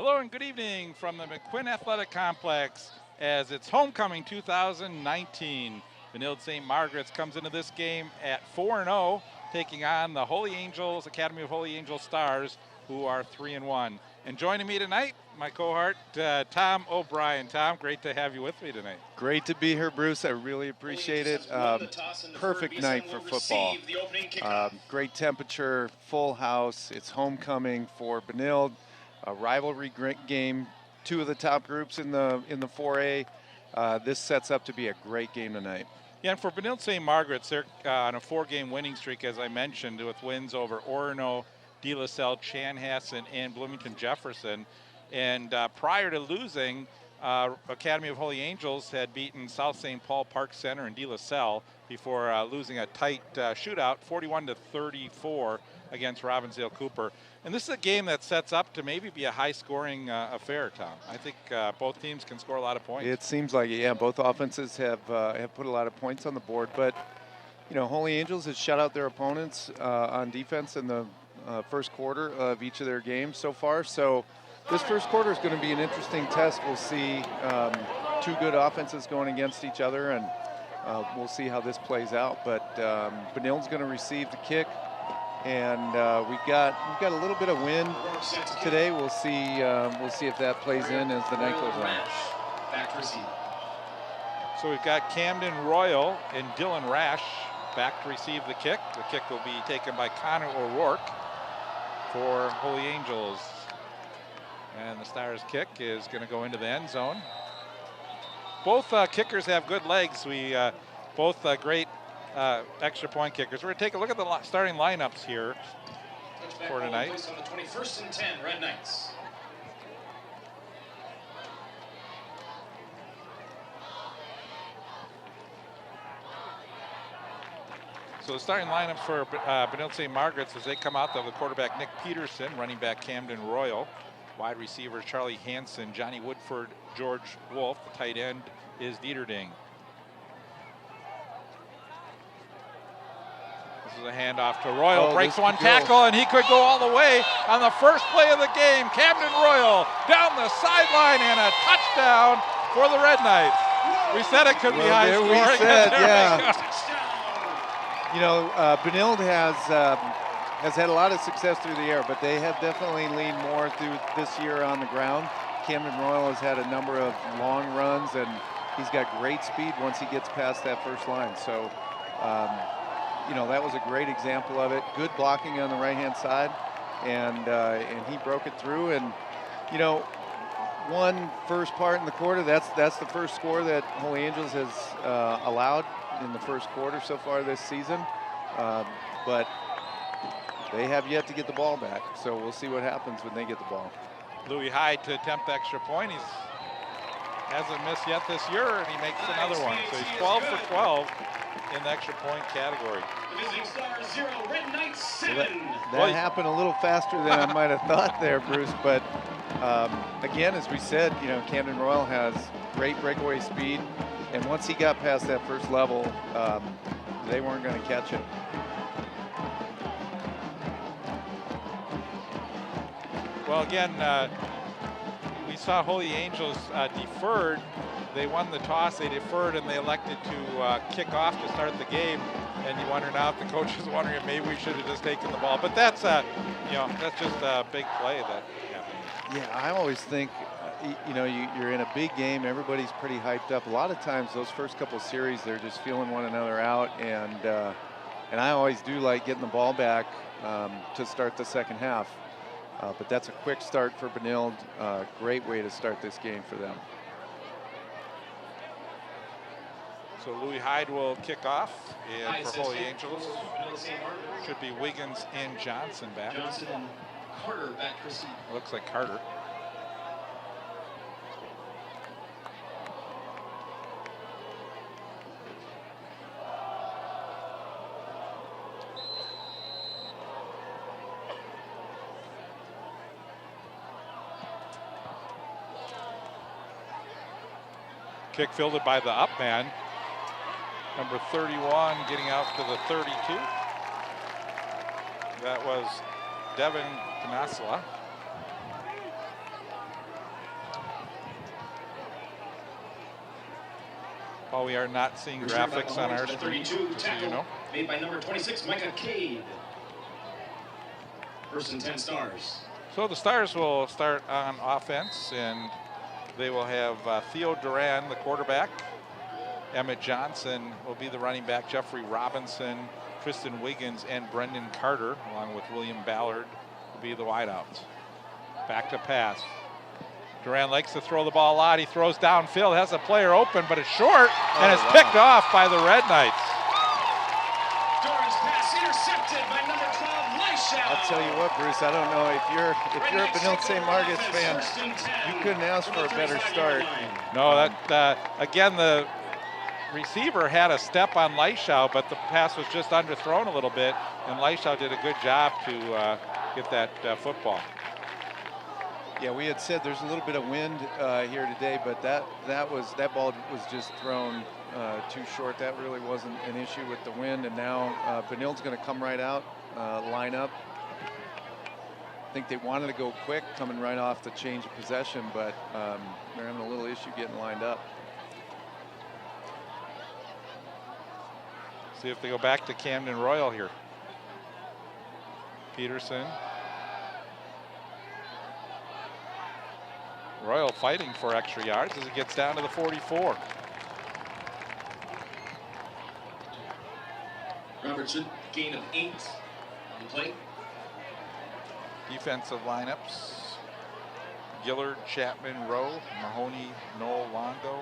Hello and good evening from the McQuinn Athletic Complex as it's homecoming 2019. Benilde-St. Margaret's comes into this game at 4-0, taking on the Holy Angels, Academy of Holy Angels Stars, who are 3-1. And joining me tonight, my cohort, Tom O'Brien. Tom, great to have you with me tonight. Great to be here, Bruce. I really appreciate it. Perfect night for football. Great temperature, full house. It's homecoming for Benilde. A rivalry game, two of the top groups in the 4A. This sets up to be a great game tonight. Yeah, and for Benilde-St. Margaret's, they're on a 4-game winning streak, as I mentioned, with wins over Orono, De-La-Salle, Chanhassen, and Bloomington Jefferson. And prior to losing, Academy of Holy Angels had beaten South St. Paul Park Center and De-La-Salle before losing a tight shootout, 41-34 against Robbinsdale Cooper. And this is a game that sets up to maybe be a high-scoring affair, Tom. I think both teams can score a lot of points. It seems like it, yeah. Both offenses have put a lot of points on the board, but you know, Holy Angels has shut out their opponents on defense in the first quarter of each of their games so far. So this first quarter is going to be an interesting test. We'll see two good offenses going against each other, and we'll see how this plays out. But Benilde's going to receive the kick. And we've got a little bit of wind today. We'll see if that plays in as the night goes on. So we've got Camden Royal and Dylan Rash back to receive the kick. The kick will be taken by Connor O'Rourke for Holy Angels. And the Stars kick is going to go into the end zone. Both kickers have good legs. We both great extra point kickers. We're going to take a look at the starting lineups here for tonight. On the 21st and 10, Red Knights. So the starting lineups for Benilde-St. Margaret's as they come out, they'll have the quarterback Nick Peterson, running back Camden Royal, wide receivers Charlie Hansen, Johnny Woodford, George Wolf. The tight end is Dieterding. This is a handoff to Royal, breaks one tackle, and he could go all the way on the first play of the game. Camden Royal down the sideline and a touchdown for the Red Knights. We said it could be high scoring. We said, yeah. You know, Benilde has had a lot of success through the air, but they have definitely leaned more through this year on the ground. Camden Royal has had a number of long runs, and he's got great speed once he gets past that first line. So, you know, that was a great example of it. Good blocking on the right-hand side, and he broke it through. And, you know, one first part in the quarter, that's the first score that Holy Angels has allowed in the first quarter so far this season. But they have yet to get the ball back, so we'll see what happens when they get the ball. Louis Hyde to attempt the extra point. He hasn't missed yet this year, and he makes another one. So he's 12 for 12 in the extra point category. The visiting Stars 0, Red Knights 7. That happened a little faster than I might have thought there, Bruce. But again, as we said, you know, Camden Royal has great breakaway speed, and once he got past that first level, they weren't going to catch him. Well, again, we saw Holy Angels deferred. They won the toss, they deferred, and they elected to kick off to start the game. And you wonder now if the coach is wondering if maybe we should have just taken the ball. But that's you know, that's just a big play that happened. Yeah, I always think, you know, you're in a big game. Everybody's pretty hyped up. A lot of times, those first couple of series, they're just feeling one another out. And I always do like getting the ball back to start the second half. But that's a quick start for Benilde. Great way to start this game for them. So Louis Hyde will kick off, and for Holy Angels, should be Wiggins and Johnson back. Johnson and Carter back to receive. Looks like Carter. Kick fielded by the up man. Number 31 getting out to the 32. That was Devin Panasala. While we are not seeing graphics on our screen, 32 just so tackle you know. made by number 26, Micah Cade. First and 10 Stars. So the Stars will start on offense, and they will have Theo Duran, the quarterback. Emmett Johnson will be the running back. Jeffrey Robinson, Tristan Wiggins, and Brendan Carter, along with William Ballard, will be the wideouts. Back to pass. Duran likes to throw the ball a lot. He throws downfield, has a player open, but it's short, and it's picked off by the Red Knights. Doran's pass intercepted by number 12, Leisha. I'll tell you what, Bruce, I don't know if you're a Benilde-St. Margaret's fan, you couldn't ask for a better start. No, that again, the receiver had a step on Leisha, but the pass was just underthrown a little bit, and Leisha did a good job to get that football. Yeah, we had said there's a little bit of wind here today, but that ball was just thrown too short. That really wasn't an issue with the wind, and now Benilde's going to come right out, line up. I think they wanted to go quick, coming right off the change of possession, but they're having a little issue getting lined up. See if they go back to Camden Royal here. Peterson. Royal fighting for extra yards as it gets down to the 44. Robertson, gain of 8 on the play. Defensive lineups. Gillard, Chapman, Rowe, Mahoney, Noel, Longo,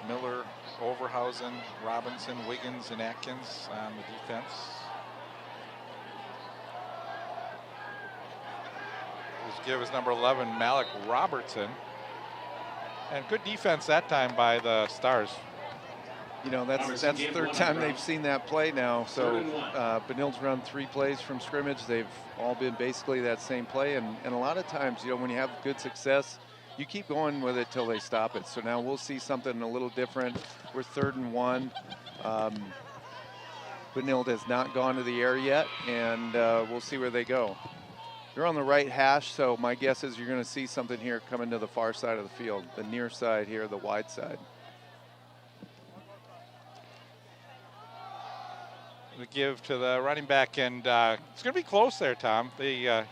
Miller, Overhausen, Robinson, Wiggins, and Atkins on the defense. This give is number 11, Malik Robertson. And good defense that time by the Stars. You know, that's the third time they've seen that play now. So Benilde's run 3 plays from scrimmage. They've all been basically that same play. And a lot of times, you know, when you have good success, you keep going with it till they stop it. So now we'll see something a little different. We're 3rd and 1. Benilde has not gone to the air yet, and we'll see where they go. They're on the right hash, so my guess is you're going to see something here coming to the far side of the field, the near side here, the wide side. The give to the running back, and it's going to be close there, Tom. We'll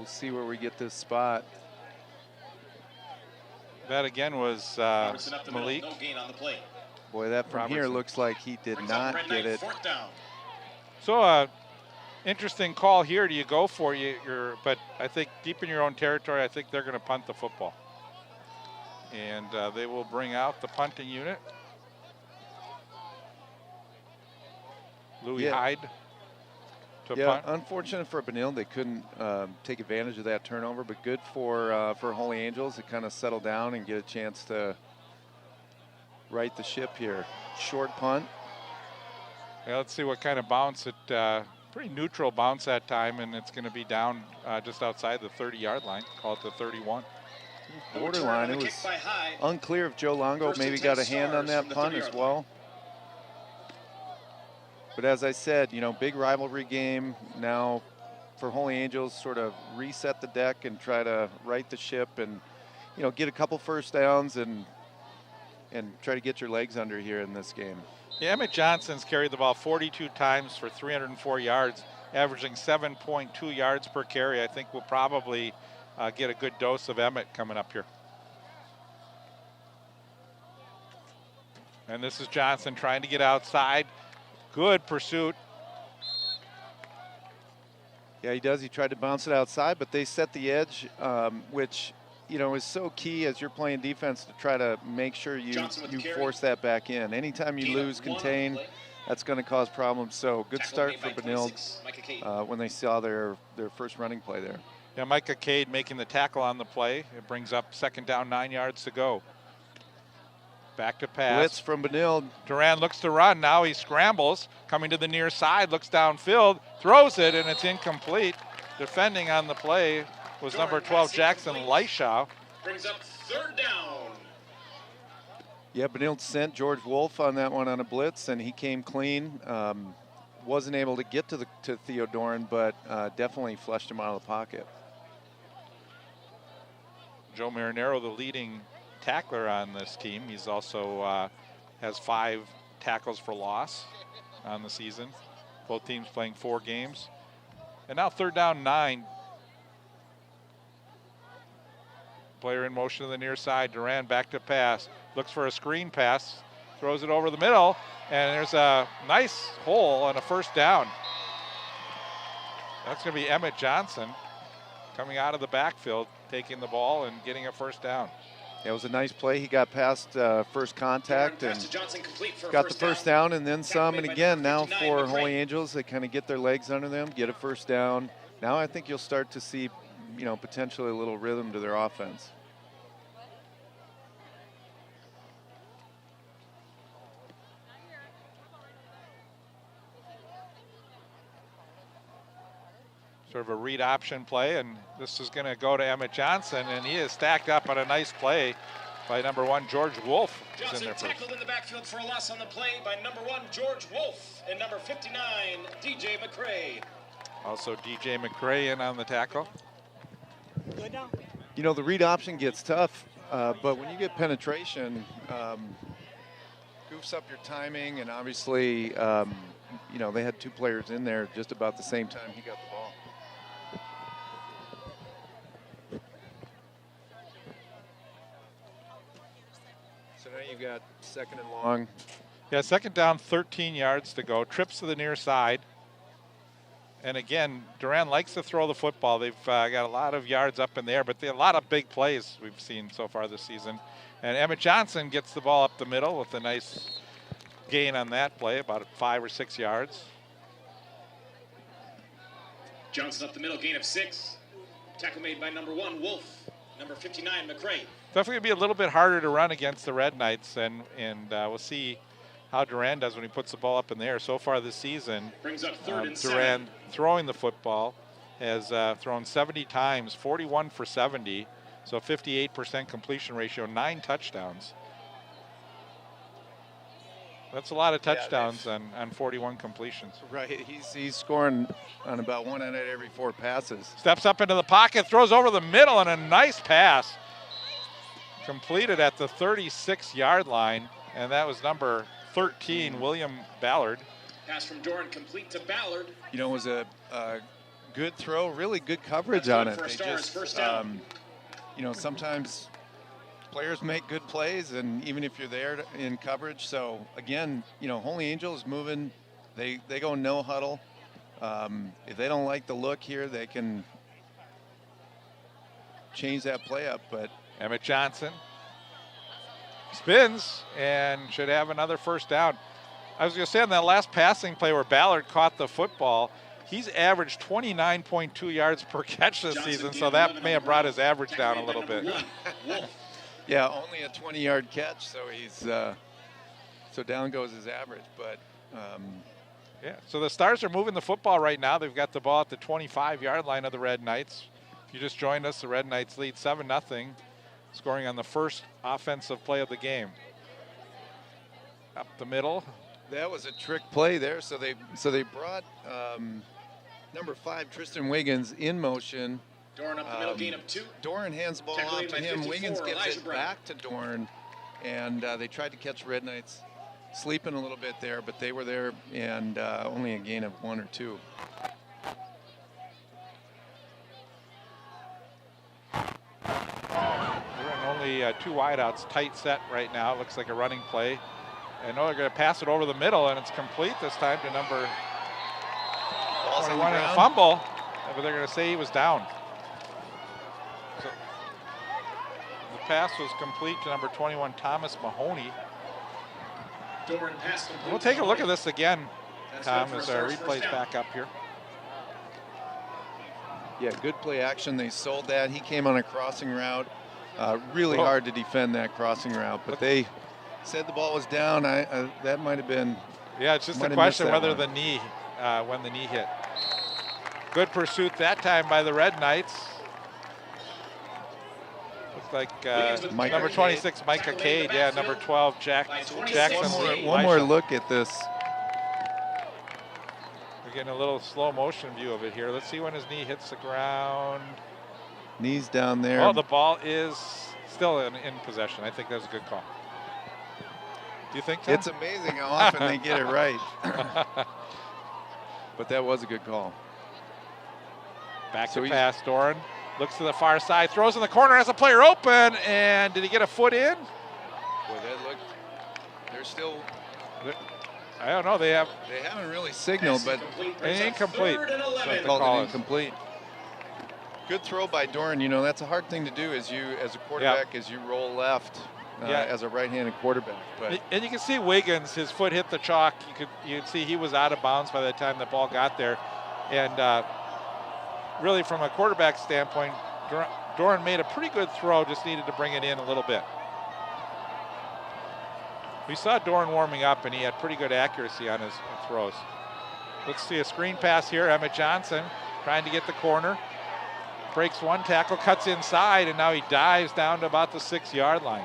see where we get this spot. That again was Malik. No gain on the play. Boy, that from here looks like he did not get it. So interesting call here. Do you go for but I think deep in your own territory, I think they're going to punt the football. And they will bring out the punting unit. Louis Hyde to punt. Unfortunate for Benilde, they couldn't take advantage of that turnover, but good for Holy Angels to kind of settle down and get a chance to right the ship here. Short punt. Yeah, let's see what kind of bounce it. Pretty neutral bounce that time, and it's going to be down just outside the 30-yard line. Call it the 31. Borderline. It was unclear if Joe Longo maybe got a hand on that punt as well. But as I said, you know, big rivalry game now for Holy Angels, sort of reset the deck and try to right the ship and, you know, get a couple first downs and try to get your legs under here in this game. Yeah, Emmett Johnson's carried the ball 42 times for 304 yards, averaging 7.2 yards per carry. I think we'll probably get a good dose of Emmett coming up here. And this is Johnson trying to get outside. Good pursuit. Yeah, he does. He tried to bounce it outside, but they set the edge, which, you know, is so key as you're playing defense to try to make sure you force that back in. Anytime you lose contain, that's going to cause problems. So good start for Benilde when they saw their first running play there. Yeah, Micah Cade making the tackle on the play. It brings up 2nd down, 9 yards to go. Back to pass. Blitz from Benilde. Duran looks to run. Now he scrambles, coming to the near side, looks downfield, throws it, and it's incomplete. Defending on the play was number 12, Jackson Leisha. Brings up 3rd down. Yeah, Benilde sent George Wolf on that one on a blitz, and he came clean. Wasn't able to get to Theo Doran, but definitely flushed him out of the pocket. Joe Marinero, the leading tackler on this team. He's also has 5 tackles for loss on the season. Both teams playing 4 games. And now 3rd down 9. Player in motion to the near side. Duran back to pass. Looks for a screen pass. Throws it over the middle. And there's a nice hole and a 1st down. That's going to be Emmett Johnson coming out of the backfield, taking the ball and getting a 1st down. It was a nice play. He got past first contact and got the 1st down and then some. And again, now for Holy Angels, they kind of get their legs under them, get a 1st down. Now I think you'll start to see, potentially a little rhythm to their offense. Sort of a read option play, and this is going to go to Emmett Johnson, and he is stacked up on a nice play by number 1, George Wolf. Johnson tackled in the backfield for a loss on the play by number 1, George Wolf, and number 59, DJ McCray. Also DJ McCray in on the tackle. The read option gets tough, but when you get penetration, goofs up your timing, and obviously, they had 2 players in there just about the same time he got the ball. So now you've got 2nd and long. Yeah, 2nd down, 13 yards to go. Trips to the near side. And again, Duran likes to throw the football. They've got a lot of yards up in the air, but a lot of big plays we've seen so far this season. And Emmett Johnson gets the ball up the middle with a nice gain on that play, about 5 or 6 yards. Johnson up the middle, gain of 6. Tackle made by number 1, Wolf. Number 59, McCray. Definitely going to be a little bit harder to run against the Red Knights, and we'll see how Duran does when he puts the ball up in the air. So far this season, brings up 3rd and 7. Duran throwing the football has thrown 70 times, 41 for 70, so 58% completion ratio, 9 touchdowns. That's a lot of touchdowns on 41 completions. Right, he's scoring on about 1 out of every 4 passes. Steps up into the pocket, throws over the middle, and a nice pass. Completed at the 36-yard line, and that was number 13, William Ballard. Pass from Doran complete to Ballard. It was a good throw, really good coverage on it. They just, 1st down. Sometimes players make good plays, and even if you're there in coverage. So again, Holy Angels moving, they go no huddle. If they don't like the look here, they can change that play up. But Emmett Johnson spins and should have another 1st down. I was going to say on that last passing play where Ballard caught the football, he's averaged 29.2 yards per catch this season, so that may have brought his average down a little bit. Yeah, only a 20-yard catch, so he's so down goes his average. But yeah, so the Stars are moving the football right now. They've got the ball at the 25-yard line of the Red Knights. If you just joined us, the Red Knights lead 7-0, scoring on the 1st offensive play of the game. Up the middle. That was a trick play there. So they brought number 5, Tristan Wiggins, in motion. Doran up the middle, gain of 2. Doran hands the ball off to him. Wiggins gives it back to Doran, and they tried to catch Red Knights sleeping a little bit there, but they were there, and only a gain of 1 or 2. They're in only 2 wideouts, tight set right now. Looks like a running play. I know they're going to pass it over the middle, and it's complete this time to number 21 and a fumble, but they're going to say he was down. So the pass was complete to number 21, Thomas Mahoney. We'll take a look at this again, Tom, as our replay's back up here. Yeah, good play action. They sold that. He came on a crossing route. Really hard to defend that crossing route, but they said the ball was down. That might have been. Yeah, it's just a question whether the knee, when the knee hit. Good pursuit that time by the Red Knights. Looks like number 26, Micah Cade. Yeah, number 12, Jackson. One more look at this. We're getting a little slow motion view of it here. Let's see when his knee hits the ground. Knees down there. Oh, the ball is still in possession. I think that was a good call. Do you think, Tom? It's amazing how often they get it right. But that was a good call. Back to pass, Doran. Looks to the far side, throws in the corner, has a player open, and did he get a foot in? Boy, that looked, they're still, I don't know, they haven't really signaled, but incomplete. So I called it incomplete. Good throw by Doran. You know, that's a hard thing to do as a quarterback, as you roll left as a right-handed quarterback. But and you can see Wiggins, his foot hit the chalk. You could see he was out of bounds by the time the ball got there. And really from a quarterback standpoint, Doran made a pretty good throw, just needed to bring it in a little bit. We saw Doran warming up, and he had pretty good accuracy on his throws. Let's see a screen pass here. Emmett Johnson trying to get the corner. Breaks one tackle, cuts inside, and now he dives down to about the 6-yard line.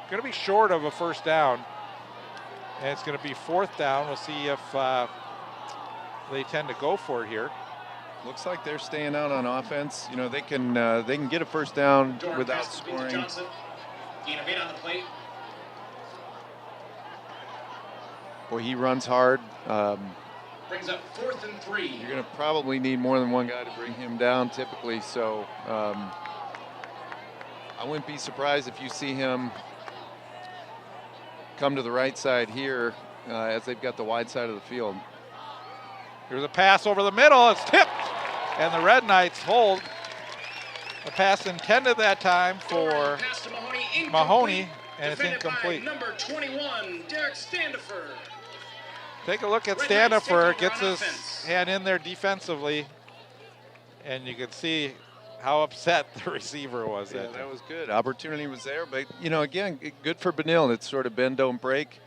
Going to be short of a first down, and it's going to be 4th down. We'll see if they tend to go for it here. Looks like they're staying out on offense. You know, they can get a first down without scoring. Gain of 8 on the play. Boy, he runs hard. Brings up 4th and 3. You're going to probably need more than one guy to bring him down typically, so I wouldn't be surprised if you see him come to the right side here as they've got the wide side of the field. Here's a pass over the middle. It's tipped, and the Red Knights hold. A pass intended that time for Mahoney, and it's incomplete. Number 21, Derek Standifer. Take a look at Standifer, gets his hand in there defensively, and you can see how upset the receiver was. Yeah, that was good. Opportunity was there, but, you know, again, good for Benilde. It's sort of bend, don't break.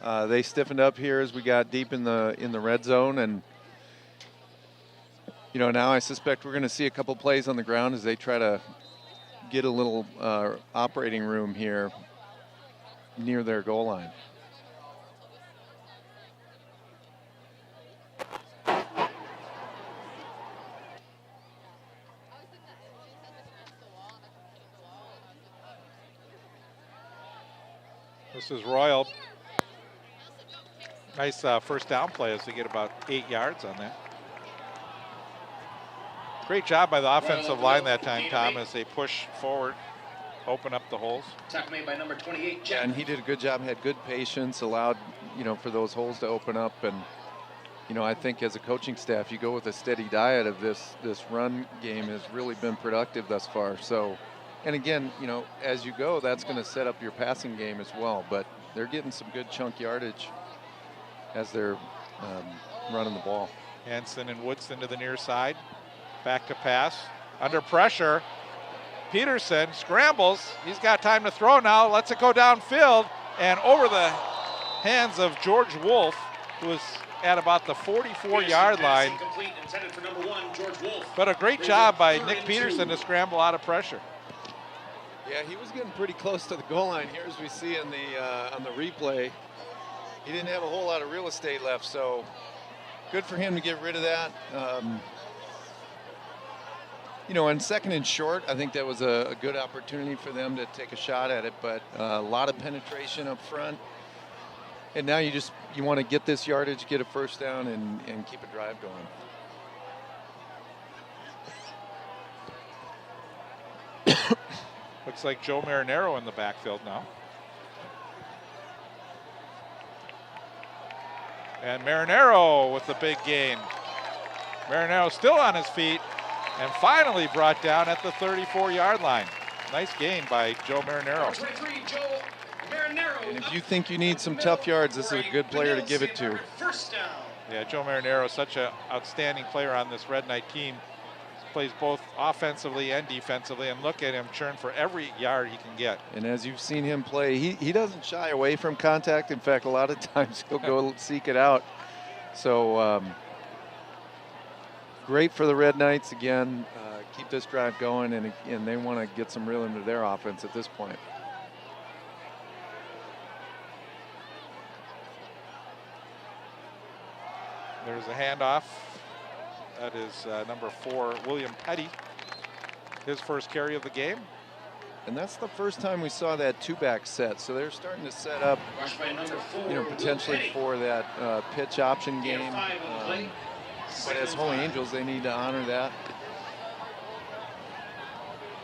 They stiffened up here as we got deep in the red zone, and, you know, now I suspect we're going to see a couple plays on the ground as they try to get a little operating room here near their goal line. This is Royal. Nice first down play as they get about 8 yards on that. Great job by the offensive line that time, Tom, as they push forward, open up the holes. Tackle made by number 28, Yeah, and he did a good job, had good patience, allowed, you know, for those holes to open up. And, you know, I think as a coaching staff, you go with a steady diet of this run game has really been productive thus far. So, and again, you know, as you go, that's going to set up your passing game as well. But they're getting some good chunk yardage as they're running the ball. Hanson and Woodson to the near side. Back to pass. Under pressure. Peterson scrambles. He's got time to throw now. Lets it go downfield. And over the hands of George Wolf, who is at about the 44-yard line. For number 1, George Wolf. But a great job by Nick Peterson to scramble out of pressure. Yeah, he was getting pretty close to the goal line here, as we see in on the replay. He didn't have a whole lot of real estate left, so good for him to get rid of that. You know, on 2nd and short, I think that was a good opportunity for them to take a shot at it, but a lot of penetration up front. And now you want to get this yardage, get a first down, and keep a drive going. Looks like Joe Marinero in the backfield now. And Marinero with the big gain. Marinero still on his feet and finally brought down at the 34-yard line. Nice gain by Joe Marinero. And if you think you need some tough yards, this is a good player to give it to. Yeah, Joe Marinero, such an outstanding player on this Red Knight team. Plays both offensively and defensively, and look at him churn for every yard he can get. And as you've seen him play, he doesn't shy away from contact. In fact, a lot of times he'll go seek it out. So great for the Red Knights again. Keep this drive going, and they want to get some real into their offense at this point. There's a handoff. That is number 4, William Petty. His first carry of the game. And that's the first time we saw that two-back set. So they're starting to set up, potentially for that pitch option game. But as Holy Angels, they need to honor that.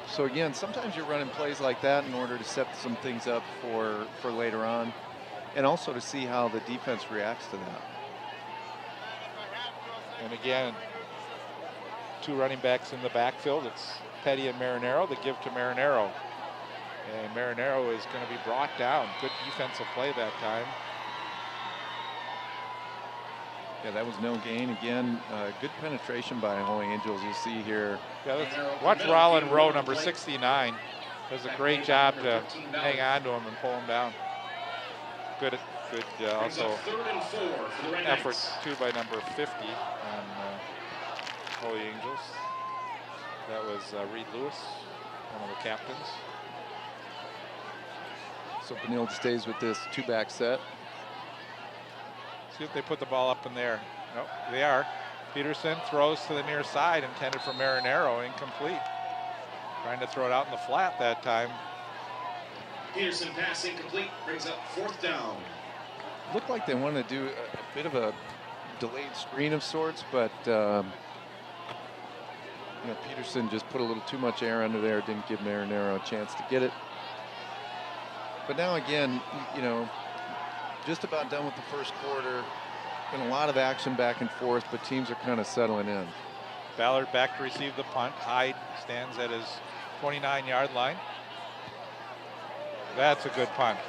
So again, sometimes you're running plays like that in order to set some things up for later on, and also to see how the defense reacts to that. And again, two running backs in the backfield. It's Petty and Marinero. They give to Marinero. And Marinero is going to be brought down. Good defensive play that time. Yeah, that was no gain. Again, good penetration by Holy Angels. You see here. Yeah, watch Rollin Rowe, number 69. Does a great job to hang on to him and pull him down. Good also effort too by number 50 on Holy Angels. That was Reed Lewis, one of the captains. So Benilde stays with this two-back set. See if they put the ball up in there. Nope, they are. Peterson throws to the near side, intended for Marinero, incomplete. Trying to throw it out in the flat that time. Peterson pass incomplete, brings up 4th down. Looked like they wanted to do a bit of a delayed screen of sorts, but Peterson just put a little too much air under there, didn't give Marinero a chance to get it. But now again, just about done with the first quarter. Been a lot of action back and forth, but teams are kind of settling in. Ballard back to receive the punt. Hyde stands at his 29-yard line. That's a good punt.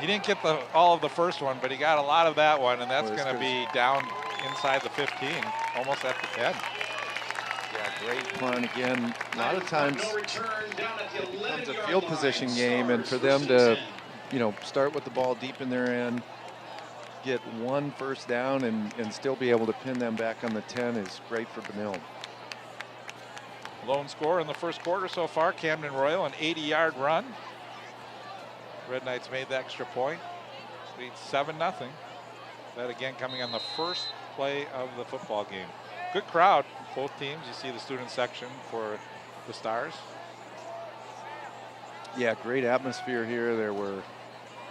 He didn't get all of the first one, but he got a lot of that one, and that's going to be down inside the 15, almost at the 10. Yeah, great punt again. A lot of times it becomes a field position game, and for them to, start with the ball deep in their end, get one first down, and still be able to pin them back on the 10 is great for Benilde. Lone score in the first quarter so far, Camden Royal, an 80-yard run. Red Knights made the extra point. Lead 7-0. That again coming on the first play of the football game. Good crowd, both teams. You see the student section for the Stars. Yeah, great atmosphere here. There were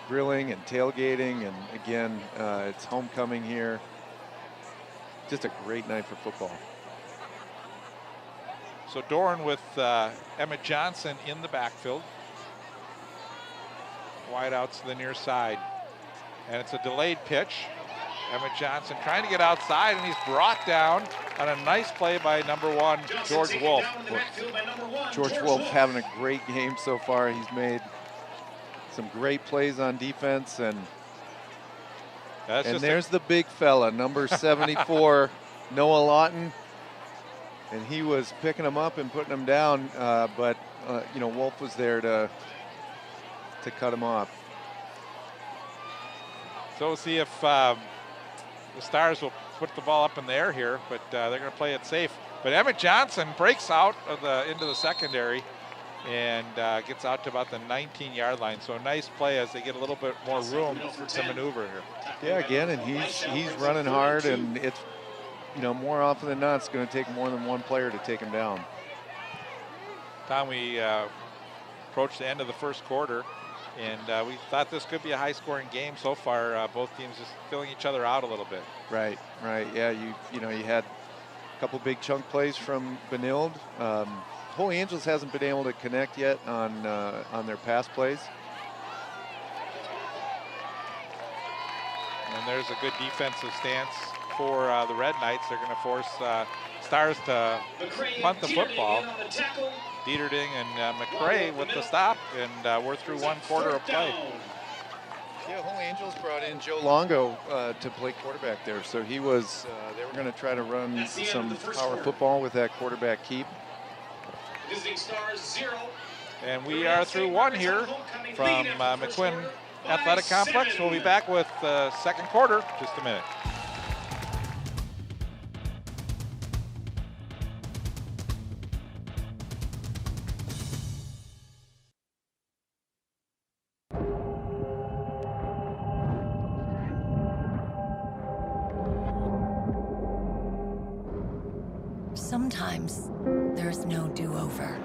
grilling and tailgating, and again, it's homecoming here. Just a great night for football. So Doran with Emmett Johnson in the backfield. Wide out to the near side. And it's a delayed pitch. Emmett Johnson trying to get outside, and he's brought down on a nice play by number 1, George Wolf. George Wolf having a great game so far. He's made some great plays on defense, and there's the big fella, number 74, Noah Lawton. And he was picking him up and putting him down, but Wolf was there to cut him off. So we'll see if the Stars will put the ball up in the air here, but they're going to play it safe. But Emmett Johnson breaks out of into the secondary and gets out to about the 19-yard line. So a nice play as they get a little bit more room to maneuver here. Yeah, again, and he's running hard, and it's more often than not, it's going to take more than one player to take him down. Tom, we approached the end of the first quarter, and we thought this could be a high-scoring game so far. Both teams just filling each other out a little bit. Right. Yeah, you had a couple big chunk plays from Benilde. Holy Angels hasn't been able to connect yet on their pass plays. And there's a good defensive stance for the Red Knights. They're going to force Stars to punt the football. Dieterding and McCrae with the stop, and we're through one quarter of play. Yeah, Holy Angels brought in Joe Longo to play quarterback there, so he was. They were going to try to run some power football with that quarterback keep. Visiting Stars 0. And we are through one here from McQuinn Athletic Complex. We'll be back with the second quarter just a minute. Sometimes there's no do-over.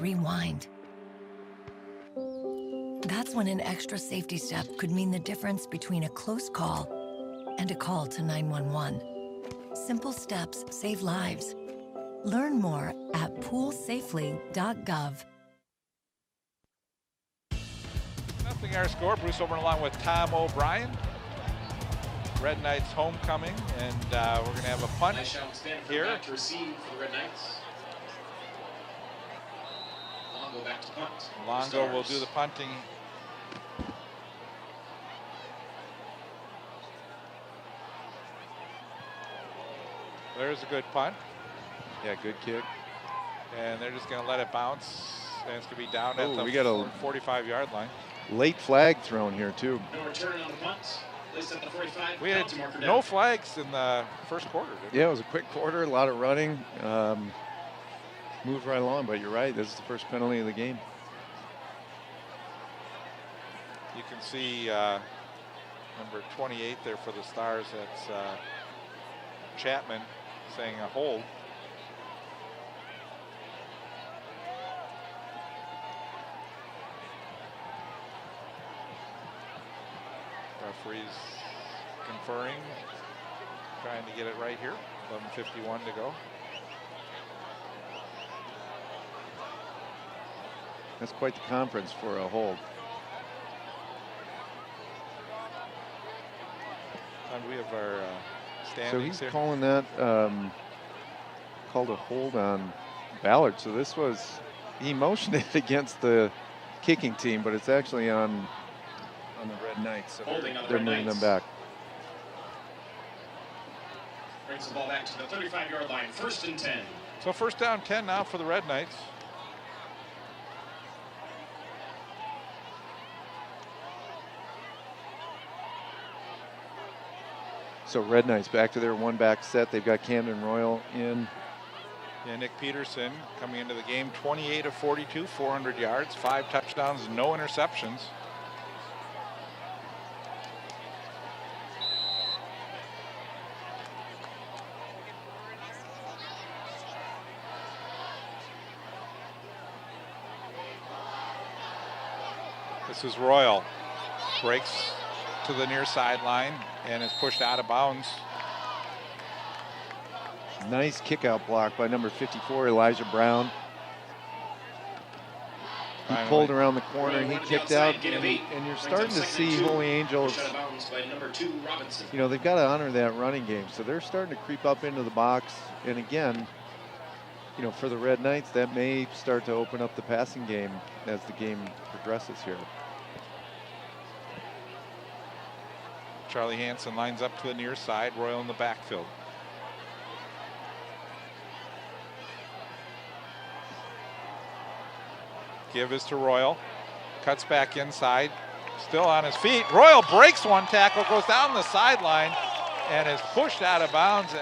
rewind. That's when an extra safety step could mean the difference between a close call and a call to 911. Simple steps save lives. Learn more at poolsafely.gov. Nothing our score. Bruce Oberlin along with Tom O'Brien. Red Knights homecoming, and we're going to have a punt Nice shot, here. back to receive for the Red Knights. Longo back to punt. Longo will do the punting. There's a good punt. Yeah, good kick. And they're just going to let it bounce. And it's going to be down at the we got a 45-yard line. late flag thrown here, too. No return on the punt. Placed at the 45. We had Penalty marker no down. flags in the first quarter. Yeah, it was a quick quarter, a lot of running. Moved right along, but you're right. This is the first penalty of the game. You can see number 28 there for the Stars. That's Chapman saying a hold. Referees conferring, trying to get it right here. 11:51 to go. That's quite the conference for a hold. And we have our So standings he's here. calling that, called a hold on Ballard. So this was, he motioned it against the kicking team, but it's actually on the Red Knights. So Holding on the they're Red moving Knights. them back. Brings the ball back to the 35-yard line. 1st and 10. So first down 10 now for the Red Knights. So Red Knights back to their one-back set. They've got Camden Royal in. Yeah, Nick Peterson coming into the game, 28 of 42, 400 yards, 5 touchdowns, no interceptions. This is Royal. Breaks to the near sideline and is pushed out of bounds. Nice kick-out block by number 54, Elijah Brown. He Finally. pulled around the corner, he One to the kicked outside, out, gain of and 8. you're Brings starting up to 2nd see and 2. Holy Angels, Push out of bounds by number 2, Robinson. you know, they've got to honor that running game. So they're starting to creep up into the box. And again, you know, for the Red Knights, that may start to open up the passing game as the game progresses here. Charlie Hansen lines up to the near side, Royal in the backfield. Give is to Royal. Cuts back inside. Still on his feet. Royal breaks one tackle, goes down the sideline, and is pushed out of bounds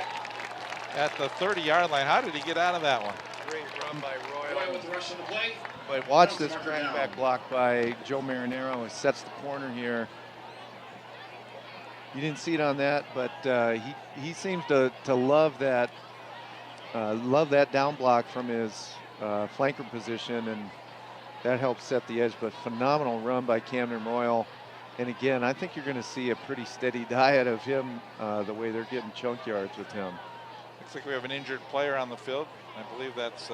at the 30-yard line. How did he get out of that one? Great run by Roy with the rush on the play. But watch Penalty this marker crackback down. block by Joe Marinero. It sets the corner here. You didn't see it on that, but he seems to love that down block from his flanker position, and that helps set the edge. But phenomenal run by Camden Royal. And again, I think you're going to see a pretty steady diet of him the way they're getting chunk yards with him. Looks like we have an injured player on the field. I believe that's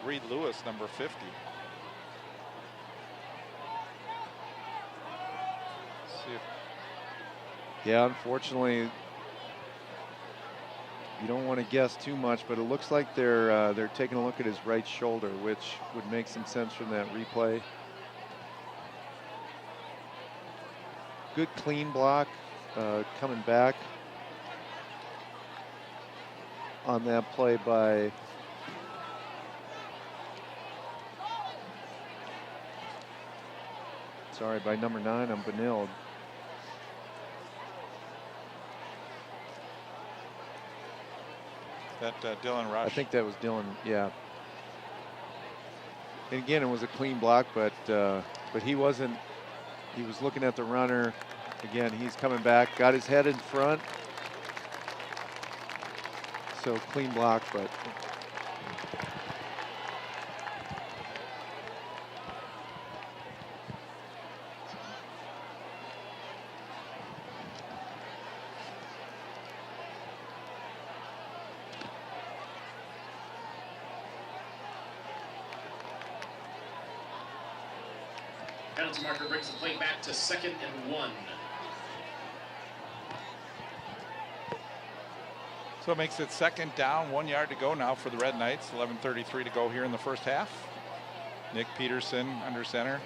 Reed Lewis, number 50. See if Yeah, unfortunately, you don't want to guess too much, but it looks like they're taking a look at his right shoulder, which would make some sense from that replay. Good clean block coming back on that play by number 9 on Benilde. that Dylan Rush. I think that was Dylan, yeah. And again, it was a clean block, but he wasn't, he was looking at the runner. Again, he's coming back, got his head in front. So clean block, but penalty marker brings the play back to 2nd and 1. So it makes it 2nd down, 1 yard to go now for the Red Knights. 11:33 to go here in the first half. Nick Peterson under center,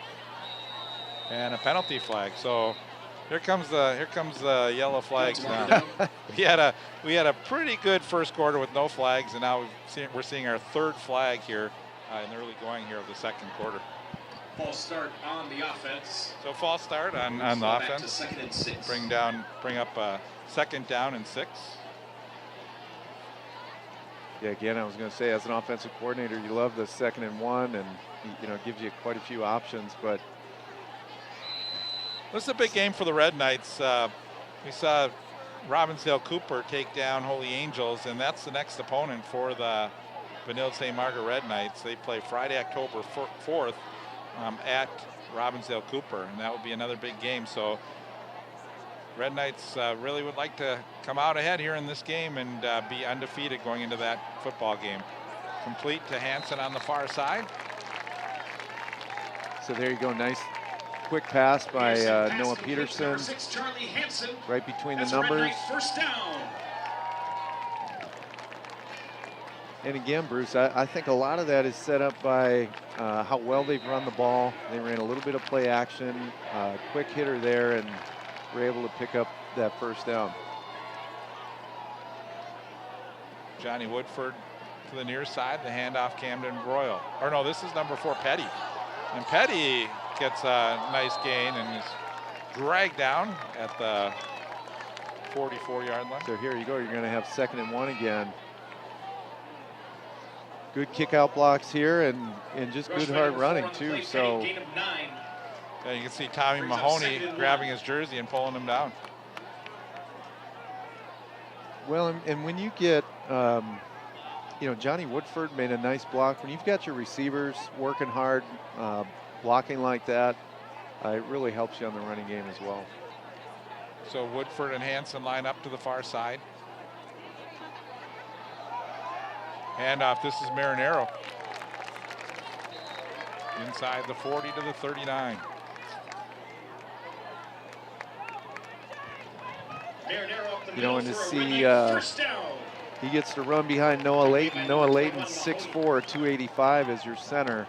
and a penalty flag. So here comes the yellow flags now. we had a pretty good first quarter with no flags, and now we're seeing our 3rd flag here in the early going here of the 2nd quarter. False start on the offense. So false start on the back offense. to 2nd and 6. Bring up 2nd down and 6. Yeah, again, I was going to say, as an offensive coordinator, you love the 2nd and 1, and it gives you quite a few options. But this is a big game for the Red Knights. We saw Robbinsdale Cooper take down Holy Angels, and that's the next opponent for the Benilde-St. Margaret Red Knights. They play Friday, October 4th at Robbinsdale Cooper, and that would be another big game. So Red Knights really would like to come out ahead here in this game and be undefeated going into that football game. Complete to Hansen on the far side. So there you go, nice quick pass by Noah Peterson, 6, Charlie Hansen. right between the That's a Red numbers. Knight first down. And again, Bruce, I think a lot of that is set up by how well they've run the ball. They ran a little bit of play action, quick hitter there, and were able to pick up that first down. Johnny Woodford to the near side, the handoff Camden Royal. Or no, this is number 4, Petty. And Petty gets a nice gain and is dragged down at the 44-yard line. So here you go, you're going to have 2nd and 1 again. Good kick out blocks here and just good hard running too. So Gain of 9. Yeah, you can see Tommy Mahoney grabbing his jersey and pulling him down. well, and when you get Johnny Woodford made a nice block. When you've got your receivers working hard, blocking like that, it really helps you on the running game as well. So Woodford and Hansen line up to the far side. Handoff, this is Marinero. Inside the 40 to the 39. And to see he gets to run behind Noah Layton. Noah Layton, 6'4", 285 as your center.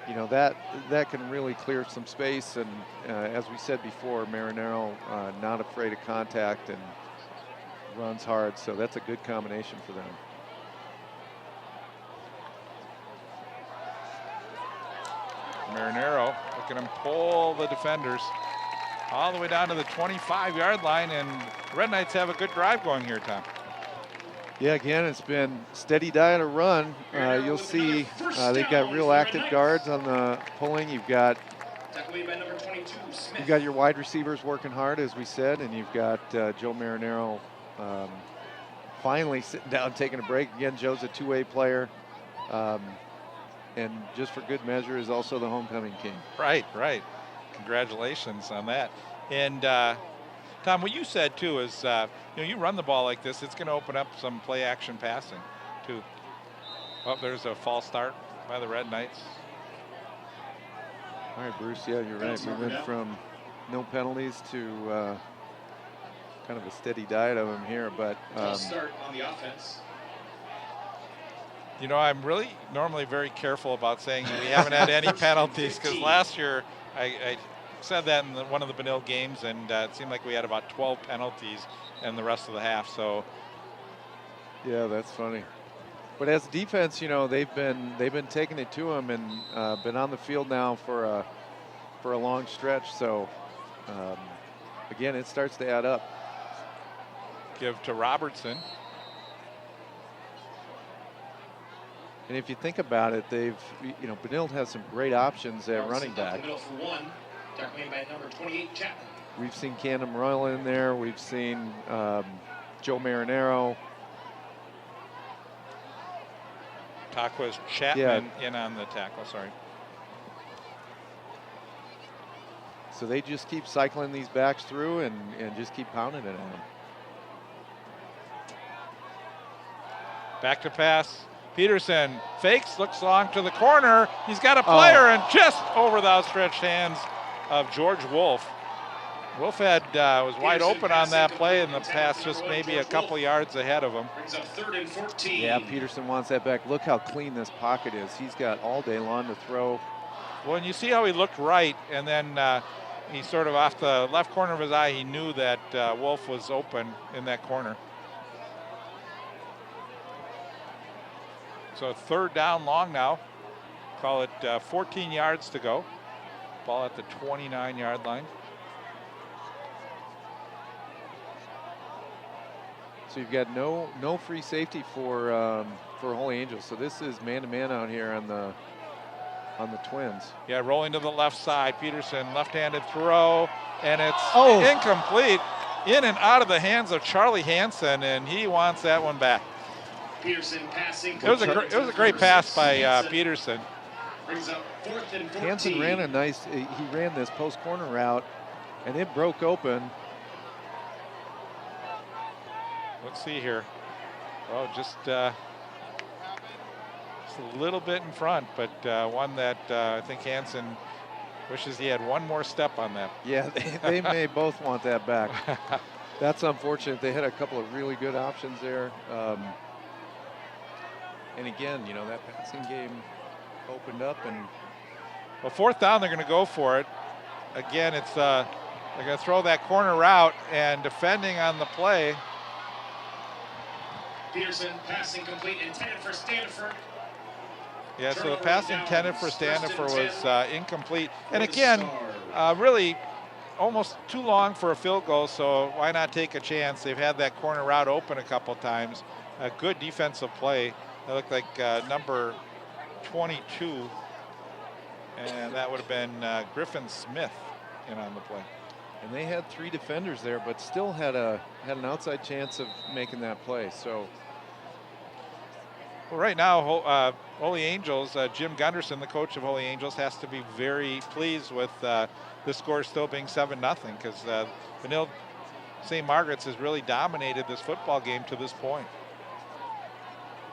That can really clear some space. And as we said before, Marinero not afraid of contact and runs hard. So that's a good combination for them. Marinero, look at him pull the defenders all the way down to the 25-yard line, and the Red Knights have a good drive going here, Tom. Yeah, again, it's been steady diet of run. You'll see they've got real active guards on the pulling. You've got your wide receivers working hard, as we said, and you've got Joe Marinero finally sitting down, taking a break. Again, Joe's a two-way player. And just for good measure is also the homecoming king. Right. Congratulations on that. And Tom, what you said too is, you run the ball like this, it's going to open up some play action passing too. Oh, there's a false start by the Red Knights. All right, Bruce, yeah, you're right. We went from no penalties to kind of a steady diet of them here, but false start on the offense. I'm really normally very careful about saying we haven't had any penalties, because last year I said that in one of the Benilde games, and it seemed like we had about 12 penalties in the rest of the half. So, yeah, that's funny. But as defense, they've been taking it to them and been on the field now for a long stretch. So, again, it starts to add up. Give to Robertson. And if you think about it, Benilde has some great options at running back. We've seen Camden Royal in there. We've seen Joe Marinero. Taquas Chapman in on the tackle, sorry. So they just keep cycling these backs through and just keep pounding it on them. Back to pass. Peterson fakes, looks long to the corner. He's got a player and just over the outstretched hands of George Wolf. Wolf had was wide open on that play, and the pass just maybe a couple yards ahead of him. Brings up 3rd and 14. Yeah, Peterson wants that back. Look how clean this pocket is. He's got all day long to throw. Well, and you see how he looked right, and then he sort of off the left corner of his eye, he knew that Wolf was open in that corner. So 3rd down long now. Call it 14 yards to go. Ball at the 29-yard line. So you've got no free safety for Holy Angels. So this is man-to-man out here on the Twins. Yeah, rolling to the left side. Peterson, left-handed throw, and it's incomplete. In and out of the hands of Charlie Hansen, and he wants that one back. Peterson passing. It was a great pass by Peterson. Brings up 4th and 14. Hansen ran he ran this post corner route, and it broke open. Let's see here. Oh, just a little bit in front, but one that I think Hansen wishes he had one more step on that. Yeah, they may both want that back. That's unfortunate. They had a couple of really good options there. And again, you know, that passing game opened up. And well, 4th down, they're going to go for it. Again, it's they're going to throw that corner route, and defending on the play. Peterson passing complete, intended for Standiford. Yeah, so the pass intended for Standiford was incomplete. And again, really almost too long for a field goal, so why not take a chance? They've had that corner route open a couple times. A good defensive play. It looked like number 22, and that would have been Griffin Smith in on the play. And they had 3 defenders there, but still had an outside chance of making that play. So, well, right now, Holy Angels, Jim Gunderson, the coach of Holy Angels, has to be very pleased with the score still being 7-0, because Benilde-St. Margaret's has really dominated this football game to this point.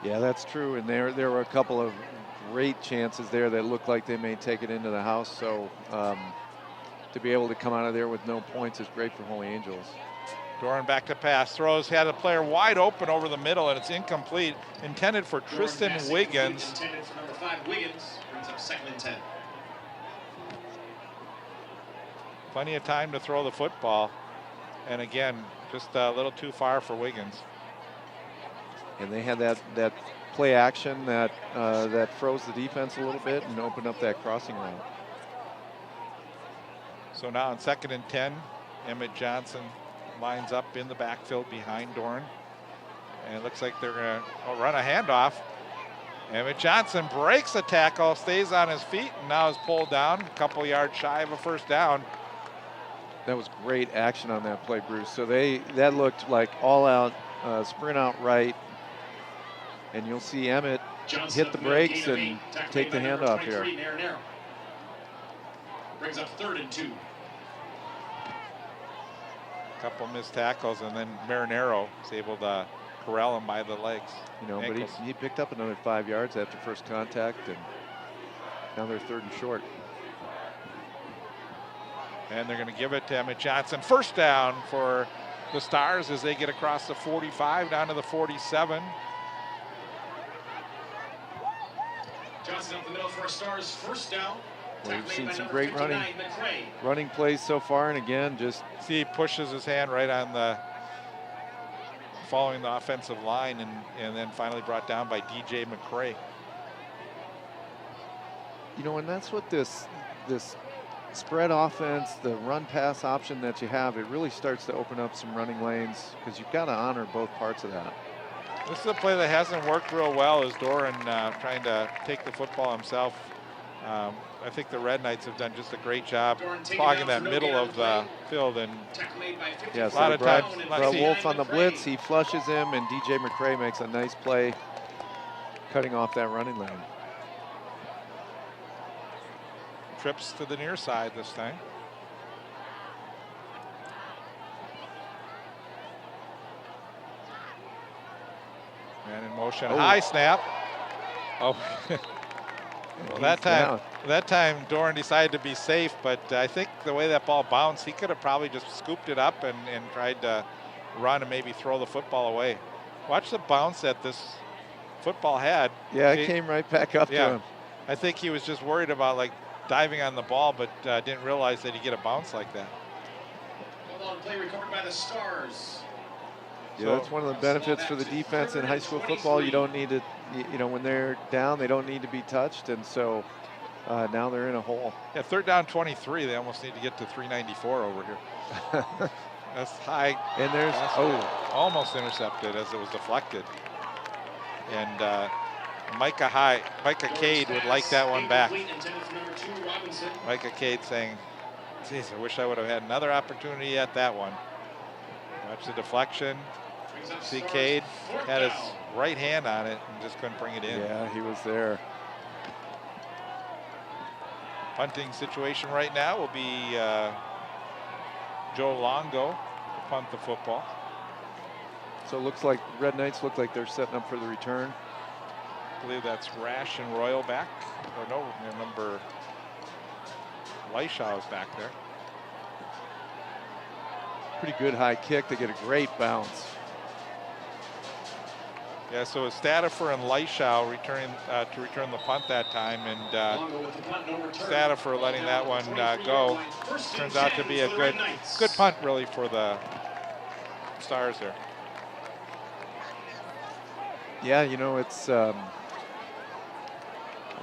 yeah, that's true. And there were a couple of great chances there that looked like they may take it into the house. So to be able to come out of there with no points is great for Holy Angels. Doran back to pass, throws, had a player wide open over the middle, and it's incomplete. Intended for Tristan Wiggins. Intended for number 5, Wiggins. Brings up 2nd and 10. Plenty of time to throw the football. And again, just a little too far for Wiggins. And they had that play action that froze the defense a little bit and opened up that crossing route. So now on 2nd and 10, Emmett Johnson lines up in the backfield behind Doran. And it looks like they're going to run a handoff. Emmett Johnson breaks a tackle, stays on his feet, and now is pulled down a couple yards shy of a 1st down. That was great action on that play, Bruce. So that looked like all out sprint out right. And you'll see Emmett hit the brakes and take the handoff here. Brings up 3rd and 2. Couple missed tackles, and then Marinero is able to corral him by the legs. You know, but he picked up another 5 yards after first contact, and now they're 3rd and short. And they're going to give it to Emmett Johnson. 1st down for the Stars as they get across the 45 down to the 47. Johnson up the middle for a Stars 1st down. Well, we've seen some great running plays so far, and again, just see, he pushes his hand right on the following the offensive line, and then finally brought down by DJ McCray. You know, and that's what this spread offense, the run pass option that you have, it really starts to open up some running lanes, because you've got to honor both parts of that. This is a play that hasn't worked real well, as Doran trying to take the football himself. I think the Red Knights have done just a great job clogging that middle of the field, and yes, a lot of times. Wolf on the blitz, he flushes him, and DJ McCray makes a nice play cutting off that running lane. Trips to the near side this time. Man in motion, high snap. Oh, Well, that time Doran decided to be safe, but I think the way that ball bounced, he could have probably just scooped it up and tried to run and maybe throw the football away. Watch the bounce that this football had. Yeah, it came right back up to him. I think he was just worried about like diving on the ball, but didn't realize that he'd get a bounce like that. Well, on play recovered by the Stars. Yeah, that's one of the benefits for the defense in high school football. You don't need to, when they're down, they don't need to be touched, and so now they're in a hole. Yeah, third down 23. They almost need to get to 394 over here. That's high. And there's almost intercepted as it was deflected. And Micah Cade would like that one back. Micah Cade saying, "Geez, I wish I would have had another opportunity at that one." Watch the deflection. See, Cade had his right hand on it and just couldn't bring it in. Yeah, he was there. Punting situation right now will be Joe Longo to punt the football. So it looks like Red Knights look like they're setting up for the return. I believe that's Rash and Royal back. Or no, remember Leishaw is back there. Pretty good high kick. They get a great bounce. Yeah, so it's Stadifer and Leishaw returning to return the punt that time, and Stadifer letting that one go. Turns out to be a good punt, really, for the Stars there. Yeah, it's I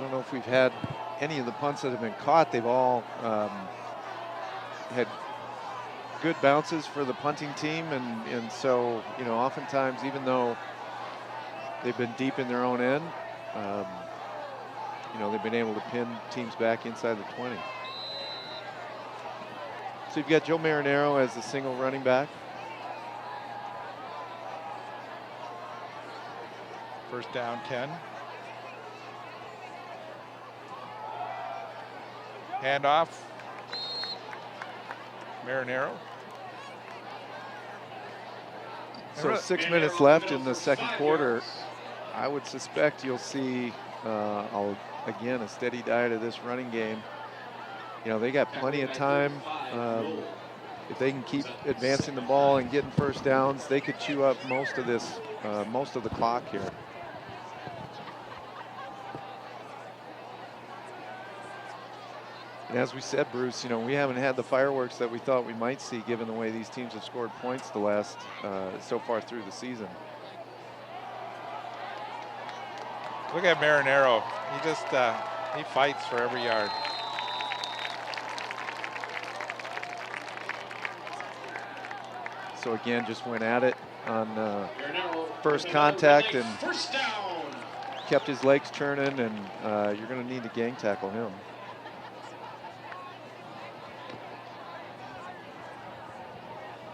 don't know if we've had any of the punts that have been caught. They've all had good bounces for the punting team, and so oftentimes, even though they've been deep in their own end, they've been able to pin teams back inside the 20. So you've got Joe Marinero as the single running back. First down 10. Handoff. Marinero. So 6 minutes left in the second quarter. I would suspect you'll see, again, a steady diet of this running game. They got plenty of time. If they can keep advancing the ball and getting first downs, they could chew up most of the clock here. And as we said, Bruce, we haven't had the fireworks that we thought we might see given the way these teams have scored points the last, so far through the season. Look at Marinero. He just, he fights for every yard. So again, just went at it on first contact and kept his legs churning, and you're going to need to gang tackle him.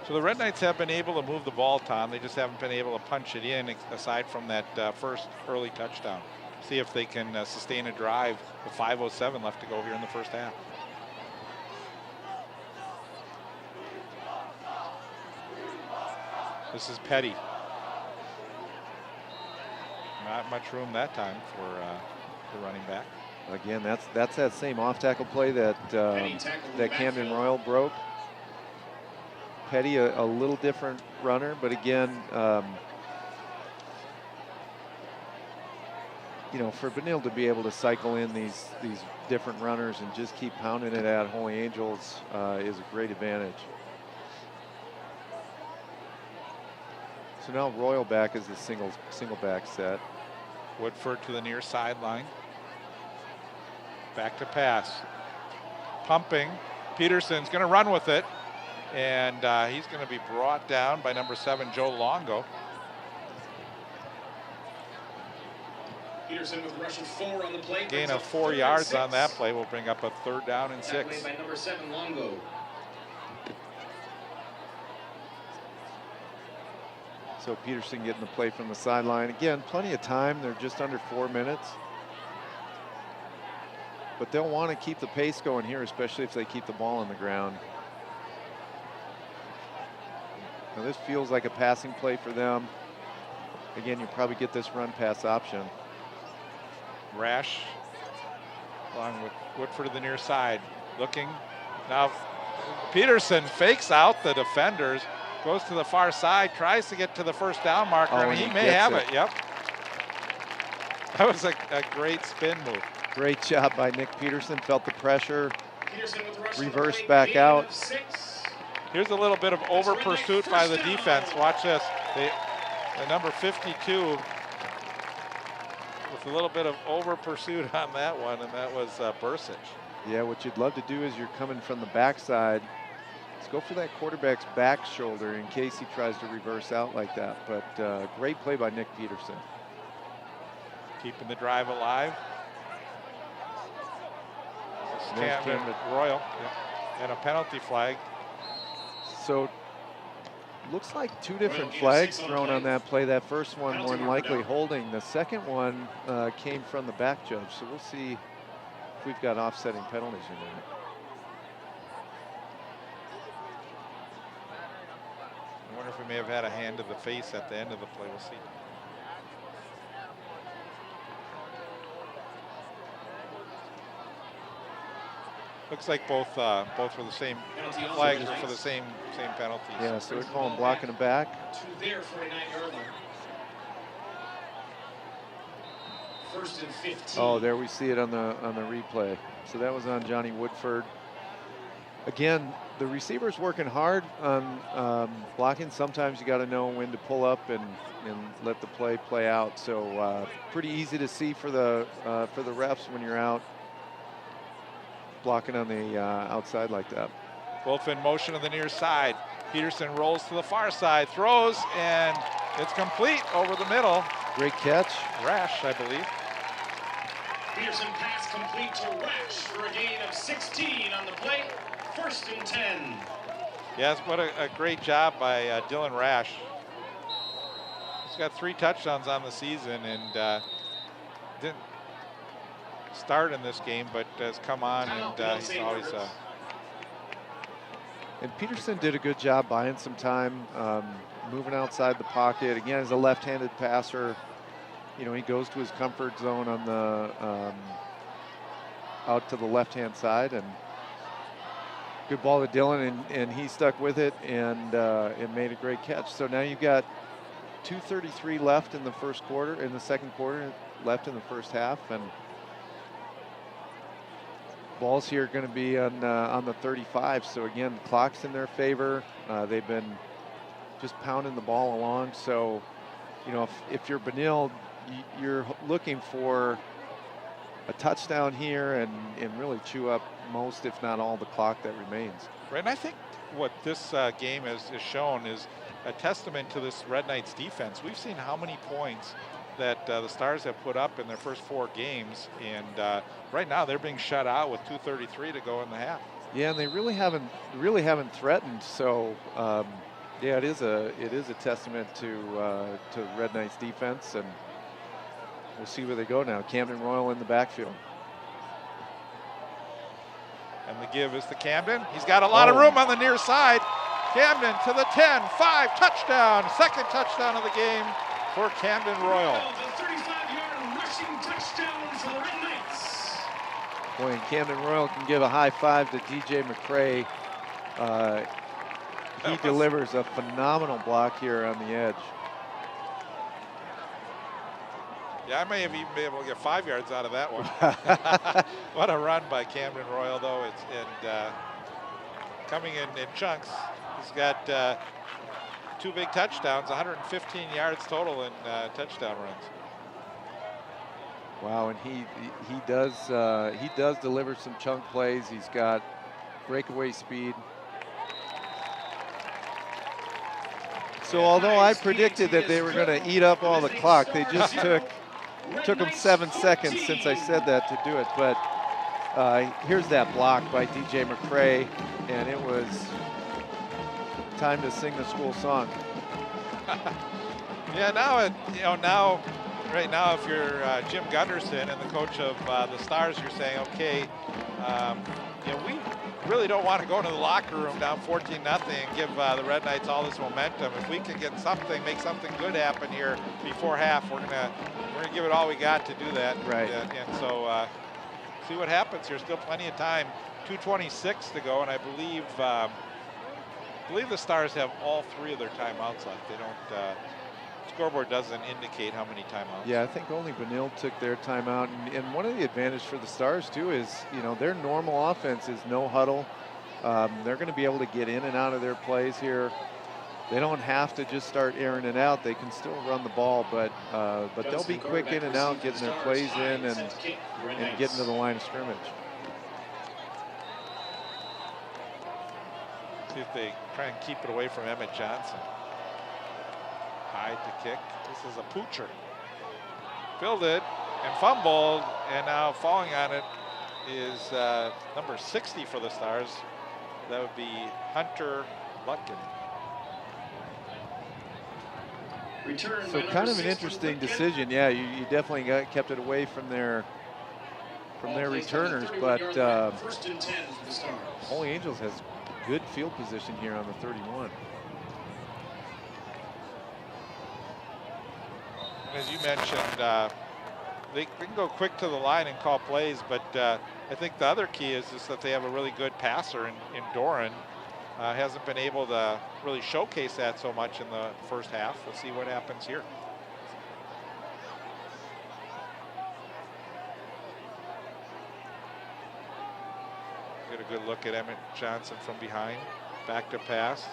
So the Red Knights have been able to move the ball, Tom. They just haven't been able to punch it in, aside from that first early touchdown. See if they can sustain a drive with 5:07 left to go here in the first half. This is Petty. Not much room that time for the running back. Again, that's that same off-tackle play that Camden Royal broke. Petty, a little different runner, but again, for Benilde to be able to cycle in these different runners and just keep pounding it at Holy Angels is a great advantage. So now Royal back is the single back set. Woodford to the near sideline. Back to pass. Pumping. Peterson's going to run with it. And he's going to be brought down by number 7, Joe Longo. Peterson with rush of 4 on the play. Gain of 4 yards on that play will bring up a third down and 6. Play by number 7, Longo. So Peterson getting the play from the sideline. Again, plenty of time. They're just under 4 minutes. But they'll want to keep the pace going here, especially if they keep the ball on the ground. Now this feels like a passing play for them. Again, you probably get this run pass option. Rash along with Woodford to the near side. Looking now, Peterson fakes out the defenders, goes to the far side, tries to get to the first down marker, and he may have it. Yep. That was a great spin move. Great job by Nick Peterson. Felt the pressure, Peterson with the rush reversed back out. of 6. Here's a little bit of over pursuit by the defense. Watch this. The number 52 with a little bit of over pursuit on that one, and that was Bursich. Yeah, what you'd love to do is you're coming from the backside. Let's go for that quarterback's back shoulder in case he tries to reverse out like that. But great play by Nick Peterson. Keeping the drive alive. Camden Royal. Yep. And a penalty flag. So looks like two different flags thrown on that play. That first one more than likely holding. The second one came from the back judge. So we'll see if we've got offsetting penalties or not. I wonder if we may have had a hand to the face at the end of the play. We'll see. Looks like both were the same flags were for the same penalties. Yeah, so they're calling blocking him back. There for a 9-yard line. 1st and 15. Oh, there we see it on the replay. So that was on Johnny Woodford. Again, the receiver's working hard on blocking. Sometimes you got to know when to pull up and let the play out. So pretty easy to see for the refs when you're out blocking on the outside like that. Wolf in motion on the near side. Peterson rolls to the far side, throws, and it's complete over the middle. Great catch. Rash, I believe. Peterson pass complete to Rash for a gain of 16 on the play. 1st and 10. Yes, what a great job by Dylan Rash. He's got 3 touchdowns on the season and didn't start in this game, but has come on and he's always and Peterson did a good job buying some time, moving outside the pocket. Again, as a left-handed passer, you know, he goes to his comfort zone on the out to the left-hand side, and good ball to Dylan, and he stuck with it and made a great catch. So now you've got 2:33 left in the second quarter, left in the first half, and balls here going to be on the 35. So again, the clock's in their favor. They've been just pounding the ball along. So, you know, if you're Benilde, you're looking for a touchdown here and really chew up most, if not all, the clock that remains. Right, and I think what this game has shown is a testament to this Red Knights defense. We've seen how many points that the Stars have put up in their first 4 games, and right now they're being shut out with 2:33 to go in the half. Yeah, and they really haven't threatened. So yeah, it is a testament to Red Knights defense, and we'll see where they go now. Camden Royal in the backfield. And the give is to Camden. He's got a lot of room on the near side. Camden to the 10, 5, touchdown. Second touchdown of the game for Camden Royal. The 35-yard rushing touchdown for the Red Knights. Boy, and Camden Royal can give a high five to DJ McCrae. He delivers a phenomenal block here on the edge. Yeah, I may have even been able to get 5 yards out of that one. What a run by Camden Royal, though. It's coming in chunks. He's got 2 big touchdowns, 115 yards total in touchdown runs. Wow, and he does deliver some chunk plays. He's got breakaway speed. So although I predicted that they were going to eat up all the clock, they just took them 7 seconds since I said that to do it. But here's that block by DJ McCrae, and it was time to sing the school song. Yeah, right now, if you're Jim Gunderson and the coach of the Stars, you're saying, okay, we really don't want to go into the locker room down 14-0 and give the Red Knights all this momentum. If we can get make something good happen here before half, we're gonna give it all we got to do that. Right. And so see what happens here. Still plenty of time. 2:26 to go, and I believe the Stars have all 3 of their timeouts left. They don't. Scoreboard doesn't indicate how many timeouts. Yeah, I think only Benilde took their timeout, and one of the advantages for the Stars too is, you know, their normal offense is no huddle. They're going to be able to get in and out of their plays here. They don't have to just start airing it out. They can still run the ball, but they'll be quick in and out, getting their plays in and getting to the line of scrimmage. See if they try and keep it away from Emmett Johnson. High to kick. This is a poocher. Fielded and fumbled, and now falling on it is number 60 for the Stars. That would be Hunter Lutkin. So kind of an interesting decision. Yeah, you definitely kept it away from their returners, but Holy Angels has good field position here on the 31. As you mentioned, they can go quick to the line and call plays, but I think the other key is that they have a really good passer in Doran. Hasn't been able to really showcase that so much in the first half. We'll see what happens here. Get a good look at Emmett Johnson from behind. Back to pass.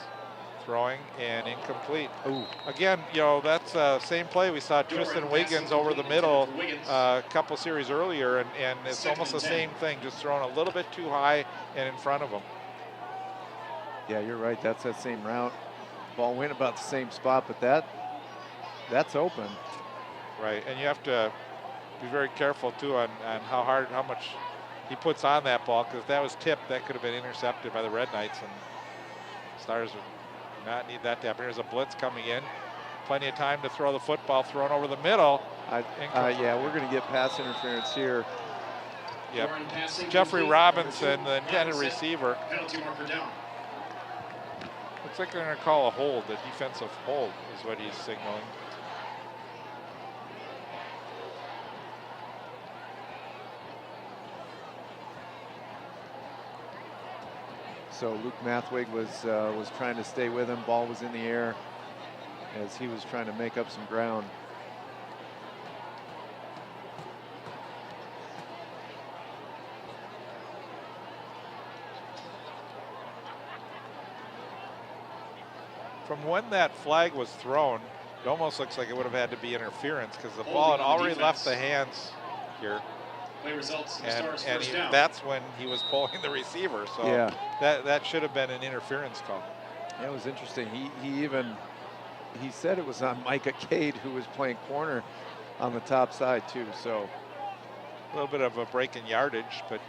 Throwing and incomplete. Ooh. Again, you know, that's the same play we saw Tristan Wiggins over the middle a couple series earlier, and it's almost the same thing, just thrown a little bit too high and in front of him. Yeah, you're right. That's that same route. Ball went about the same spot, but that's open. Right, and you have to be very careful too on how much he puts on that ball, because if that was tipped, that could have been intercepted by the Red Knights, and Stars would not need that to happen. Here's a blitz coming in. Plenty of time to throw the football, thrown over the middle. Yeah, we're going to get pass interference here. Yep. Jeffrey Robinson, the intended receiver. Penalty marker down. Looks like they're going to call a hold. A defensive hold is what he's signaling. So Luke Mathwig was trying to stay with him. Ball was in the air as he was trying to make up some ground. From when that flag was thrown, it almost looks like it would have had to be interference, because the ball had already left the hands here. Play results. And that's when he was pulling the receiver. So yeah, that should have been an interference call. That was interesting. He said it was on Micah Cade, who was playing corner on the top side too. So a little bit of a break in yardage, but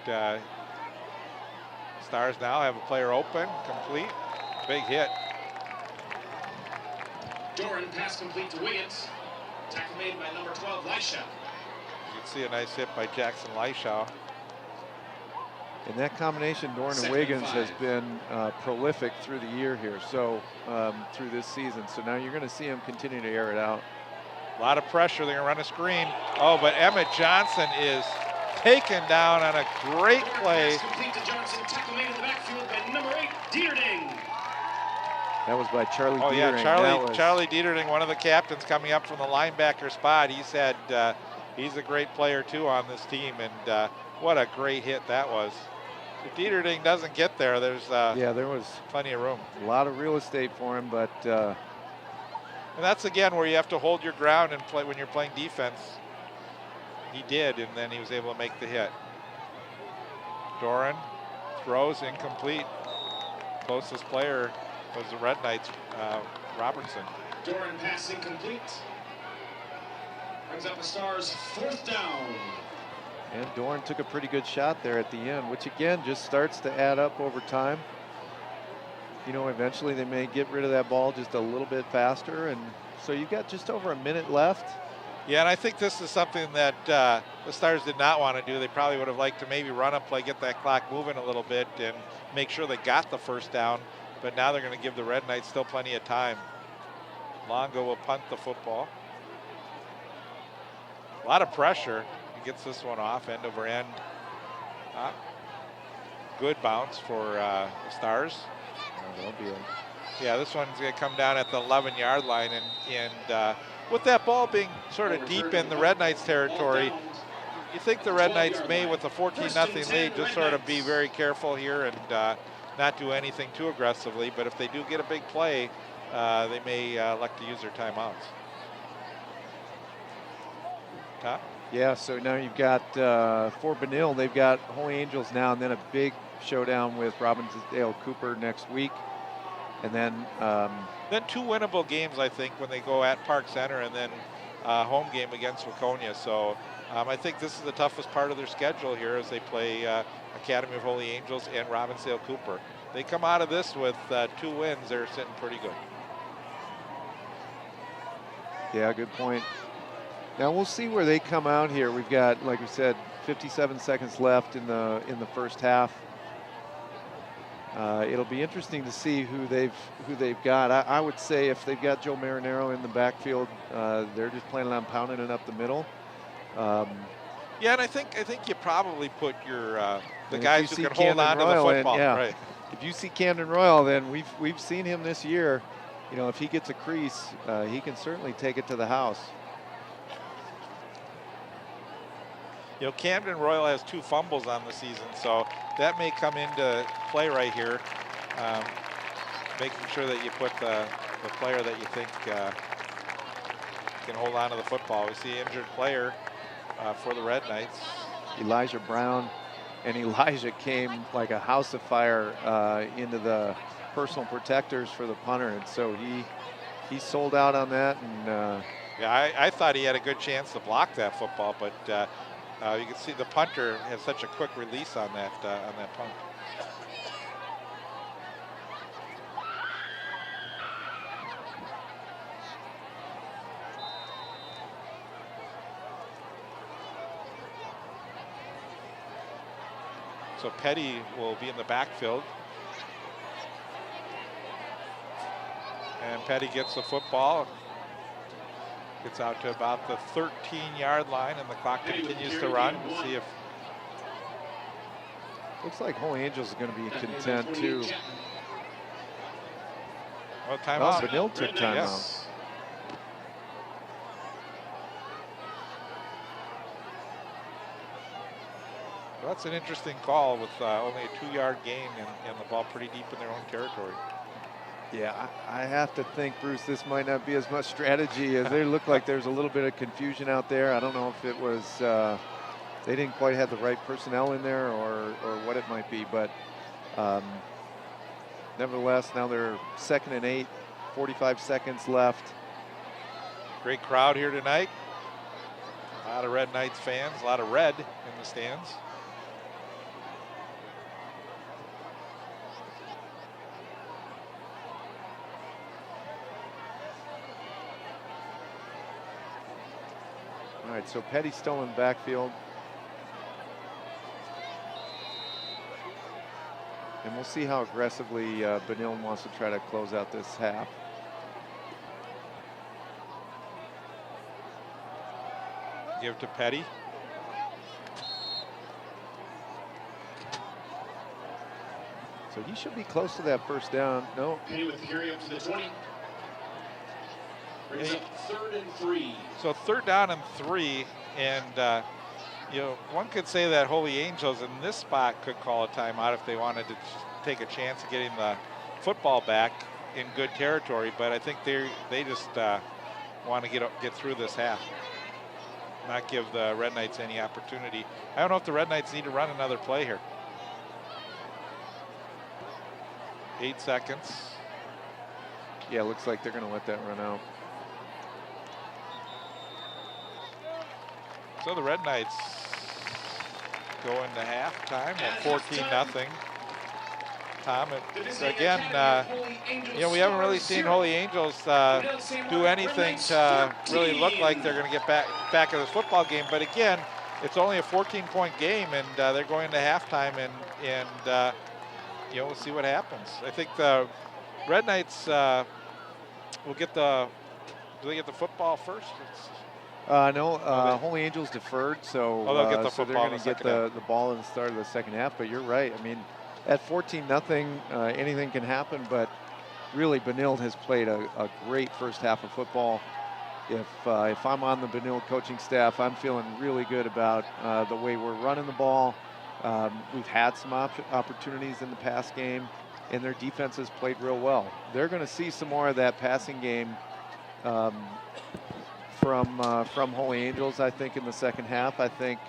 Stars now have a player open, complete, big hit. Doran pass complete to Wiggins. Tackle made by number 12, Leisha. You can see a nice hit by Jackson Leisha. And that combination, Doran and Wiggins, has been prolific through the year here, so through this season. So now you're going to see him continue to air it out. A lot of pressure. They're going to run a screen. Oh, but Emmett Johnson is taken down on a great play. Pass complete to Johnson. Tackle made in the backfield by number 8, Dieterding. That was by Charlie Dieterding. Oh, yeah, Charlie Dieterding, one of the captains coming up from the linebacker spot. He said he's a great player, too, on this team, and what a great hit that was. If Dieterding doesn't get there, there's there was plenty of room. A lot of real estate for him, but and that's again where you have to hold your ground and play when you're playing defense. He did, and then he was able to make the hit. Doran throws incomplete. Closest player was the Red Knights, Robertson. Doran pass incomplete. Brings up the Stars' 4th down. And Doran took a pretty good shot there at the end, which again just starts to add up over time. You know, eventually they may get rid of that ball just a little bit faster, and so you've got just over a minute left. Yeah, and I think this is something that the Stars did not want to do. They probably would have liked to maybe run a play, get that clock moving a little bit, and make sure they got the first down. But now they're going to give the Red Knights still plenty of time. Longo will punt the football. A lot of pressure. He gets this one off, end over end. Good bounce for the Stars. That'll be Yeah, this one's going to come down at the 11-yard line, and with that ball being sort of deep in the Red Knights territory, you think the Red Knights may, with a 14-0 lead, just sort of be very careful here and not do anything too aggressively. But if they do get a big play, they may elect to use their timeouts. Tom? Yeah, so now you've got, for Benilde, they've got Holy Angels now, and then a big showdown with Robbinsdale Cooper next week. And then 2 winnable games, I think, when they go at Park Center, and then home game against Waconia. So I think this is the toughest part of their schedule here as they play Academy of Holy Angels and Robbinsdale Cooper. They come out of this with 2 wins. They're sitting pretty good. Yeah, good point. Now we'll see where they come out here. We've got, like we said, 57 seconds left in the first half. It'll be interesting to see who they've got. I would say if they've got Joe Marinero in the backfield, they're just planning on pounding it up the middle. Yeah, and I think you probably put your the guys who can hold on to the football. Yeah. Right. If you see Camden Royal, then we've seen him this year. You know, if he gets a crease, he can certainly take it to the house. You know, Camden Royal has 2 fumbles on the season, so that may come into play right here, making sure that you put the player that you think can hold on to the football. We see an injured player for the Red Knights. Elijah Brown, and Elijah came like a house of fire into the personal protectors for the punter, and so he sold out on that. And yeah, I thought he had a good chance to block that football, but you can see the punter has such a quick release on that punt. So Petty will be in the backfield. And Petty gets the football. Gets out to about the 13-yard line, and the clock continues to run. We'll see if... Looks like Holy Angels is going to be content too. Well, timeout. Benilde took timeout. Yes. Well, that's an interesting call with only a 2-yard gain and the ball pretty deep in their own territory. Yeah, I have to think, Bruce, this might not be as much strategy as they look like there's a little bit of confusion out there. I don't know if it was they didn't quite have the right personnel in there or what it might be, but nevertheless, now they're 2nd and 8, 45 seconds left. Great crowd here tonight. A lot of Red Knights fans, a lot of red in the stands. All right, so Petty's still in the backfield. And we'll see how aggressively Benilde wants to try to close out this half. Give to Petty. So he should be close to that first down. No. Petty with the carry up to the 20. Brings up 3rd and 3. So 3rd down and 3, and you know, one could say that Holy Angels in this spot could call a timeout if they wanted to take a chance of getting the football back in good territory. But I think they just want to get through this half, not give the Red Knights any opportunity. I don't know if the Red Knights need to run another play here. 8 seconds. Yeah, looks like they're going to let that run out. So the Red Knights go into halftime at 14-0. Tom, again, you know, we haven't really seen Holy Angels do anything to really look like they're going to get back in this football game. But again, it's only a 14-point game, and they're going into halftime, and you know, we'll see what happens. I think the Red Knights will get the. Do they get the football first? No, Holy Angels deferred, so, they'll get the so they're football going in to the get second the ball in the start of the second half. But you're right. I mean, at 14-0, anything can happen. But really, Benilde has played a great first half of football. If I'm on the Benilde coaching staff, I'm feeling really good about the way we're running the ball. We've had some opportunities in the pass game, and their defense has played real well. They're going to see some more of that passing game from Holy Angels, I think, in the second half. I think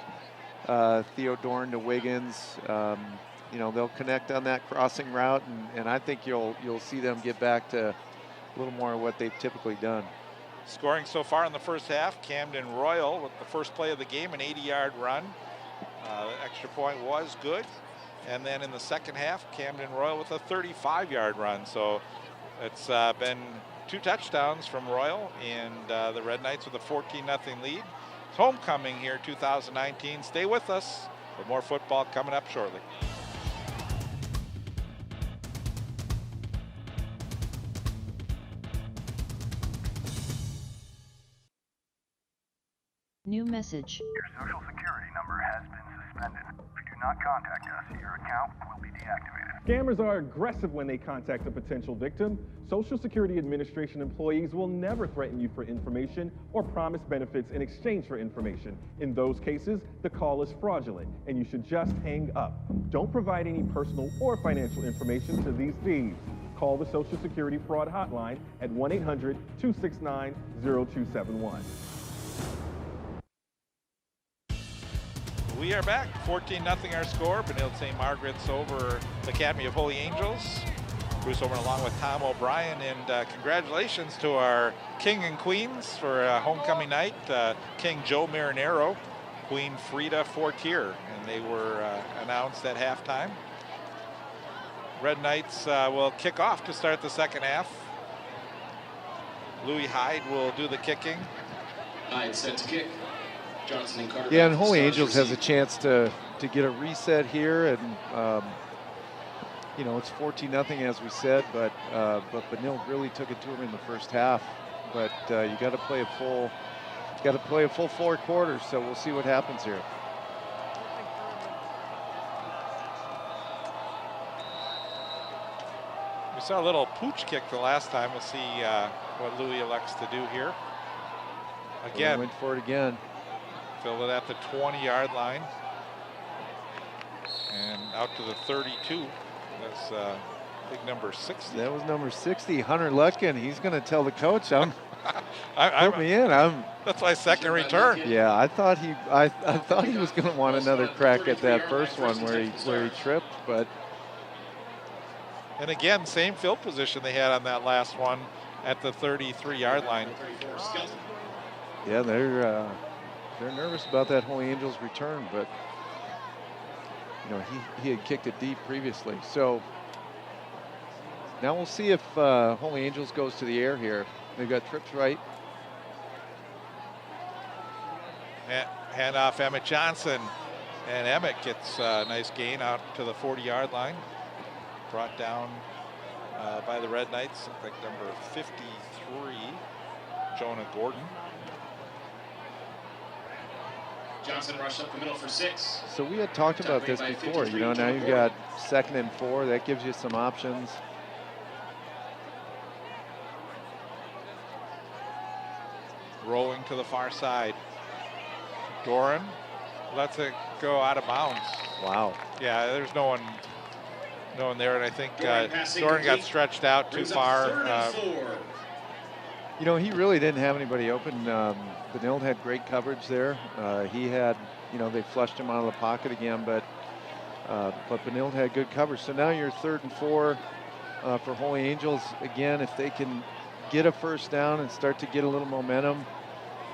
Theo Dorn to Wiggins, they'll connect on that crossing route, and I think you'll see them get back to a little more of what they've typically done. Scoring so far in the first half, Camden Royal with the first play of the game, an 80-yard run. The extra point was good. And then in the second half, Camden Royal with a 35-yard run. So it's been 2 touchdowns from Royal, and the Red Knights with a 14-0 lead. It's homecoming here 2019. Stay with us for more football coming up shortly. New message. Your Social Security number has been suspended. If you do not contact us, your account will be deactivated. Scammers are aggressive when they contact a potential victim. Social Security Administration employees will never threaten you for information or promise benefits in exchange for information. In those cases, the call is fraudulent, and you should just hang up. Don't provide any personal or financial information to these thieves. Call the Social Security Fraud Hotline at 1-800-269-0271. We are back. 14-0 our score. Benilde-St. Margaret's over the Academy of Holy Angels. Bruce Overman along with Tom O'Brien. And congratulations to our king and queens for homecoming night. King Joe Marinero, Queen Frida Fortier. And they were announced at halftime. Red Knights will kick off to start the second half. Louis Hyde will do the kicking. Hyde set to kick. Johnson and Carter. Yeah, and Holy Angels has a chance to get a reset here, and it's 14-0 as we said, but Benilde really took it to him in the first half. But you got to play a full 4 quarters, so we'll see what happens here. We saw a little pooch kick the last time. We'll see what Louis elects to do here. Again, went for it again. Filled it at the 20-yard line. And out to the 32. That's big number 60. That was number 60, Hunter Lutkin. He's going to tell the coach, put me in. That's my second return. Yeah, I thought he was going to want another crack at that first one where he tripped, but. And again, same field position they had on that last one at the 33-yard line. Yeah, they're nervous about that Holy Angels return, but he had kicked it deep previously. So now we'll see if Holy Angels goes to the air here. They've got trips right. Hand off Emmett Johnson, and Emmett gets a nice gain out to the 40-yard line. Brought down by the Red Knights, like number 53, Jonah Gordon. Johnson rushed up the middle for 6. So we had talked about this before. Now you've got 2nd and 4. That gives you some options. Rolling to the far side. Doran lets it go out of bounds. Wow. Yeah, there's no one there, and I think Doran got stretched out too far. He really didn't have anybody open. Benilde had great coverage there. He had, they flushed him out of the pocket again, but Benilde had good coverage. So now you're 3rd and 4 for Holy Angels. Again, if they can get a first down and start to get a little momentum,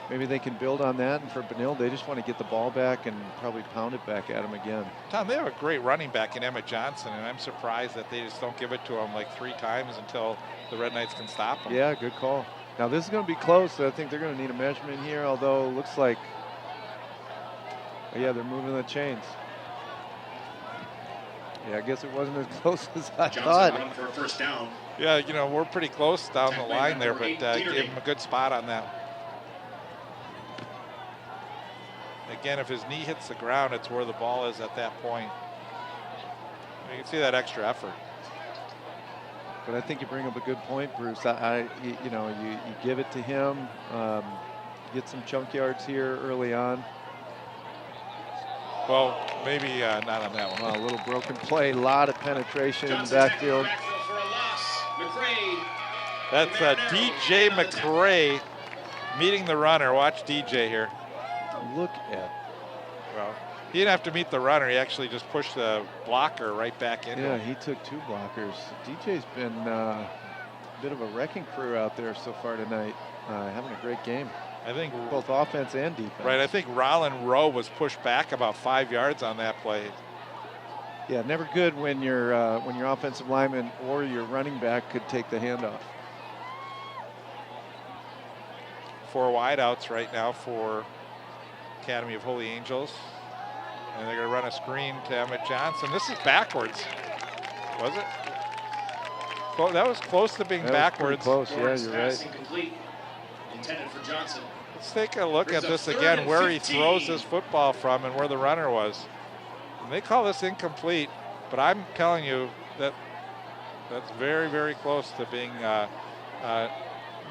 maybe they can build on that. And for Benilde, they just want to get the ball back and probably pound it back at him again. Tom, they have a great running back in Emmett Johnson, and I'm surprised that they just don't give it to him like 3 times until the Red Knights can stop him. Yeah, good call. Now this is going to be close. So I think they're going to need a measurement here, although it looks like, they're moving the chains. Yeah, I guess it wasn't as close as I thought. Johnson for a first down. Yeah, we're pretty close down the line there, but gave him a good spot on that. again, if his knee hits the ground, it's where the ball is at that point. You can see that extra effort. But I think you bring up a good point, Bruce. You know, you give it to him, get some chunk yards here early on. Well, maybe not on that one. Well, a little broken play, a lot of penetration in the backfield. For a loss. McRae. That's DJ McRae meeting the runner. Watch DJ here. Look at. Well, he didn't have to meet the runner. He actually just pushed the blocker right back into him. He took 2 blockers. DJ's been a bit of a wrecking crew out there so far tonight, having a great game. I think both offense and defense. Right, I think Rollin Rowe was pushed back about 5 yards on that play. Yeah, never good when your offensive lineman or your running back could take the handoff. 4 wideouts right now for Academy of Holy Angels. And they're going to run a screen to Emmett Johnson. This is backwards. Was it? Well, that was close to being backwards. Close, yeah, you're right. Incomplete. Intended for Johnson. Let's take a look at this again, where he throws his football from and where the runner was. And they call this incomplete, but I'm telling you that that's very, very close to being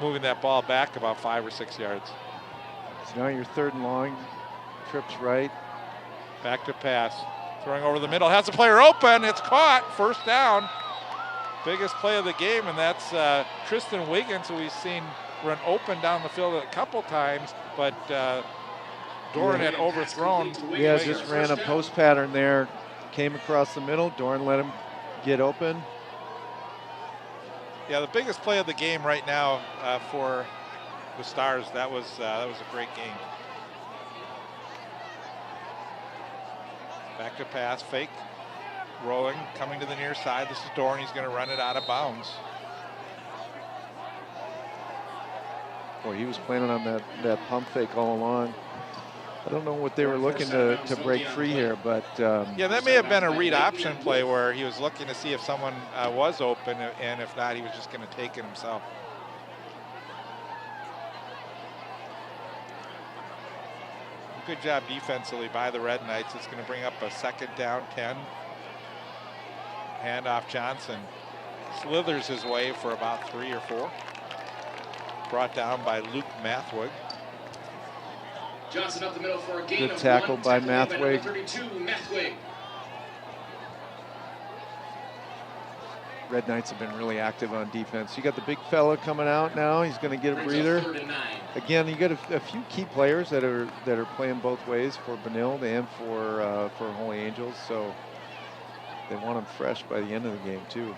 moving that ball back about 5 or 6 yards. So now you're 3rd and long. Trips right. Back to pass. Throwing over the middle. Has the player open. It's caught. 1st down. Biggest play of the game, and that's Tristan Wiggins, who we've seen run open down the field a couple times, but Doran had overthrown. Yeah, just ran a post pattern there. Came across the middle. Doran let him get open. Yeah, the biggest play of the game right now for the Stars. That was a great game. Back to pass, fake, rolling, coming to the near side. This is Doran. He's going to run it out of bounds. Boy, he was planning on that pump fake all along. I don't know what they were looking to break free here, but yeah, that may have been a read option play where he was looking to see if someone was open, and if not, he was just going to take it himself. Good job defensively by the Red Knights. It's going to bring up a 2nd down, 10. Handoff Johnson slithers his way for about 3 or 4. Brought down by Luke Mathwig. Johnson up the middle for a gain Good tackle by Mathwig. 32, Mathwig. Red Knights have been really active on defense. You got the big fella coming out now. He's going to get a breather. Again, you got a few key players that are playing both ways for Benilde and for Holy Angels. So they want them fresh by the end of the game too.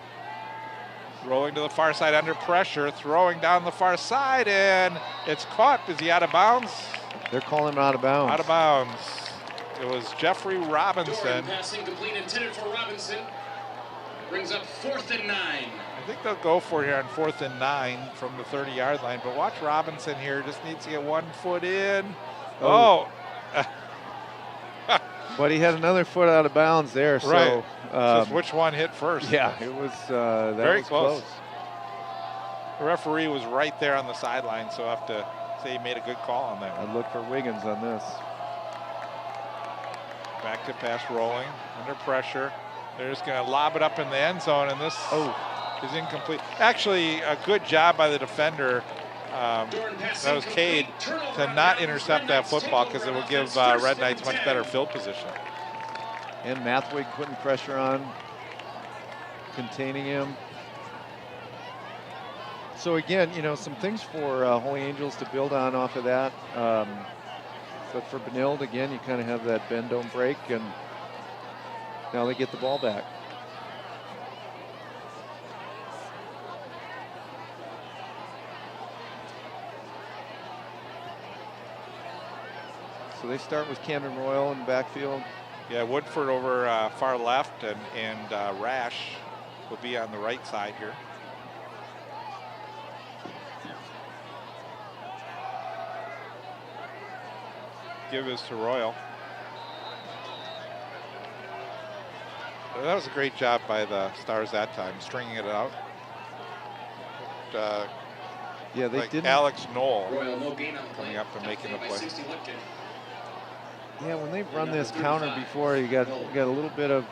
Rolling to the far side under pressure, throwing down the far side, and it's caught. Is he out of bounds? They're calling him out of bounds. Out of bounds. It was Jeffrey Robinson. Doran passing complete, intended for Robinson. Brings up 4th and 9. I think they'll go for it here on 4th and 9 from the 30-yard line. But watch Robinson here. Just needs to get 1 foot in. Oh. But he had another foot out of bounds there. Right. So just which one hit first? Yeah, it was very close. The referee was right there on the sideline, so I have to say he made a good call on that one. I'd look for Wiggins on this. Back to pass rolling under pressure. They're just going to lob it up in the end zone, and this is incomplete. Actually, a good job by the defender. That was Cade to not intercept that football because it will give Red Knights much better field position. And Mathwig putting pressure on, containing him. So again, you know, some things for Holy Angels to build on off of that. But for Benilde, again, you kind of have that bend, don't break, and now they get the ball back. So they start with Camden Royal in the backfield. Yeah, Woodford over far left, and Rash will be on the right side here. Give this to Royal. That was a great job by the Stars that time, stringing it out. Yeah, they like didn't. Alex Knoll Royal, no gain on the play. coming up and making the play. Yeah, when they've run this counter before, you got a little bit of,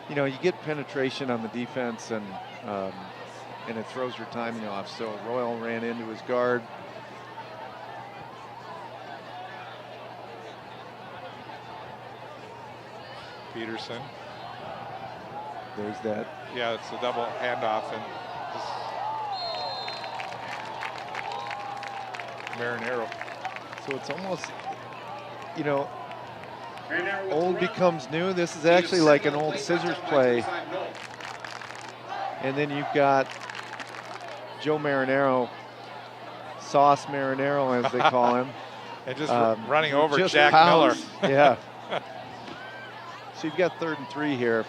you get penetration on the defense, and it throws your timing off. So Royal ran into his guard. Peterson. There's that. Yeah, it's a double handoff, and Marinero. So it's almost, old becomes new. This is actually like an old scissors play. And then you've got Joe Marinero, Sauce Marinero, as they call him. And just running over just Jack pounds. Miller. Yeah. So you've got 3rd and 3 here.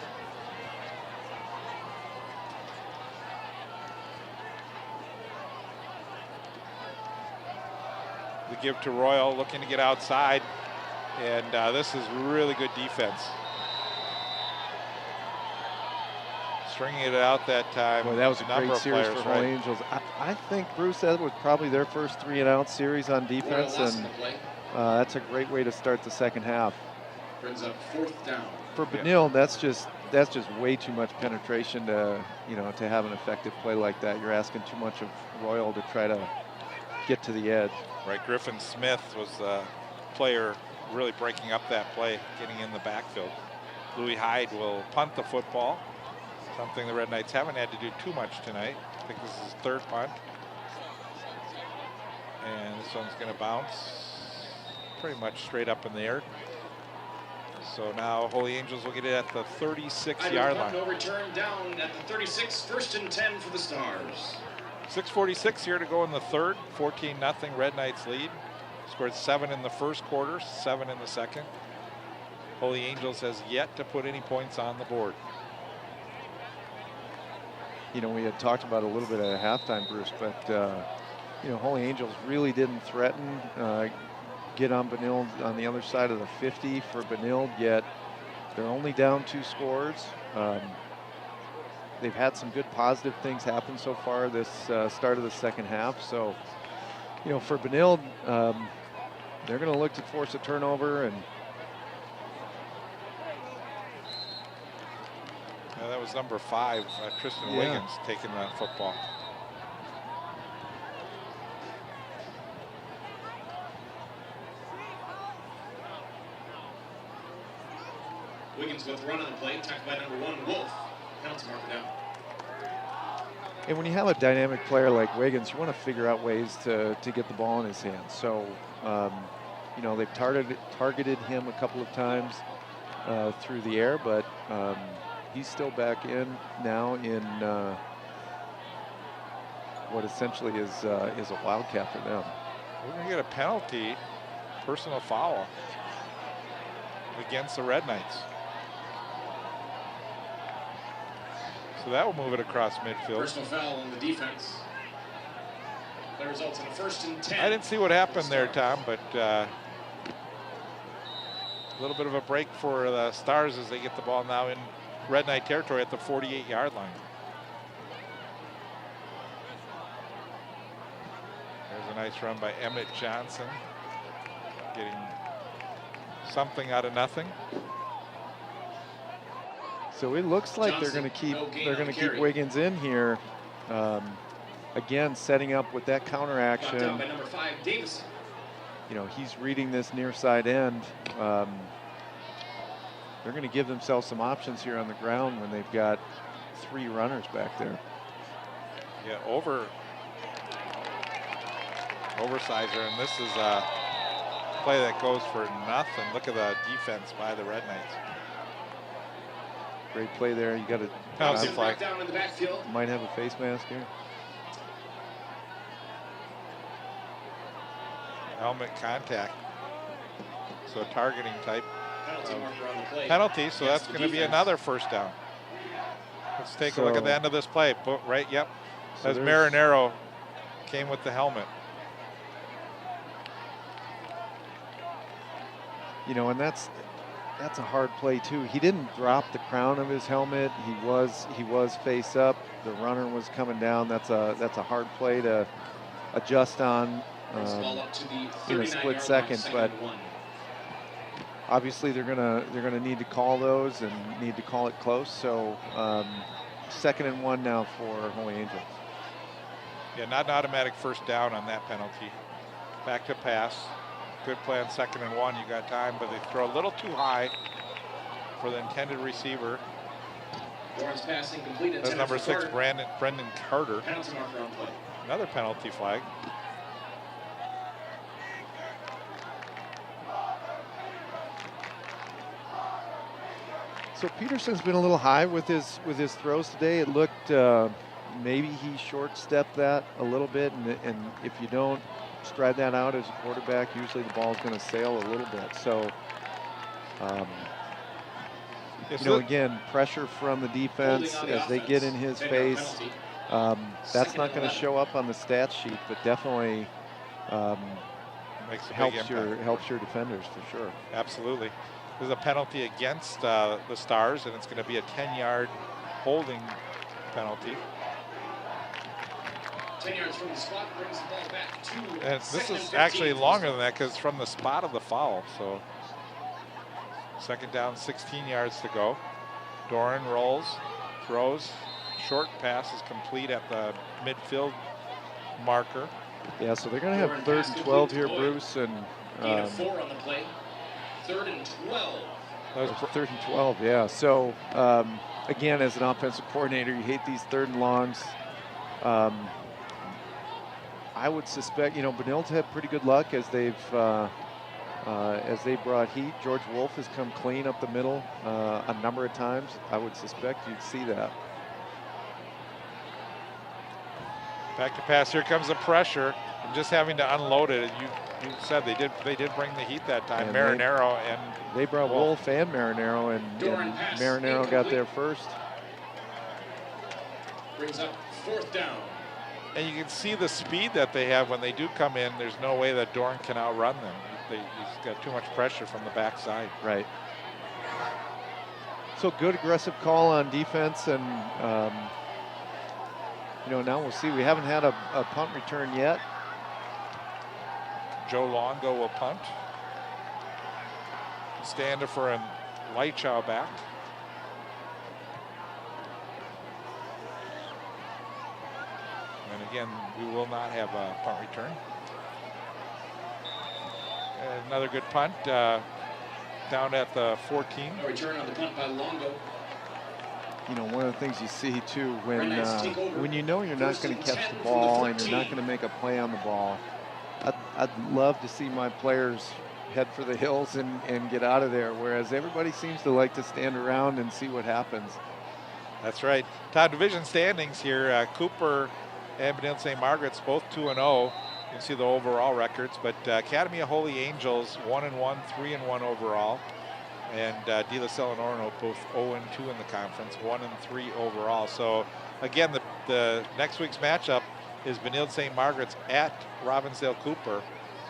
The give to Royal, looking to get outside. And this is really good defense. Stringing it out that time. Boy, that was a number great of series players, for Holy Angels. I think, Bruce, that was probably their first 3-and-out series on defense, and that's a great way to start the second half. Brings up 4th down. For Benilde, that's just way too much penetration to to have an effective play like that. You're asking too much of Royal to try to get to the edge. Right, Griffin Smith was the player really breaking up that play, getting in the backfield. Louis Hyde will punt the football, something the Red Knights haven't had to do too much tonight. I think this is his 3rd punt. And this one's going to bounce pretty much straight up in the air. So now Holy Angels will get it at the 36-yard line. No return down at the 36, 1st and 10 for the Stars. 6:46 here to go in the 3rd. 14-0 Red Knights lead. Scored 7 in the first quarter, 7 in the second. Holy Angels has yet to put any points on the board. We had talked about a little bit at halftime, Bruce, but Holy Angels really didn't threaten, get on Benilde on the other side of the 50 for Benilde, yet they're only down 2 scores. They've had some good positive things happen so far this start of the second half. So, for Benilde, they're going to look to force a turnover. And that was number 5, Tristan Wiggins, taking that football. Wiggins with run on the play, tackled by number 1, Wolf. Penalty marker down. And when you have a dynamic player like Wiggins, you want to figure out ways to get the ball in his hands. So, they've targeted him a couple of times through the air, but he's still back in now in what essentially is a wildcat for them. We're going to get a penalty, personal foul, against the Red Knights. So that will move it across midfield. Personal foul on the defense. That results in a 1st and 10. I didn't see what happened there, Tom, but a little bit of a break for the Stars as they get the ball now in Red Knight territory at the 48-yard line. There's a nice run by Emmett Johnson, getting something out of nothing. So it looks like they're going to keep Wiggins in here. Again, setting up with that counter action. Down by number 5, Davison. He's reading this near side end. They're going to give themselves some options here on the ground when they've got 3 runners back there. Yeah, oversizer, and this is a play that goes for nothing. Look at the defense by the Red Knights. Great play there. You got to penalty flag. Down in the backfield. Might have a face mask here. Helmet contact. So targeting type Penalty marker on the play. penalty. So that's going to be another 1st down. Let's take a look at the end of this play. Right, yep. So As Marinero came with the helmet. And that's a hard play too. He didn't drop the crown of his helmet. He was face up. The runner was coming down. That's a hard play to adjust on in a split second. But obviously they're gonna need to call those and need to call it close. So 2nd and 1 now for Holy Angels. Yeah, not an automatic first down on that penalty. Back to pass. Good play on 2nd and 1. You got time, but they throw a little too high for the intended receiver. Doran's passing complete. That's number 6, Brendan Carter. Penalty marker on play. Another penalty flag. So Peterson's been a little high with his throws today. It looked maybe he short-stepped that a little bit, and if you don't stride that out as a quarterback, usually the ball's going to sail a little bit. So, again, pressure from the defense as they get in his face. That's not going to show up on the stat sheet, but definitely helps your defenders for sure. Absolutely. There's a penalty against the Stars, and it's going to be a 10-yard holding penalty. 10 yards from the spot brings the ball back to. And this is actually longer than that because it's from the spot of the foul. So 2nd down, 16 yards to go. Doran rolls, throws, short pass is complete at the midfield marker. Yeah, so they're going to have 3rd and 12 here, Bruce, and 4 on the play. 3rd and 12. That was 3rd and 12, yeah. So, again, as an offensive coordinator, you hate these 3rd and longs. I would suspect, Benilde had pretty good luck as they brought heat. George Wolf has come clean up the middle a number of times. I would suspect you'd see that. Back to pass. Here comes the pressure. And just having to unload it. You said they did bring the heat that time. Marinero and they brought Wolf and Marinero, and Marinero got there first. Brings up 4th down. And you can see the speed that they have when they do come in. There's no way that Doran can outrun them. He's got too much pressure from the backside. Right. So good aggressive call on defense, and now we'll see. We haven't had a punt return yet. Joe Longo will punt. Stand for a Lightshow back. And again, we will not have a punt return. Another good punt down at the 14. A return on the punt by Longo. One of the things you see too when you know you're not going to catch the ball and you're not going to make a play on the ball, I'd love to see my players head for the hills and get out of there, whereas everybody seems to like to stand around and see what happens. That's right. Todd, division standings here. Cooper and Benilde-St. Margaret's both 2-0. You can see the overall records, but Academy of Holy Angels 1-1, 3-1 overall. And De-La-Salle and Orono both 0-2 in the conference, 1-3 overall. So again, the next week's matchup is Benilde-St. Margaret's at Robbinsdale Cooper.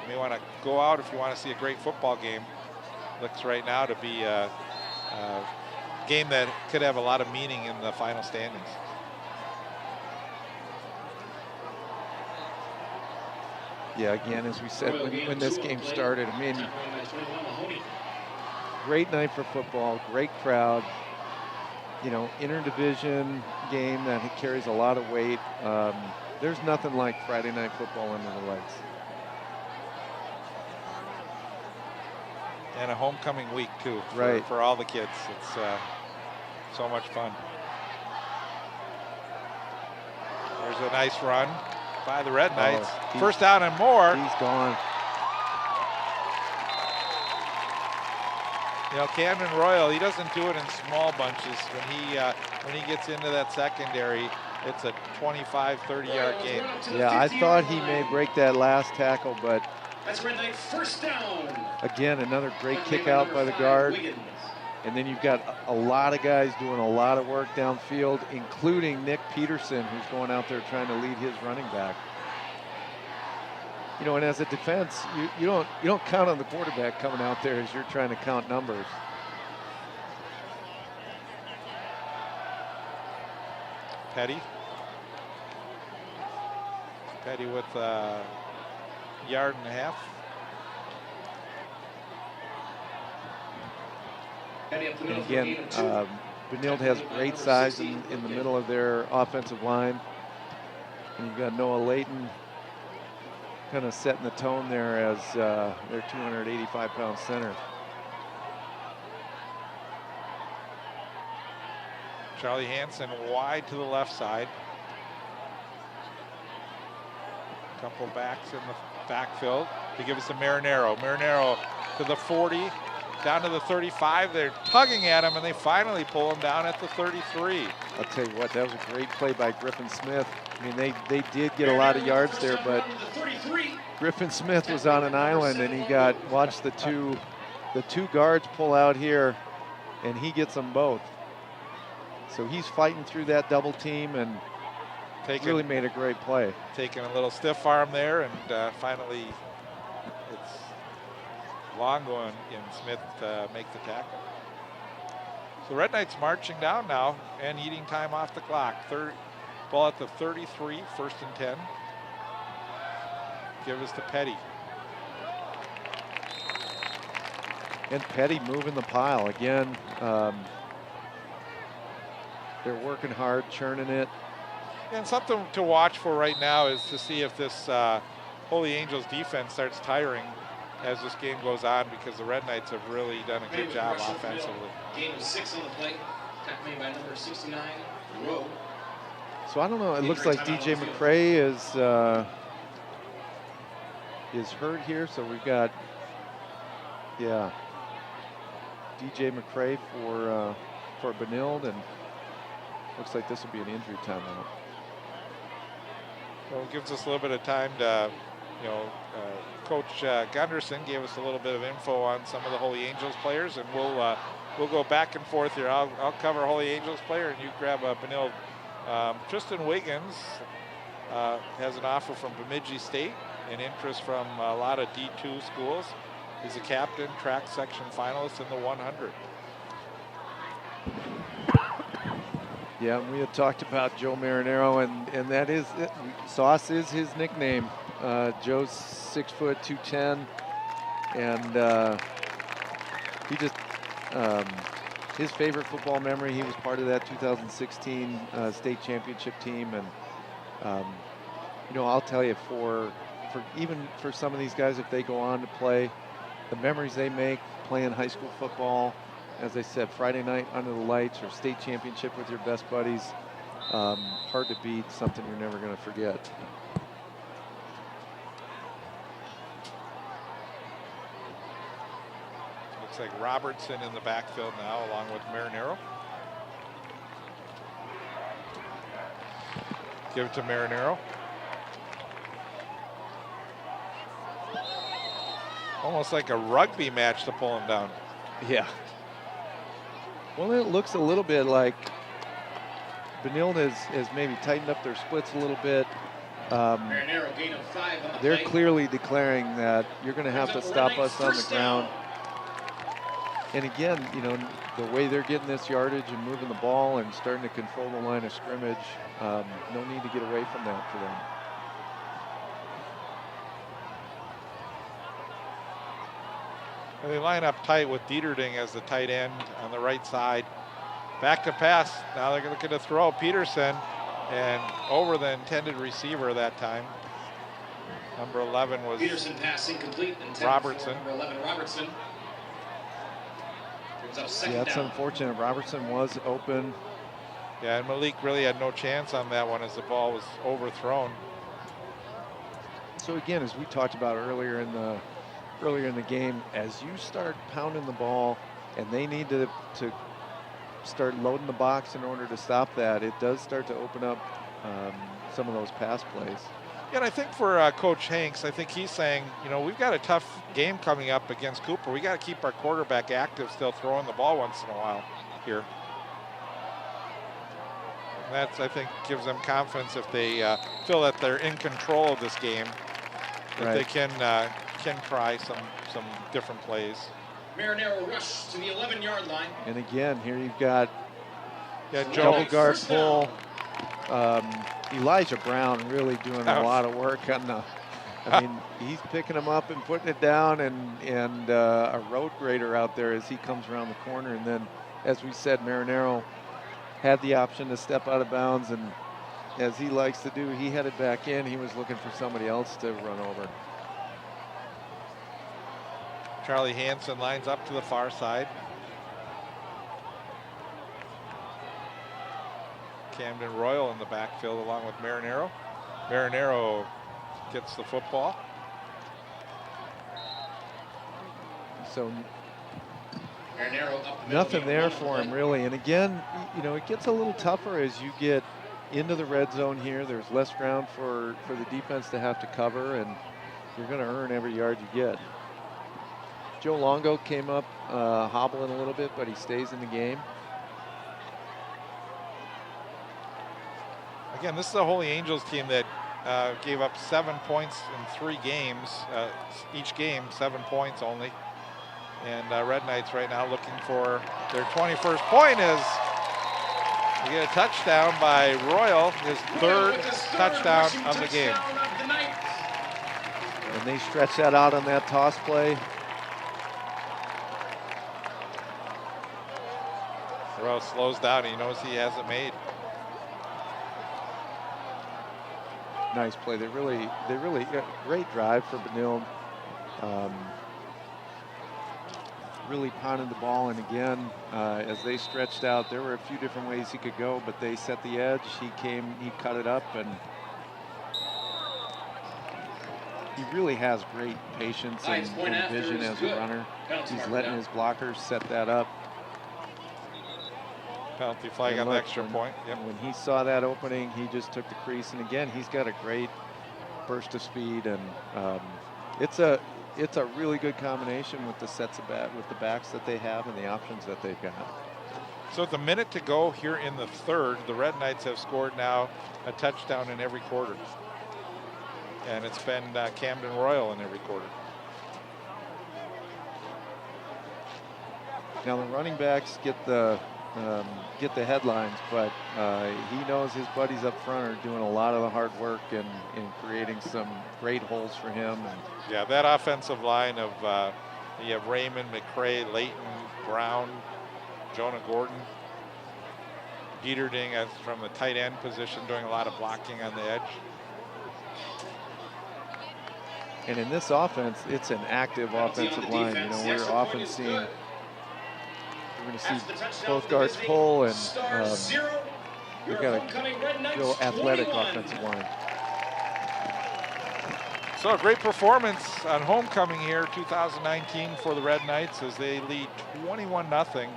You may want to go out if you want to see a great football game. Looks right now to be a game that could have a lot of meaning in the final standings. Yeah, again, as we said when this game started, I mean, great night for football, great crowd, interdivision game that carries a lot of weight. There's nothing like Friday night football under the lights. And a homecoming week too, for all the kids. It's so much fun. There's a nice run by the Red Knights. First down and more. He's gone. Camden Royal, he doesn't do it in small bunches. When he gets into that secondary, it's a 25, 30-yard game. Yeah, I thought he may break that last tackle, but that's Red Knight first down. Again, another great kick out by the guard. And then you've got a lot of guys doing a lot of work downfield, including Nick Peterson, who's going out there trying to lead his running back. And as a defense, you don't count on the quarterback coming out there as you're trying to count numbers. Petty with a yard and a half. And again, Benilde has great size in the middle of their offensive line. And you've got Noah Layton kind of setting the tone there as their 285-pound center. Charlie Hansen wide to the left side. Couple backs in the backfield to give us to Marinero. Marinero to the 40, down to the 35. They're tugging at him, and they finally pull him down at the 33. I'll tell you what, that was a great play by Griffin Smith. I mean, they did get a lot of yards there, but Griffin Smith was on an island, and he watched the two guards pull out here, and he gets them both. So he's fighting through that double team and really made a great play. Taking a little stiff arm there, and finally it's Longo and Smith make the tackle. So Red Knights marching down now and eating time off the clock. Ball at the 33, 1st and 10. Give us to Petty. And Petty moving the pile again. They're working hard, churning it. And something to watch for right now is to see if this Holy Angels defense starts tiring as this game goes on, because the Red Knights have really done a good job offensively. Game of 6 on the play, tackling by number 69, Rowe. So I don't know, it looks like DJ McCrae is hurt here, so we've got, DJ McCrae for Benilde, and looks like this will be an injury timeout. So it gives us a little bit of time to, Coach Gunderson gave us a little bit of info on some of the Holy Angels players, and we'll go back and forth here. I'll cover Holy Angels player, and you grab Benilde. Tristan Wiggins has an offer from Bemidji State, an interest from a lot of D2 schools. He's a captain, track section finalist in the 100. Yeah, we had talked about Joe Marinero, and that is it. Sauce is his nickname. Joe's 6 foot 210, and he just his favorite football memory. He was part of that 2016 state championship team, and I'll tell you, for some of these guys, if they go on to play, the memories they make playing high school football. As I said, Friday night under the lights or state championship with your best buddies, hard to beat, something you're never going to forget. Looks like Robertson in the backfield now, along with Marinero. Give it to Marinero. Almost like a rugby match to pull him down. Yeah. Well, it looks a little bit like Benilde has maybe tightened up their splits a little bit. They're clearly declaring that you're going to have to stop us on the ground. And again, the way they're getting this yardage and moving the ball and starting to control the line of scrimmage, no need to get away from that for them. They line up tight with Dieterding as the tight end on the right side. Back to pass. Now they're looking to throw Peterson, and over the intended receiver that time. Number 11 was Peterson, pass incomplete. Robertson. Number 11, Robertson. Yeah, that's unfortunate. Robertson was open. Yeah, and Malik really had no chance on that one as the ball was overthrown. So again, as we talked about earlier in the game, as you start pounding the ball and they need to start loading the box in order to stop that, it does start to open up some of those pass plays. Yeah, and I think for Coach Hanks, I think he's saying, we've got a tough game coming up against Cooper. We got to keep our quarterback active, still throwing the ball once in a while here. And that's, I think, gives them confidence if they feel that they're in control of this game, that they can try some different plays. Marinero rush to the 11-yard line. And again, here you've got Joe. Double guard pull. Elijah Brown really doing a lot of work on I mean, he's picking them up and putting it down, and a road grader out there as he comes around the corner. And then, as we said, Marinero had the option to step out of bounds, and as he likes to do, he headed back in. He was looking for somebody else to run over. Charlie Hansen lines up to the far side. Camden Royal in the backfield along with Marinero. Marinero gets the football. So nothing there for him really. And again, you know, it gets a little tougher as you get into the red zone here. There's less ground for the defense to have to cover, and you're going to earn every yard you get. Joe Longo came up hobbling a little bit, but he stays in the game. Again, this is the Holy Angels team that gave up 7 points in 3 games. Each game, 7 points only. And Red Knights right now looking for their 21st point as they get a touchdown by Royal, his third touchdown of the game. And they stretch that out on that toss play. Royal slows down. He knows he has it made. Nice play. They really great drive for Benilde. Really pounded the ball, and again, as they stretched out, there were a few different ways he could go, but they set the edge. He cut it up, and he really has great patience and vision as a runner. He's letting his blockers set that up. Penalty flag on the extra point. Yep. When he saw that opening, he just took the crease, and again, he's got a great burst of speed, and it's a really good combination with the sets of with the backs that they have and the options that they've got. So with a minute to go here in the third, the Red Knights have scored now a touchdown in every quarter. And it's been Camden Royal in every quarter. Now the running backs get the headlines, but he knows his buddies up front are doing a lot of the hard work and creating some great holes for him. And yeah, that offensive line of you have Raymond, McCray, Leighton, Brown, Jonah Gordon, Dieterding as from the tight end position, doing a lot of blocking on the edge. And in this offense, it's an active offensive line. You know, we're often seeing. We're going to see both guards pull, and we've got a real athletic offensive line. So a great performance on homecoming here, 2019 for the Red Knights as they lead 21-0.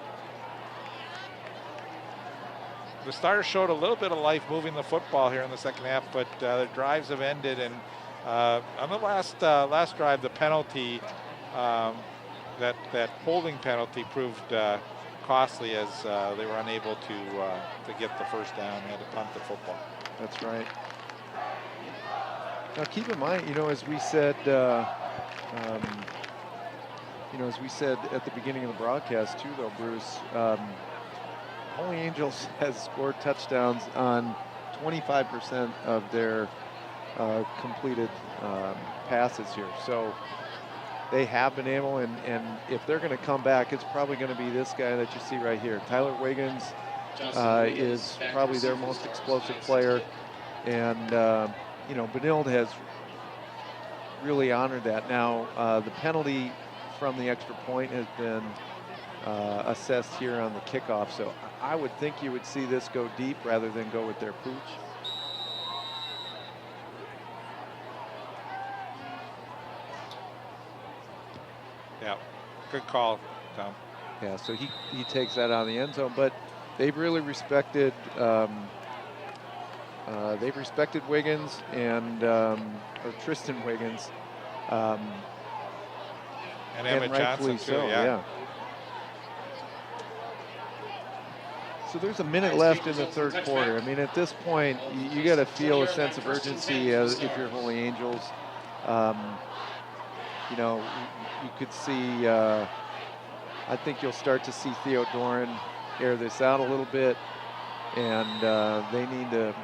The Stars showed a little bit of life moving the football here in the second half, but the drives have ended, and on the last drive, the penalty, that holding penalty proved costly as they were unable to get the first down, had to punt the football. That's right. Now keep in mind, you know, as we said, at the beginning of the broadcast too, though, Bruce, Holy Angels has scored touchdowns on 25% of their completed passes here. So they have been able, and if they're going to come back, it's probably going to be this guy that you see right here. Tyler Wiggins is probably their most explosive player, and you know, Benilde has really honored that. Now, the penalty from the extra point has been assessed here on the kickoff, so I would think you would see this go deep rather than go with their pooch. Yeah, good call, Tom. Yeah, so he takes that out of the end zone, but they've really respected Wiggins and or Tristan Wiggins, and Emmett Johnson too. So, yeah. So there's a minute left in the third quarter. I mean, at this point, you got to feel a sense of urgency as if you're Holy Angels. You know, you could see. I think you'll start to see Theo Doran air this out a little bit, and they need to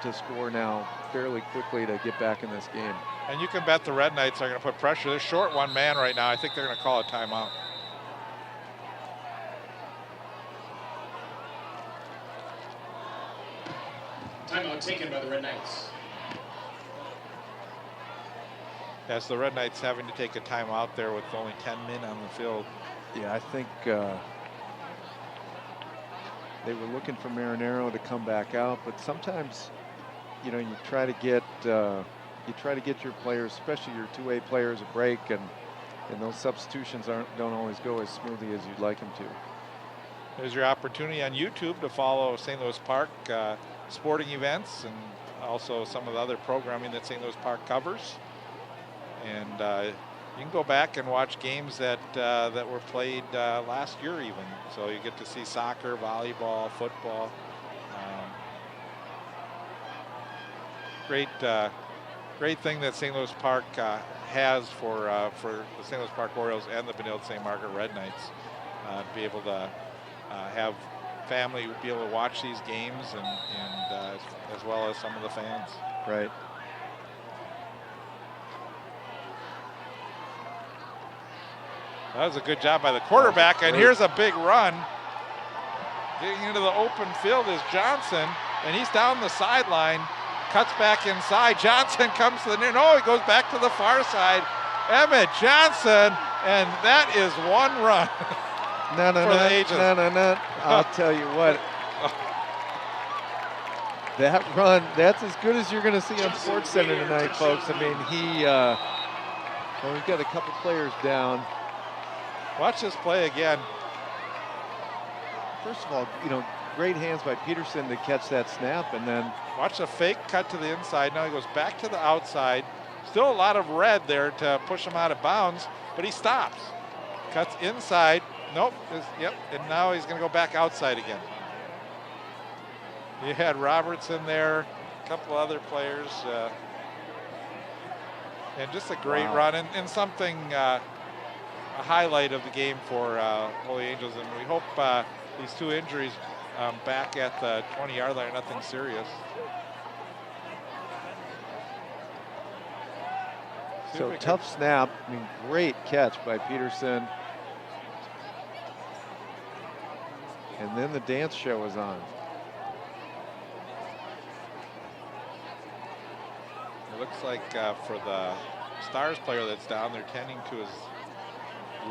to score now fairly quickly to get back in this game. And you can bet the Red Knights are going to put pressure. They're short one man right now. I think they're going to call a timeout. Timeout taken by the Red Knights. Yes, the Red Knights having to take a timeout there with only 10 men on the field. Yeah, I think they were looking for Marinero to come back out, but sometimes, you know, you try to get your players, especially your two-way players, a break, and those substitutions don't always go as smoothly as you'd like them to. There's your opportunity on YouTube to follow St. Louis Park sporting events and also some of the other programming that St. Louis Park covers. And you can go back and watch games that were played last year even. So you get to see soccer, volleyball, football. Great thing that St. Louis Park has for the St. Louis Park Orioles and the Benilde-St. Margaret Red Knights to be able to have family be able to watch these games and as well as some of the fans. Right. That was a good job by the quarterback, and here's a big run. Getting into the open field is Johnson, and he's down the sideline, cuts back inside. Johnson comes to the near. No, he goes back to the far side. Emmett Johnson, and that is one run. No. I'll tell you what. That run, that's as good as you're going to see on SportsCenter tonight, folks. I mean, we've got a couple players down. Watch this play again. First of all, you know, great hands by Peterson to catch that snap, and then watch a fake cut to the inside. Now he goes back to the outside. Still a lot of red there to push him out of bounds, but he stops. Cuts inside. Nope. Yep. And now he's going to go back outside again. You had Robertson there, a couple other players, and just a great run and something. A highlight of the game for Holy Angels, and we hope these two injuries back at the 20-yard line are nothing serious. So tough snap. I mean, great catch by Peterson. And then the dance show was on. It looks like for the Stars player that's down, they're tending to his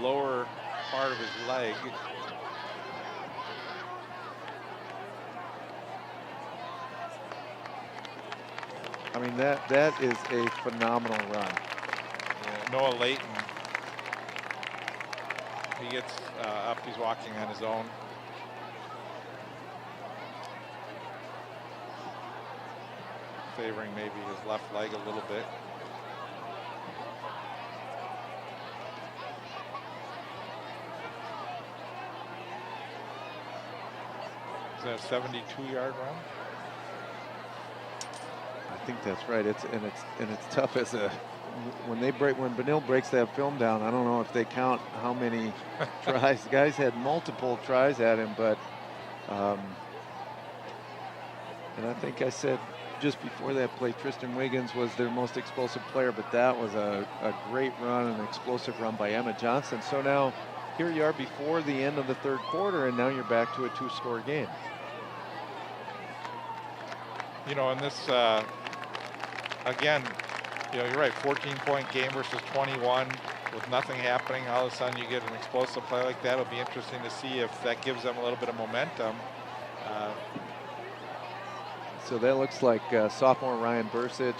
lower part of his leg. I mean, that is a phenomenal run. Yeah, Noah Layton, he gets up, he's walking on his own. Favoring maybe his left leg a little bit. Is that a 72-yard run? I think that's right. It's tough as when Benilde breaks that film down. I don't know if they count how many tries. The guys had multiple tries at him, but and I think I said just before that play, Tristan Wiggins was their most explosive player, but that was a great run, an explosive run by Emmett Johnson. So now here you are before the end of the third quarter, and now you're back to a 2-score game. You know, in this, again, you know, you're right, 14-point game versus 21 with nothing happening. All of a sudden you get an explosive play like that. It'll be interesting to see if that gives them a little bit of momentum. So that looks like sophomore Ryan Bursich.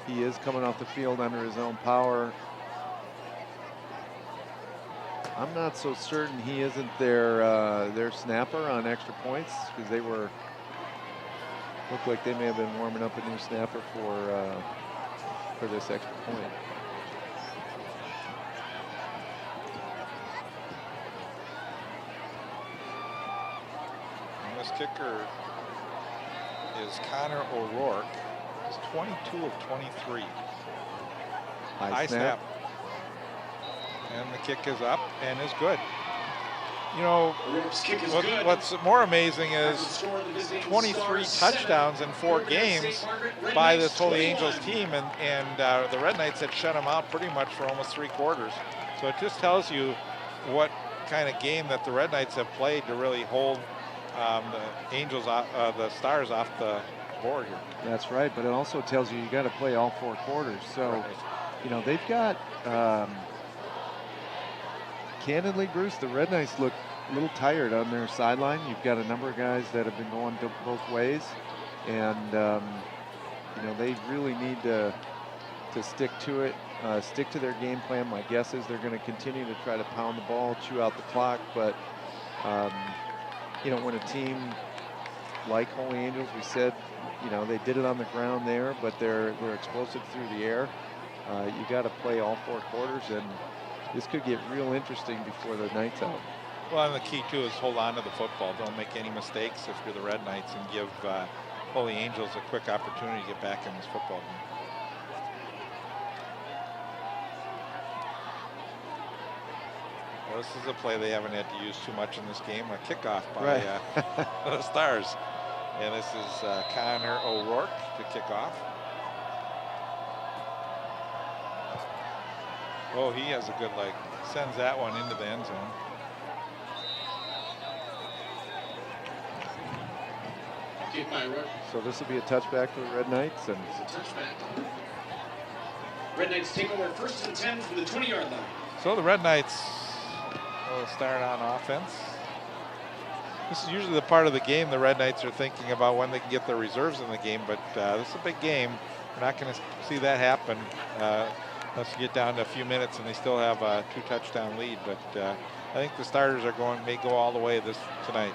He is coming off the field under his own power. I'm not so certain he isn't their snapper on extra points, because they looked like they may have been warming up a new snapper for this extra point. And this kicker is Connor O'Rourke. He's 22 of 23. High snap. And the kick is up and is good. You know, The ropes kick is good. what's more amazing is 23 touchdowns in 4 games by this Holy Angels team, and the Red Knights had shut them out pretty much for almost 3 quarters. So it just tells you what kind of game that the Red Knights have played to really hold the Angels, the Stars off the board here. That's right, but it also tells you got to play all 4 quarters. So, Right. you know, they've got, candidly, Bruce, the Red Knights look a little tired on their sideline. You've got a number of guys that have been going both ways, and, you know, they really need to stick to it, stick to their game plan. My guess is they're going to continue to try to pound the ball, chew out the clock, but, you know, when a team like Holy Angels, we said, you know, they did it on the ground there, but they're explosive through the air. You got to play all 4 quarters, and this could get real interesting before the night's out. Well, and the key too is hold on to the football. Don't make any mistakes if you're the Red Knights, and give Holy Angels a quick opportunity to get back in this football game. Well, this is a play they haven't had to use too much in this game, a kickoff by the Stars. And this is Connor O'Rourke to kick off. Oh, he has a good leg. Sends that one into the end zone. So this will be a touchback for the Red Knights, and Red Knights take over 1st and 10 from the 20-yard line. So the Red Knights will start on offense. This is usually the part of the game the Red Knights are thinking about when they can get their reserves in the game, but this is a big game. We're not going to see that happen unless you get down to a few minutes and they still have a 2-touchdown lead. But I think the starters may go all the way tonight.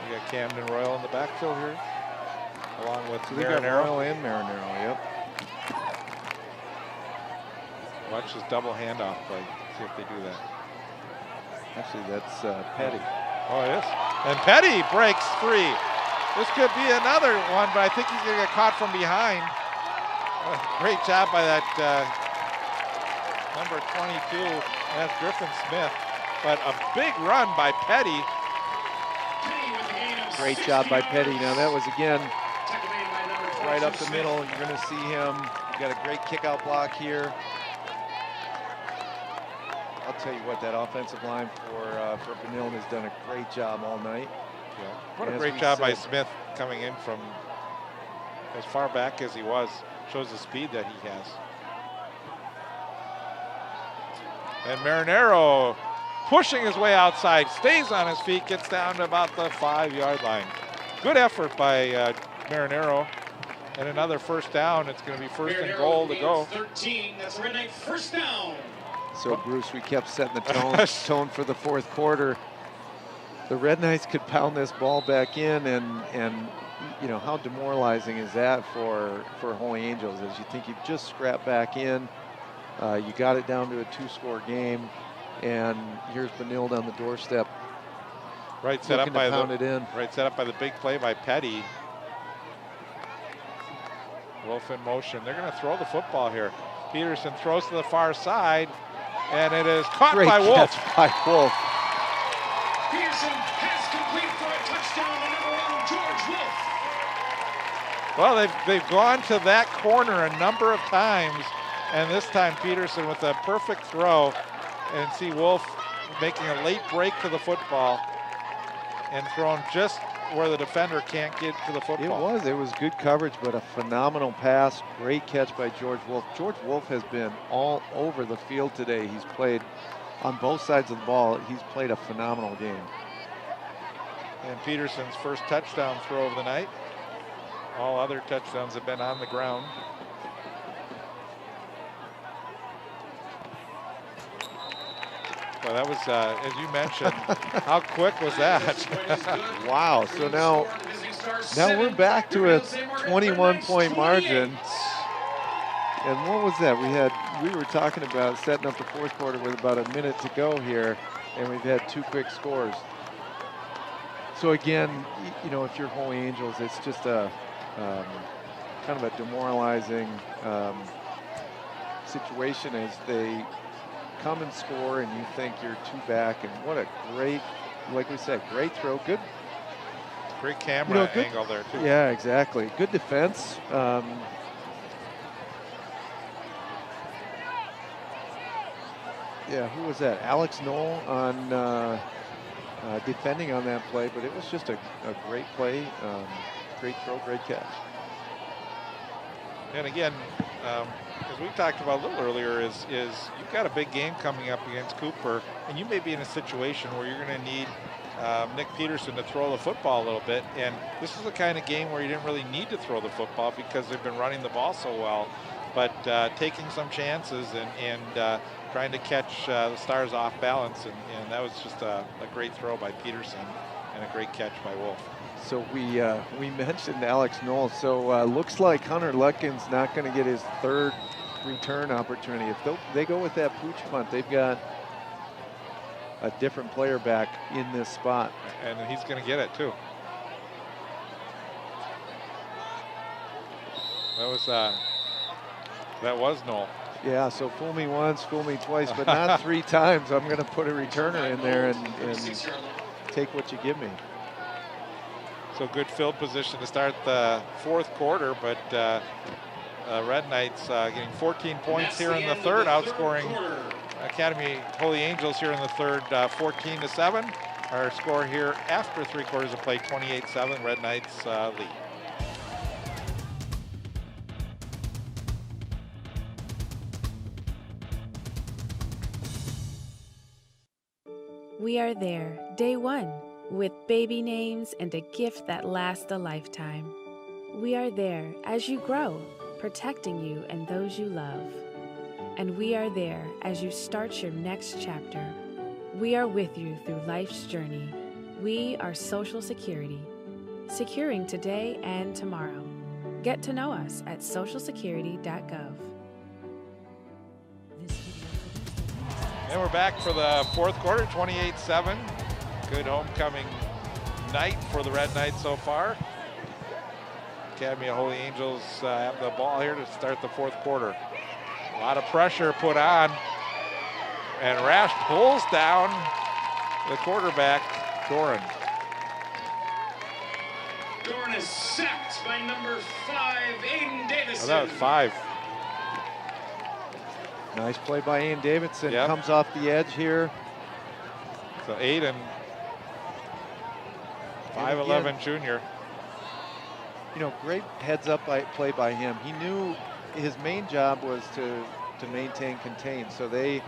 We got Camden Royal in the backfield here, along with Marinero. Royal and Marinero, yep. Watch this double handoff play. See if they do that. Actually, that's Petty. Oh, it is. And Petty breaks free. This could be another one, but I think he's going to get caught from behind. Great job by that number 22. That's Griffin Smith. But a big run by Petty. Great job by Petty. Now that was, again, right up the middle. You're going to see him. You got a great kick-out block here. I'll tell you what, that offensive line for Benilde has done a great job all night. Yeah. What a great job by Smith coming in from as far back as he was. Shows the speed that he has. And Marinero pushing his way outside, stays on his feet, gets down to about the 5-yard line. Good effort by Marinero. And another first down. It's going to be first and goal to go. 13, that's Red Knight first down. So, Bruce, we kept setting the tone for the 4th quarter. The Red Knights could pound this ball back in, and you know, how demoralizing is that for Holy Angels, as you think you've just scrapped back in, you got it down to a 2-score game, and here's Benilde on the doorstep. Right set up by Right set up by the big play by Petty. Wolf in motion. They're going to throw the football here. Peterson throws to the far side, and it is caught by Wolf. Catch by Wolf. Peterson pass complete for a touchdown to number 1, George Wolf. Well, they've gone to that corner a number of times, and this time Peterson with a perfect throw, and see Wolf making a late break to the football and thrown just where the defender can't get to the football. It was good coverage, but a phenomenal pass. Great catch by George Wolf. George Wolf has been all over the field today. He's played on both sides of the ball. He's played a phenomenal game. And Peterson's first touchdown throw of the night. All other touchdowns have been on the ground. Well, that was, as you mentioned, how quick was that? Wow, so now we're back to a 21-point margin. And what was that? We were talking about setting up the 4th quarter with about a minute to go here, and we've had 2 quick scores. So again, you know, if you're Holy Angels, it's just a kind of a demoralizing situation as they come and score, and you think you're 2 back. And what a great, like we said, great throw. Good. Great camera angle there, too. Yeah, exactly. Good defense. Yeah, who was that? Alex Knoll on defending on that play, but it was just a great play. Great throw, great catch. And again, as we talked about a little earlier, is you've got a big game coming up against Cooper, and you may be in a situation where you're going to need Nick Peterson to throw the football a little bit. And this is the kind of game where you didn't really need to throw the football because they've been running the ball so well. But taking some chances and trying to catch the Stars off balance, and that was just a great throw by Peterson and a great catch by Wolf. So we mentioned Alex Knoll. So looks like Hunter Lutkin's not going to get his 3rd return opportunity. If they go with that pooch punt, they've got a different player back in this spot. And he's going to get it too. That was Knoll. Yeah, so fool me once, fool me twice, but not 3 times. I'm going to put a returner in there and take what you give me. So good field position to start the 4th quarter, but Red Knights getting 14 points here in the 3rd, outscoring Academy Holy Angels here in the 3rd, 14-7. Our score here after 3 quarters of play, 28-7. Red Knights lead. We are there, day 1, with baby names and a gift that lasts a lifetime. We are there as you grow, protecting you and those you love. And we are there as you start your next chapter. We are with you through life's journey. We are Social Security, securing today and tomorrow. Get to know us at socialsecurity.gov. And we're back for the 4th quarter, 28-7. Good homecoming night for the Red Knights so far. Academy of Holy Angels have the ball here to start the 4th quarter. A lot of pressure put on. And Rash pulls down the quarterback, Doran. Doran is sacked by number 5, Aiden Davidson. Oh, that was 5. Nice play by Ian Davidson. Yep. Comes off the edge here. So Aiden, 5'11" junior. You know, great heads-up play by him. He knew his main job was to maintain contain. So they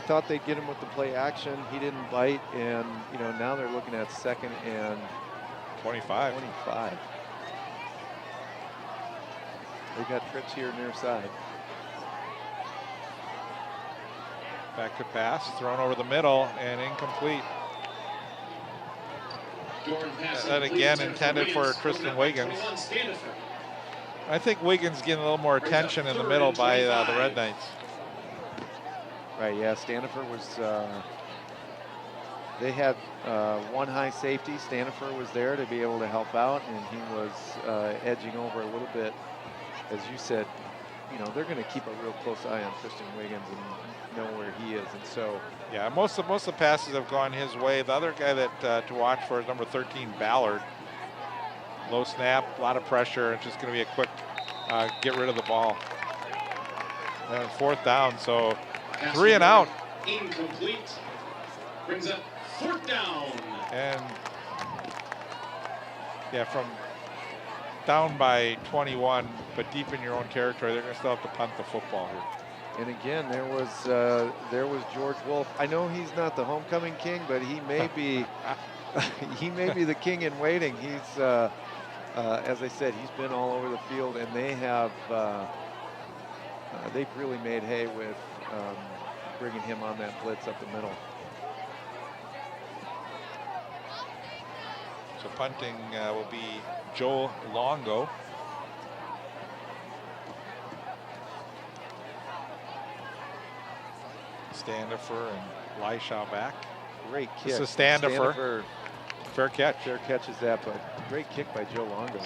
thought they'd get him with the play action. He didn't bite, and you know now they're looking at 2nd and 25. They got trips here near side. Back to pass, thrown over the middle and incomplete. That again intended for Tristan Wiggins. I think Wiggins getting a little more attention in the middle by the Red Knights. Right, yeah, Stanifer was, they had 1 high safety. Stanifer was there to be able to help out, and he was edging over a little bit. As you said, you know, they're going to keep a real close eye on Tristan Wiggins and know where he is, and so. Yeah, most of the passes have gone his way. The other guy that to watch for is number 13, Ballard. Low snap, a lot of pressure. It's just going to be a quick get rid of the ball. And 4th down, so 3 and out. Incomplete. Brings up 4th down. And yeah, from down by 21, but deep in your own territory, they're going to still have to punt the football here. And again, there was George Wolf. I know he's not the homecoming king, but he may be he may be the king in waiting. He's as I said, he's been all over the field, and they have they've really made hay with bringing him on that blitz up the middle. So punting will be Joe Longo. Standifer and Leishaw back. Great kick. This is Standifer. fair catch. Fair catch is that, but great kick by Joe Longo.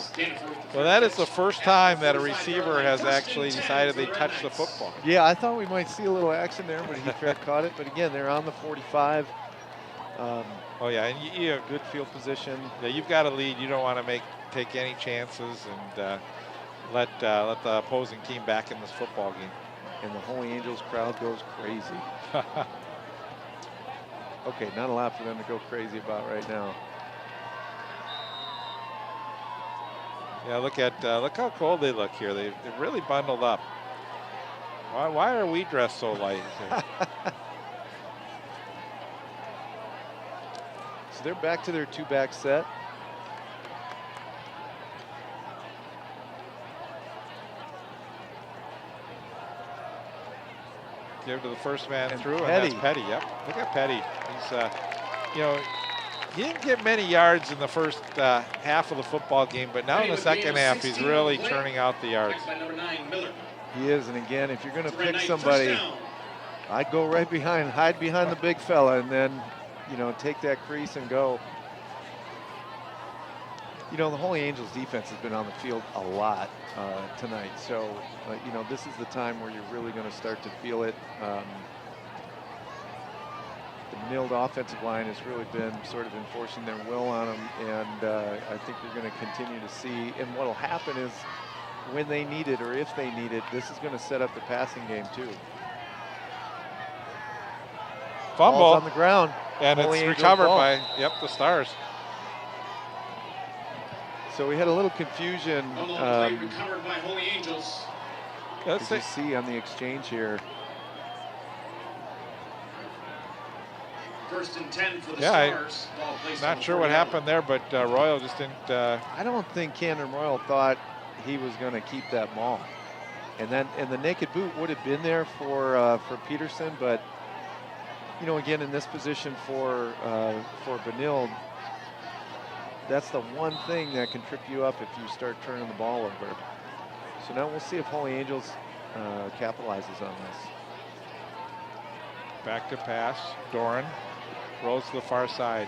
Well, that is the first time that a receiver has actually decided they touched the football. Yeah, I thought we might see a little action there, but he caught it. But again, they're on the 45. Oh yeah, and you Good field position. yeah, you've got a lead. You don't want to take any chances and let the opposing team back in this football game. And the Holy Angels crowd goes crazy. Okay, not a lot for them to go crazy about right now. Yeah, look how cold they look here. They're really bundled up. Why are we dressed so light? So they're back to their two-back set. Give to the first man And through, Petty. and that's Petty. Yep, look at Petty. He's, he didn't get many yards in the first half of the football game, but now in the second half, he's really churning out the yards. By number 9, Miller. He is, and again, if you're going to Red pick Knight, somebody, first down. I'd go right behind, hide behind the big fella, and then, take that crease and go. The Holy Angels defense has been on the field a lot tonight. So, this is the time where you're really going to start to feel it. The Benilde offensive line has really been sort of enforcing their will on them, and I think you're going to continue to see. And what will happen is when they need it or if they need it, this is going to set up the passing game too. Fumble. Ball's on the ground. And Holy it's Angels recovered ball. by, the Stars. So we had a little confusion. On the play recovered by Holy Angels. Let's As see. you see on the exchange here. First and 10 for the Yeah, Stars. Ball placed on Not the sure what 40-yard happened there, but Royal just didn't. I don't think Camden Royal thought he was going to keep that ball. And the naked boot would have been there for Peterson, but again in this position for Benilde, that's the one thing that can trip you up if you start turning the ball over. So now we'll see if Holy Angels capitalizes on this. Back to pass. Doran rolls to the far side.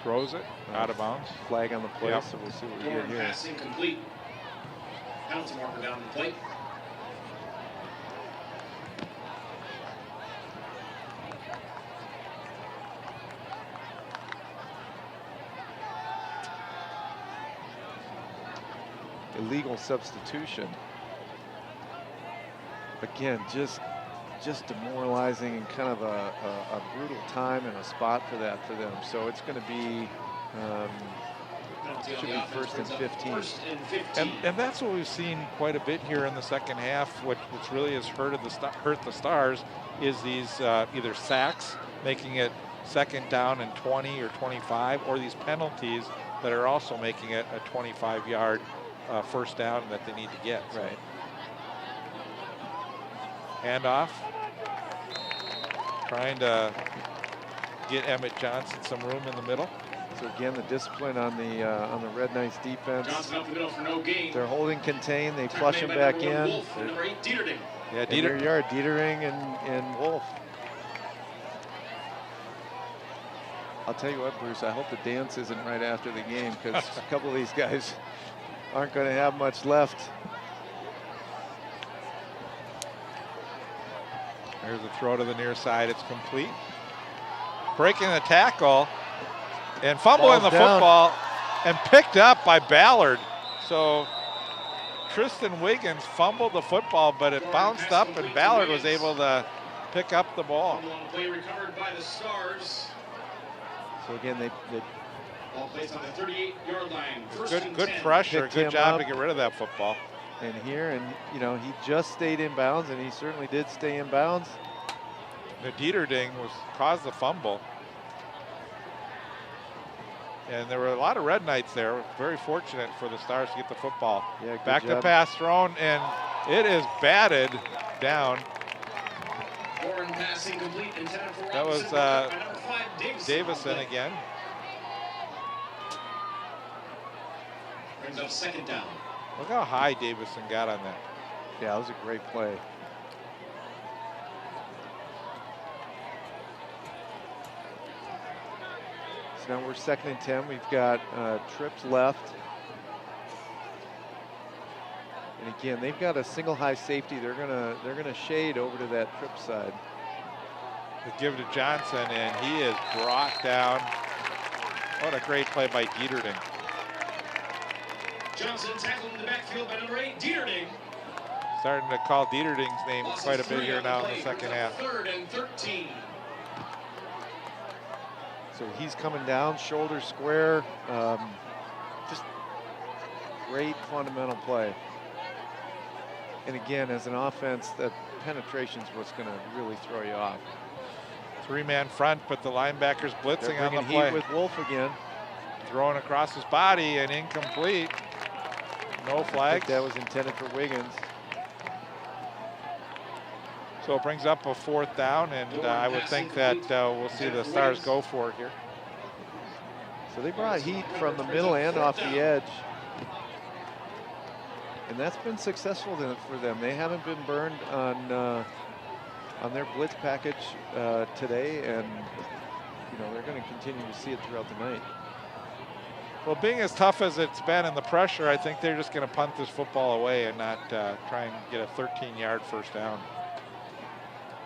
Throws it out of bounds. Flag on the play, Yep. so we'll see what we Doran get here. pass incomplete. Penalty marker down the plate. Illegal substitution. Again, just demoralizing and kind of a brutal time and a spot for them. So it's going to be Penalty on should the be offense, first and brings up 15. First and 15. And that's what we've seen quite a bit here in the second half. What really has hurt the Stars is these either sacks, making it second down and 20 or 25, or these penalties that are also making it a 25-yard first down that they need to get. So. Right. Handoff. Trying to get Emmett Johnson some room in the middle. So again, the discipline on the Red Knights defense. Johnson up the middle for no gain. They're holding contain. They Tackle flush made him by back number 1, in. Wolf, and number 8, Dieterding. Yeah, In their Dieter. yard, Dietering and Wolf. I'll tell you what, Bruce, I hope the dance isn't right after the game, because a couple of these guys aren't going to have much left. There's a throw to the near side. It's complete. Breaking the tackle and fumbling the Ball's down. football and picked up by Ballard. So Tristan Wiggins fumbled the football, but it bounced up and Ballard was able to pick up the ball. Fumble on the play recovered by the Stars. So again, they Ball placed on the 38-yard line. First and Good 10. pressure. Picked Good him job up. to get rid of that football. in here, and he just stayed in bounds, and he certainly did stay in bounds. The Dieterding caused the fumble. And there were a lot of Red Knights there. Very fortunate for the Stars to get the football. Yeah, good Back to job. pass thrown, and it is batted down. Doran pass incomplete, intended for That was, Robinson, by number 5, Davison again. Brings up second down. Look how high Davison got on that. Yeah, that was a great play. So now we're 2nd and 10. We've got trips left. And again, they've got a single high safety. They're gonna shade over to that trip side. They give to Johnson, and he is brought down. What a great play by Dieterding. Johnson tackled in the backfield by number 8, Dieterding. Starting to call Dieterding's name quite a bit here now in the second half. 3rd and 13. So he's coming down, shoulder square. Just great fundamental play. And again, as an offense, that penetration is what's going to really throw you off. 3-man front, but the linebackers blitzing on the play. Heat with Wolf again. Throwing across his body and incomplete. No flags. I think that was intended for Wiggins. So it brings up a 4th down, and I would think that we'll see the Stars go for it here. So they brought heat from the middle and off the edge. And that's been successful for them. They haven't been burned on their blitz package today, and they're going to continue to see it throughout the night. Well, being as tough as it's been and the pressure, I think they're just going to punt this football away and not try and get a 13-yard first down.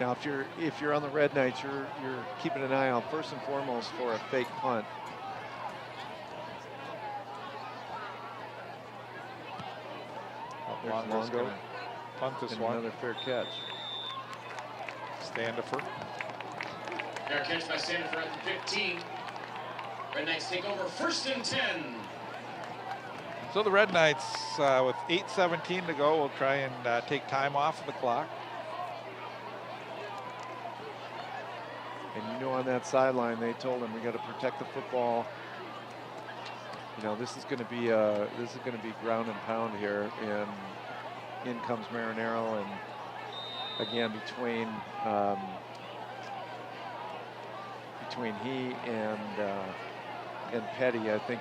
Now, if you're on the Red Knights, you're keeping an eye out first and foremost for a fake punt. Longo's going to punt this one. Another fair catch. Standifer. Fair catch by Standifer at the 15. Red Knights take over 1st and 10. So the Red Knights, with 8:17 to go, will try and take time off of the clock. And on that sideline, they told him we got to protect the football. This is going to be ground and pound here, and in comes Marinero, and again between he and Petty, I think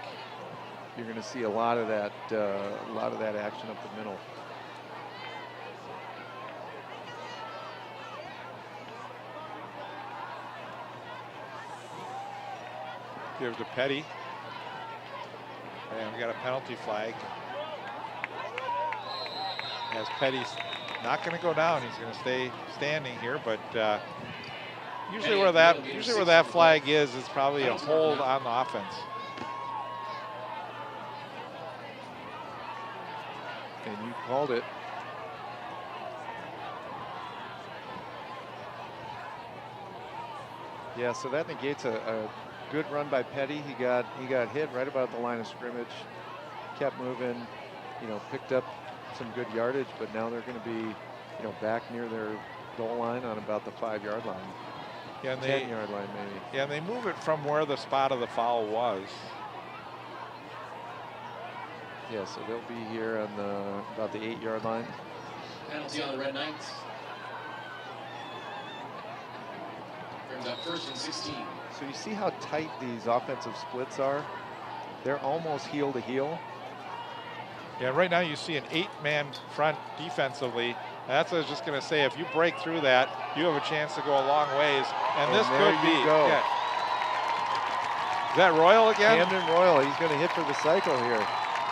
you're going to see a lot of that action up the middle. Give to Petty. And we got a penalty flag. As Petty's not going to go down, he's going to stay standing here. But usually where that flag is probably a hold on the offense. And you called it. Yeah, so that negates a good run by Petty. He got hit right about the line of scrimmage, kept moving, picked up some good yardage, but now they're going to be, back near their goal line on about the 5-yard line. Yeah, and 10-yard line maybe. Yeah, and they move it from where the spot of the foul was. Yeah, so they'll be here on about the 8-yard line. Penalty on the Red Knights. Brings up 1st and 16. So you see how tight these offensive splits are? They're almost heel to heel. Yeah, right now you see an 8-man front defensively. That's what I was just going to say. If you break through that, you have a chance to go a long ways. And this could be. Yeah. Is that Royal again? Camden Royal, he's going to hit for the cycle here.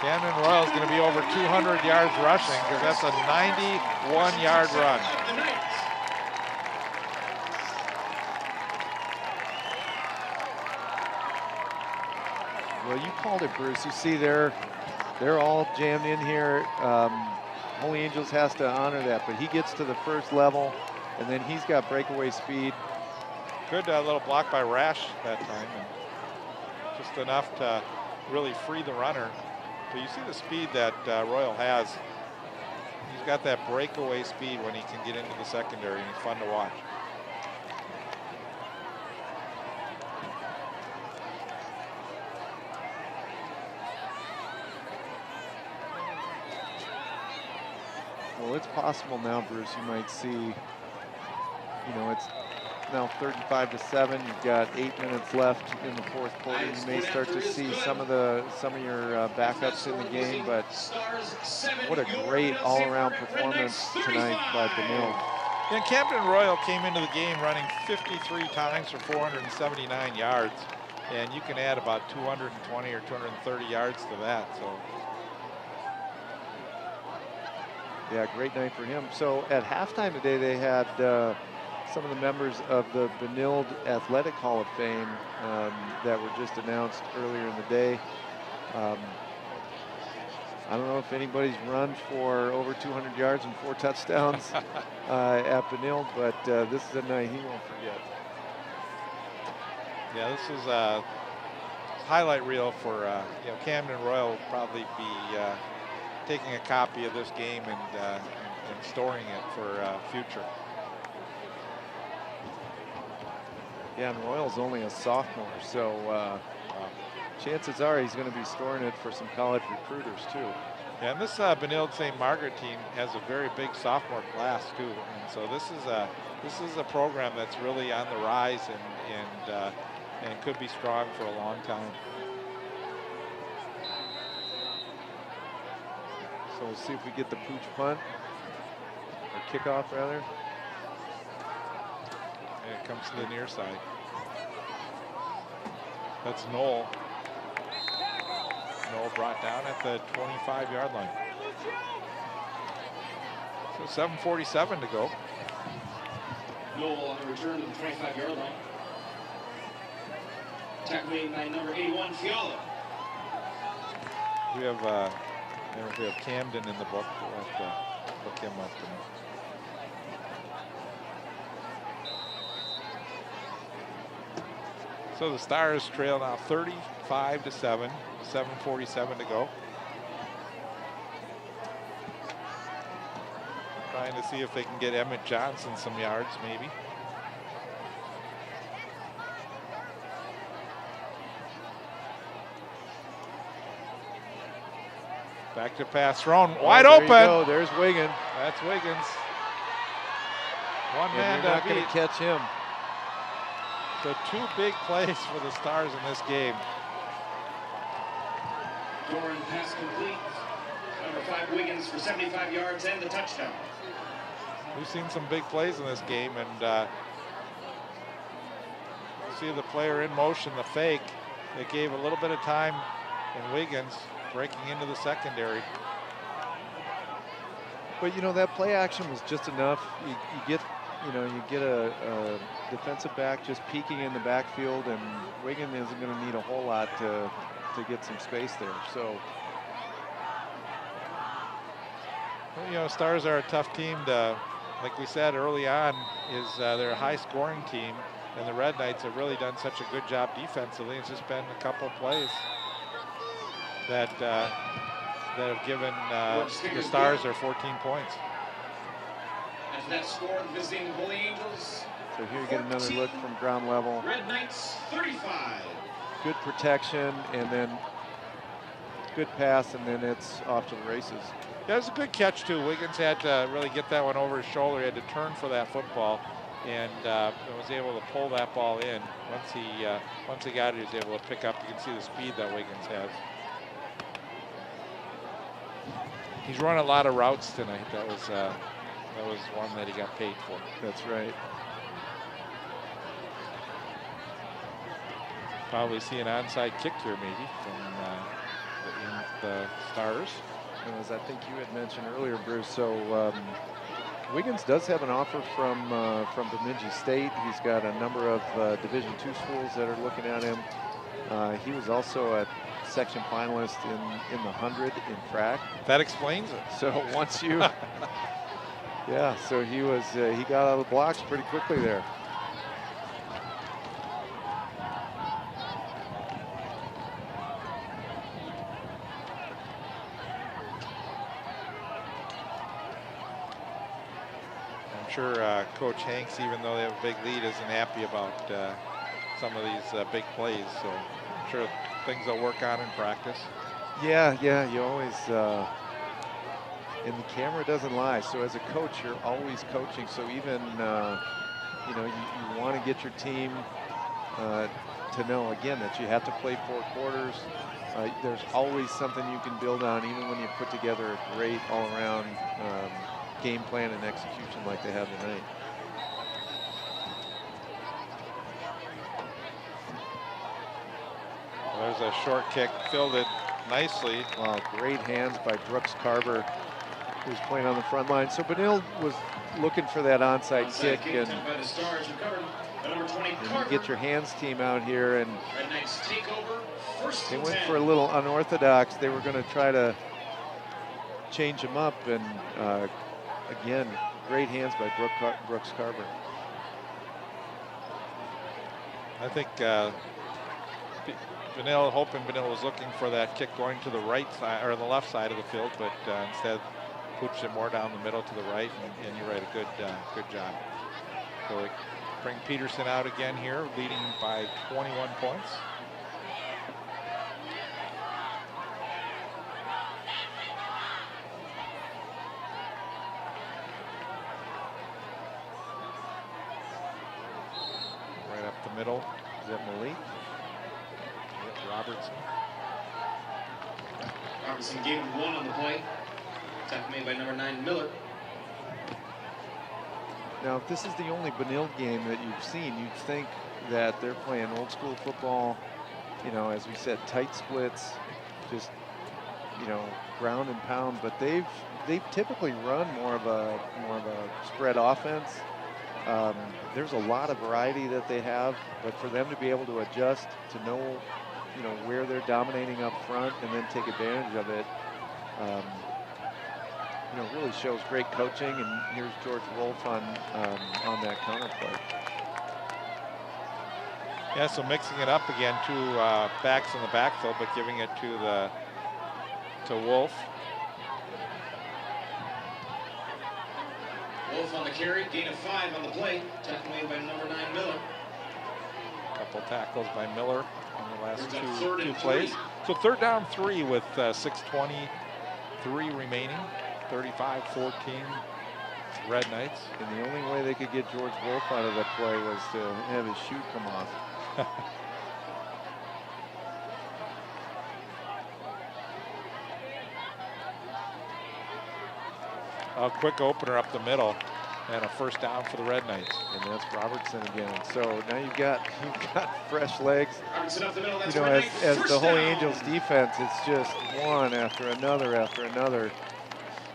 Camden Royal is going to be over 200 yards rushing because that's a 91-yard run. Well, you called it, Bruce. You see they're all jammed in here. Holy Angels has to honor that, but he gets to the first level, and then he's got breakaway speed. Good little block by Rash that time, and just enough to really free the runner. But you see the speed that Royal has. He's got that breakaway speed when he can get into the secondary, and he's fun to watch. Well, it's possible now, Bruce, you might see, it's now 35-7. You've got 8 minutes left in the fourth quarter. You may start to see some of your backups in the game, but what a great all-around performance tonight by Benilde. And Camden Royal came into the game running 53 times for 479 yards. and you can add about 220 or 230 yards to that. So. Yeah, great night for him. So at halftime today, they had some of the members of the Benilde Athletic Hall of Fame that were just announced earlier in the day. I don't know if anybody's run for over 200 yards and 4 touchdowns at Benilde, but this is a night he won't forget. Yeah, this is a highlight reel for Camden Royal will probably be taking a copy of this game and storing it for future. Yeah, and Royal's only a sophomore, so chances are he's going to be storing it for some college recruiters too. Yeah, and this Benilde-St. Margaret team has a very big sophomore class too, and so this is a program that's really on the rise and could be strong for a long time. So we'll see if we get the pooch punt or kickoff rather. And it comes to the near side. That's Noel. Noel brought down at the 25-yard line. So 7:47 to go. Noel on the return to the 25-yard line. Tackle made by number 81, Fiala. We have Camden in the book. We'll have to look him up. So the Stars trail now 35-7. 7:47 to go. Trying to see if they can get Emmett Johnson some yards, maybe. Back to pass thrown, wide open. There you go. There's Wiggins. That's Wiggins. One man you're not going to catch him. So 2 big plays for the Stars in this game. Doran pass complete. Number 5 Wiggins for 75 yards and the touchdown. We've seen some big plays in this game, and see the player in motion, the fake. It gave a little bit of time in Wiggins breaking into the secondary. But that play action was just enough. You get a defensive back just peeking in the backfield, and Wiggins isn't going to need a whole lot to get some space there. So, Stars are a tough team to, like we said early on, they're a high-scoring team, and the Red Knights have really done such a good job defensively. It's just been a couple plays that have given the Stars their 14 points. As that score, visiting Holy Angels. So here you get another look from ground level. Red Knights 35. Good protection, and then good pass, and then it's off to the races. Yeah, it was a good catch too. Wiggins had to really get that one over his shoulder. He had to turn for that football, and was able to pull that ball in. Once he got it, he was able to pick up. You can see the speed that Wiggins has. He's run a lot of routes tonight. That was one that he got paid for. That's right. Probably see an onside kick here maybe from the Stars. As I think you had mentioned earlier, Bruce, so Wiggins does have an offer from Benilde-St. He's got a number of Division II schools that are looking at him. He was also a section finalist in the 100 in track. That explains it. So once you, yeah, so he got out of the blocks pretty quickly there. Sure, Coach Hanks, even though they have a big lead, isn't happy about some of these big plays. So I'm sure things they'll work on in practice. Yeah, you always, and the camera doesn't lie. So as a coach, you're always coaching. So even, you want to get your team to know, again, that you have to play 4 quarters. There's always something you can build on, even when you put together a great all-around game plan and execution like they have tonight. There's a short kick, fielded nicely. Wow, great hands by Brooks Carver, who's playing on the front line. So Benilde was looking for that onside kick, and by the Stars, recovered by number 20, you Carver. get your hands team out here, and Red Knights take over, first they and went 10. for a little unorthodox. They were going to try to change them up, and again, great hands by Brooks Carver. I think Benilde was looking for that kick going to the right side or the left side of the field, but instead pooched it more down the middle to the right, and you're right, a good job. So they bring Peterson out again here, leading by 21 points. Right up the middle. Is that Malik? Yep, Robertson. Robertson gave him 1 on the play. Tackle made by number 9, Miller. Now, if this is the only Benilde game that you've seen, you'd think that they're playing old school football, you know, as we said, tight splits, just, you know, ground and pound, but they've typically run more of a spread offense. There's a lot of variety that they have, but for them to be able to adjust, to know, you know, where they're dominating up front and then take advantage of it, you know, really shows great coaching. And here's George Wolf on that counterplay. Yeah, so mixing it up again, 2 backs in the backfield, but giving it to Wolf. Wolf on the carry, gain of 5 on the play. Tackle made by number 9, Miller. Couple tackles by Miller on the last Brings up 3rd two and plays. 3. So 3rd down 3 with 6:23 remaining. 35-14 Red Knights. And the only way they could get George Wolf out of that play was to have his shoe come off. A quick opener up the middle and a 1st down for the Red Knights. And that's Robertson again. So now you've got fresh legs. Robertson up the middle, that's You know, Red as Knight, the whole first down. Angels defense, it's just one after another after another.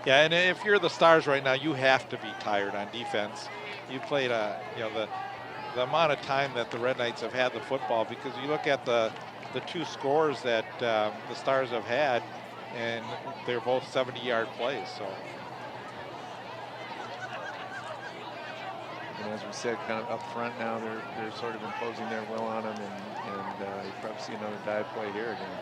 Yeah, and if you're the Stars right now, you have to be tired on defense. You played the amount of time that the Red Knights have had the football, because you look at the 2 scores that the Stars have had, and they're both 70-yard plays. So. And as we said, kind of up front now, they're sort of imposing their will on them, and you probably see another dive play here again.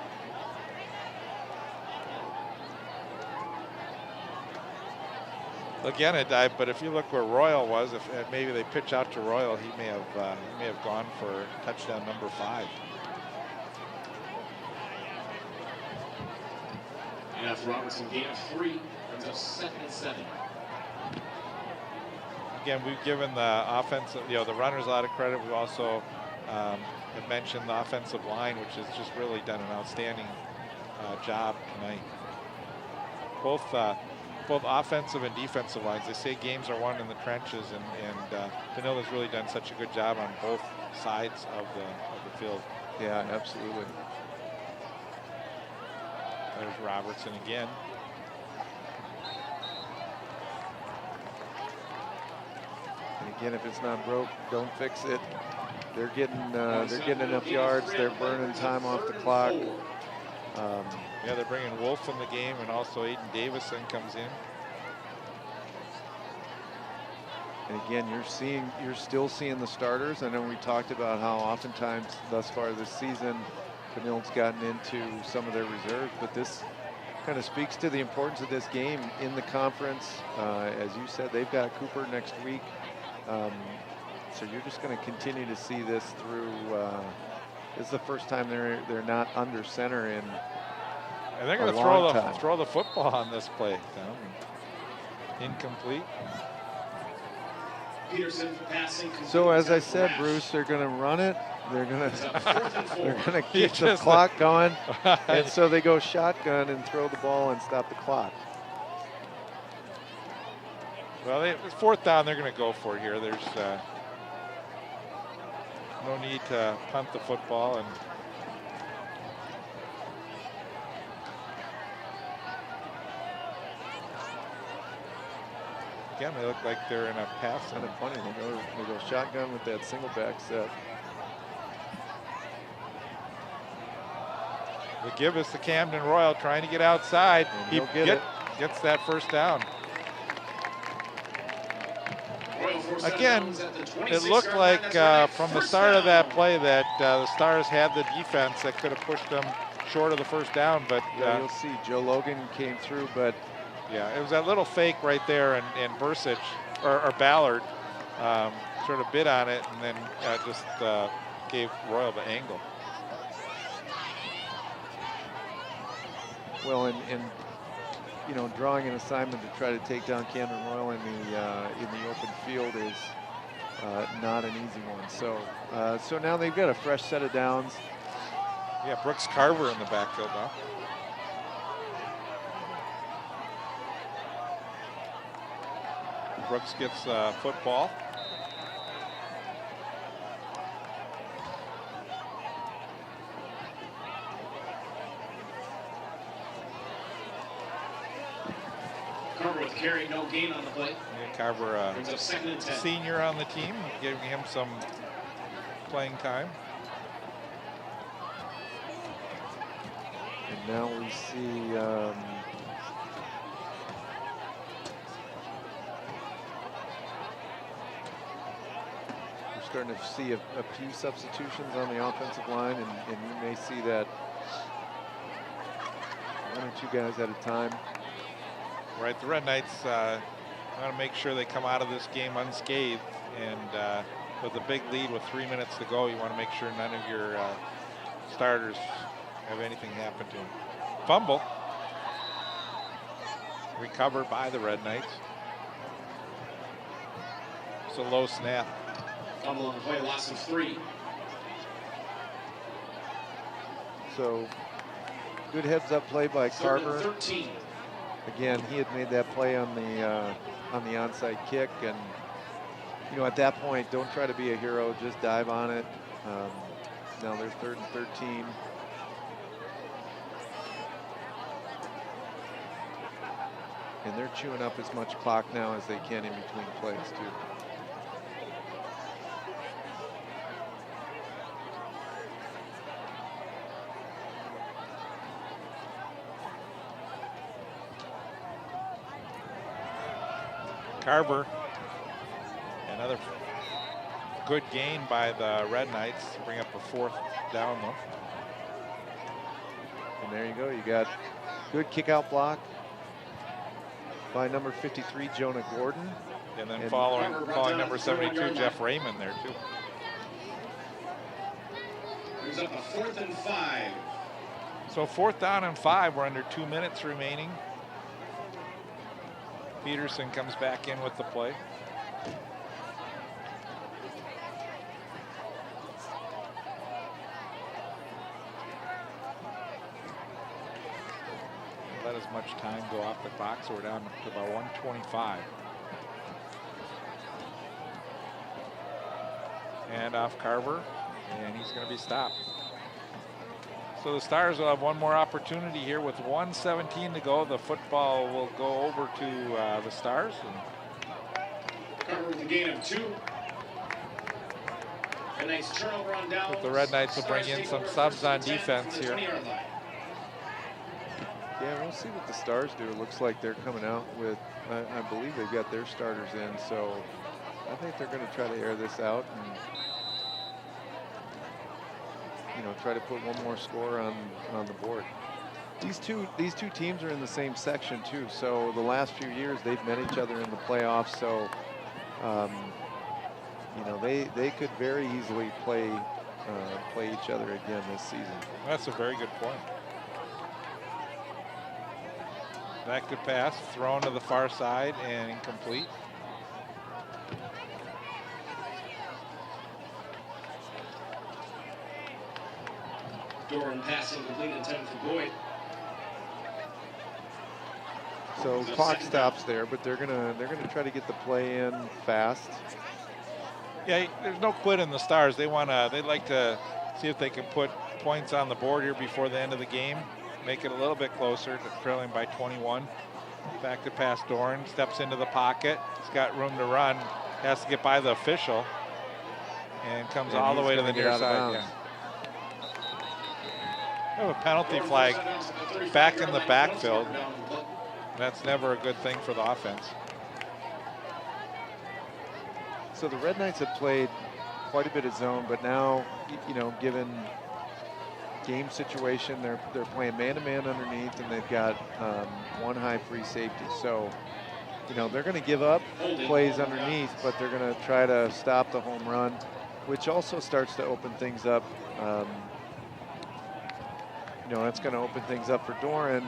Again, a dive, but if you look where Royal was, if maybe they pitch out to Royal, he may have gone for touchdown number 5. And after Robertson, gain of 3, brings up 2nd and 7. Again, we've given the offense, the runners a lot of credit. We've also have mentioned the offensive line, which has just really done an outstanding job tonight. Both offensive and defensive lines. They say games are won in the trenches, and Benilde has really done such a good job on both sides of the field. Yeah, absolutely. There's Robertson again. And again, if it's not broke, don't fix it. They're getting enough yards. They're burning time off the clock. Yeah, they're bringing Wolf in the game, and also Aiden Davison comes in. And again, you're still seeing the starters. I know we talked about how oftentimes thus far this season, Benilde's gotten into some of their reserves, but this kind of speaks to the importance of this game in the conference. As you said, they've got Cooper next week. So you're just going to continue to see this through. This is the first time they're not under center in. And they're going to throw the football on this play. Incomplete. Peterson passing. So as I said, Bruce, they're going to run it. They're going to keep the clock going, and so they go shotgun and throw the ball and stop the clock. Well, it's 4th down. They're going to go for it here. There's no need to punt the football, and Again, they look like they're in a pass. Kind of funny. They go shotgun with that single back set. The give is to Camden Royal trying to get outside. And He he'll get it. gets that first down. Royal forced out of Again, bounds at the it 26-yard looked line. like That's right. from the First start of that down. play that the Stars had the defense that could have pushed them short of the first down, but Yeah, you'll see Joe Logan came through, but yeah, it was that little fake right there, and Bursich or Ballard sort of bid on it, and then just gave Royal the angle. well, and you know, drawing an assignment to try to take down Camden Royal in the open field is not an easy one. So so now they've got a fresh set of downs. Yeah, Brooks Carver in the backfield now. Brooks gets football. Carver with carry, no gain on the play. Yeah, Carver, Brings up 2nd and 10. senior on the team, giving him some playing time. And now we see we're starting to see a few substitutions on the offensive line, and you may see that one or two guys at a time. Right, the Red Knights want to make sure they come out of this game unscathed, and with a big lead with 3 minutes to go, you want to make sure none of your starters have anything happen to them. Fumble. Recovered by the Red Knights. It's a low snap. Fumble on the play, loss of 3. So good heads-up play by 3rd and Carver. 13. Again, he had made that play on the onside kick, and you know, at that point, don't try to be a hero, just dive on it. Now they're 3rd and 13. And they're chewing up as much clock now as they can in between plays, too. Carver, another good gain by the Red Knights to bring up a 4th down though. And there you go. You got good kick-out block by number 53, Jonah Gordon. And then And calling down number at the 30-yard 72, line. Jeff Raymond there too. Brings up a 4th and 5. So 4th down and 5, we're under 2 minutes remaining. Peterson comes back in with the play. Let as much time go off the clock, so we're down to about 125. And off Carver, and he's going to be stopped. So the Stars will have one more opportunity here with 1:17 to go. The football will go over to the Stars. And Carver with a gain of 2. A nice turnover on downs. the Red Knights will bring in some subs on defense here. 20-yard line. Yeah, we'll see what the Stars do. It looks like they're coming out with, I believe they've got their starters in, so I think they're going to try to air this out and, you know, try to put one more score on the board. These two teams are in the same section too, so the last few years they've met each other in the playoffs, so you know, they could very easily play each other again this season. That's a very good point. That good pass, thrown to the far side and incomplete. Doran passing complete, intended for Boyd. So clock stops there, but they're gonna try to get the play in fast. Yeah, there's no quit in the Stars. They'd like to see if they can put points on the board here before the end of the game, make it a little bit closer to trailing by 21. Back to pass Doran, steps into the pocket. He's got room to run. Has to get by the official. And comes all the way to the near side. Yeah. We have a penalty flag back in the backfield. That's never a good thing for the offense. So the Red Knights have played quite a bit of zone, but now, you know, given game situation, they're playing man-to-man underneath, and they've got one high free safety. So, you know, they're going to give up plays underneath, but they're going to try to stop the home run, which also starts to open things up. You know, that's going to open things up for Doran,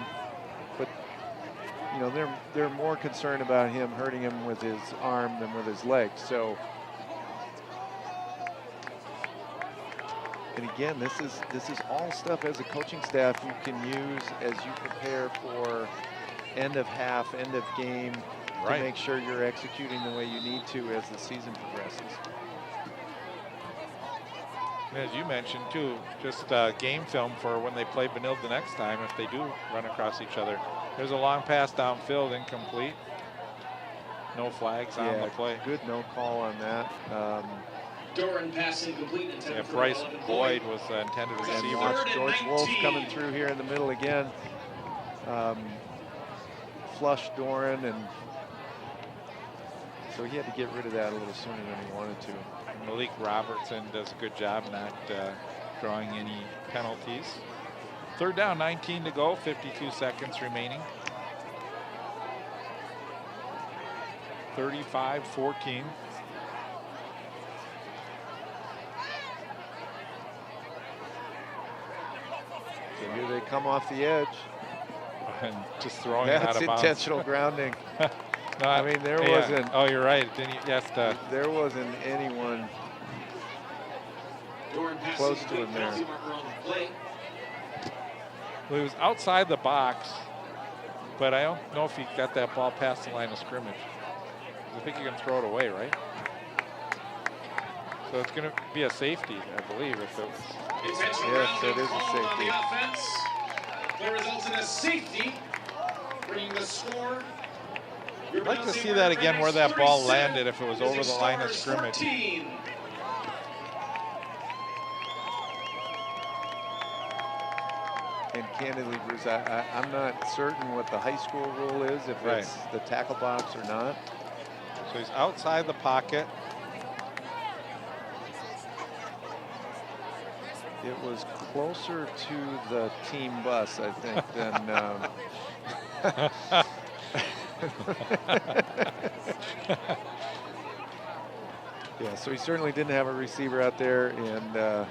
but you know, they're more concerned about him hurting him with his arm than with his leg. So, and again, this is all stuff as a coaching staff you can use as you prepare for end of half, end of game, to make sure you're executing the way you need to as the season progresses. As you mentioned too, just game film for when they play Benilde the next time if they do run across each other. There's a long pass downfield, incomplete. No flags on the play. Good no call on that. Doran passing complete. Yeah, Bryce Boyd was the intended And receiver. watch George Wolf coming through here in the middle again. Flush Doran, and so he had to get rid of that a little sooner than he wanted to. Malik Robertson does a good job not drawing any penalties. Third down, 19 to go, 52 seconds remaining. 35-14. So here they come off the edge. And just throwing it out That's of bounds. intentional grounding. No, I mean, there wasn't. Oh, you're right. Then there wasn't anyone close to him there. Well, he was outside the box, but I don't know if he got that ball past the line of scrimmage. I think you can throw it away, right? So it's going to be a safety, I believe, if it was. Yes, it is a safety. That results in a safety, bringing the score. I'd like to see that again where that ball landed if it was over the line of scrimmage. 14. And candidly, Bruce, I'm not certain what the high school rule is, if it's the tackle box or not. So he's outside the pocket. It was closer to the team bus, I think, than. Yeah, so he certainly didn't have a receiver out there, and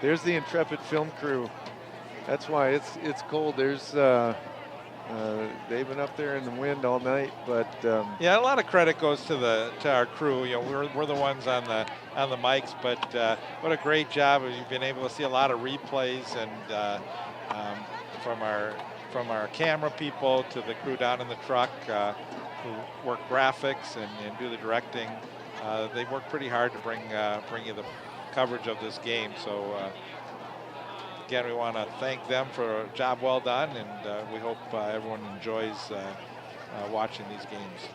there's the intrepid film crew. That's why it's cold. There's they've been up there in the wind all night, but yeah, a lot of credit goes to our crew. You know, we're the ones on the mics, but what a great job! You've been able to see a lot of replays, and from our camera people to the crew down in the truck who work graphics and do the directing. They work pretty hard to bring you the coverage of this game. So again, we want to thank them for a job well done, and we hope everyone enjoys watching these games.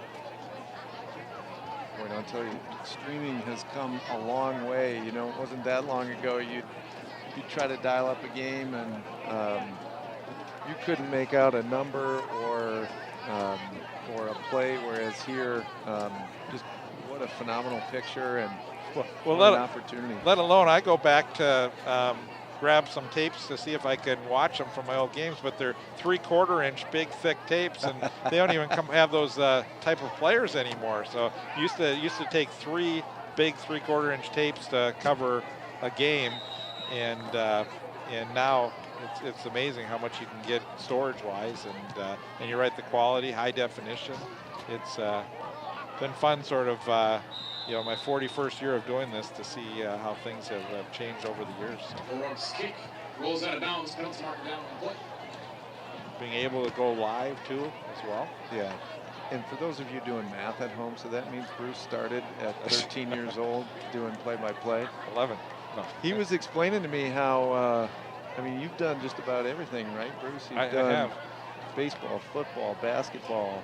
Boy, I'll tell you, streaming has come a long way. You know, it wasn't that long ago you'd try to dial up a game and you couldn't make out a number or a play, whereas here, just what a phenomenal picture and what an opportunity. Let alone, I go back to grab some tapes to see if I can watch them from my old games, but they're 3/4-inch big thick tapes, and they don't even have those type of players anymore. So used to take 3 big 3/4-inch tapes to cover a game, and now it's amazing how much you can get storage-wise, and you're right, the quality, high definition. It's been fun, sort of, my 41st year of doing this, to see how things have changed over the years. O'Rourke's kick rolls out of bounds, penalty mark down on the play. Being able to go live too, as well. Yeah. And for those of you doing math at home, so that means Bruce started at 13 years old doing play-by-play. 11. No. He was explaining to me how, I mean, you've done just about everything, right, Bruce? I have. baseball, football, basketball.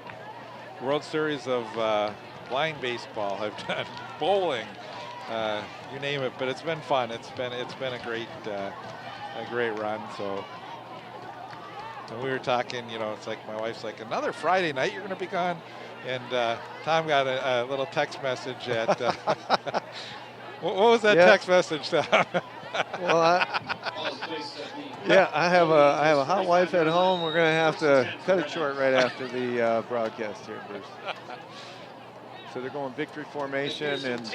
World Series of blind baseball. I've done bowling, you name it. But it's been fun. It's been a great run. So. And we were talking, it's like my wife's like, another Friday night, you're going to be gone? And Tom got a little text message at, what was that text message, Tom? Well, I have a hot wife at home. We're going to have to cut it short right after the broadcast here, Bruce. So they're going victory formation, and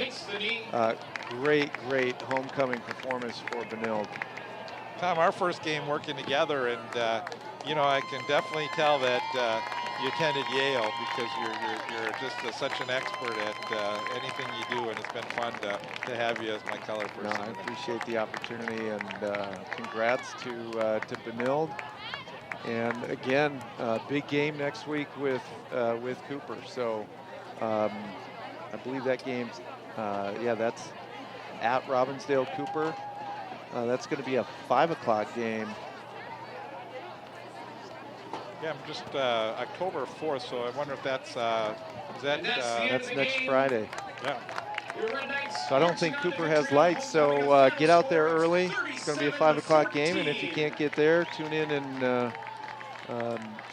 great homecoming performance for Benilde. Tom, our first game working together, and I can definitely tell that you attended Yale because you're just such an expert at anything you do, and it's been fun to have you as my color person. No, I appreciate the opportunity, and congrats to Benilde. And again, big game next week with Cooper. So I believe that game's that's at Robbinsdale Cooper. That's going to be a 5 o'clock game. Yeah, I'm just October 4th, so I wonder if that's that's next Friday. Yeah. So I don't think Cooper has lights, so get out there early. It's going to be a 5 o'clock game, and if you can't get there, tune in and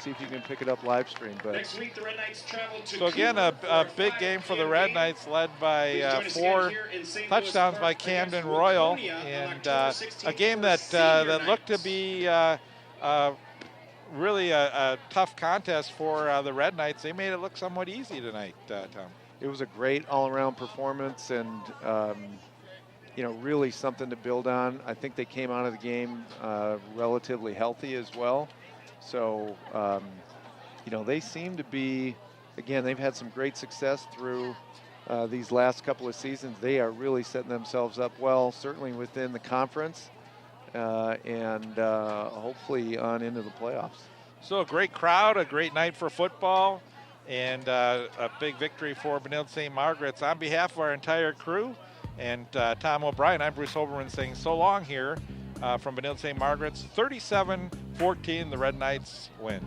see if you can pick it up live stream. But Next week, the Red Knights travel to so again, a big game for the Red Knights, led by 4 touchdowns by Camden Royal, and a game that looked to be really a tough contest for the Red Knights. They made it look somewhat easy tonight, Tom. It was a great all-around performance, and really something to build on. I think they came out of the game relatively healthy as well. So, they seem to be, again, they've had some great success through these last couple of seasons. They are really setting themselves up well, certainly within the conference, and hopefully on into the playoffs. So a great crowd, a great night for football, and a big victory for Benilde-St. Margaret's. On behalf of our entire crew and Tom O'Brien, I'm Bruce Hoberman saying so long here from Benilde-St. Margaret's. 37-14, the Red Knights win.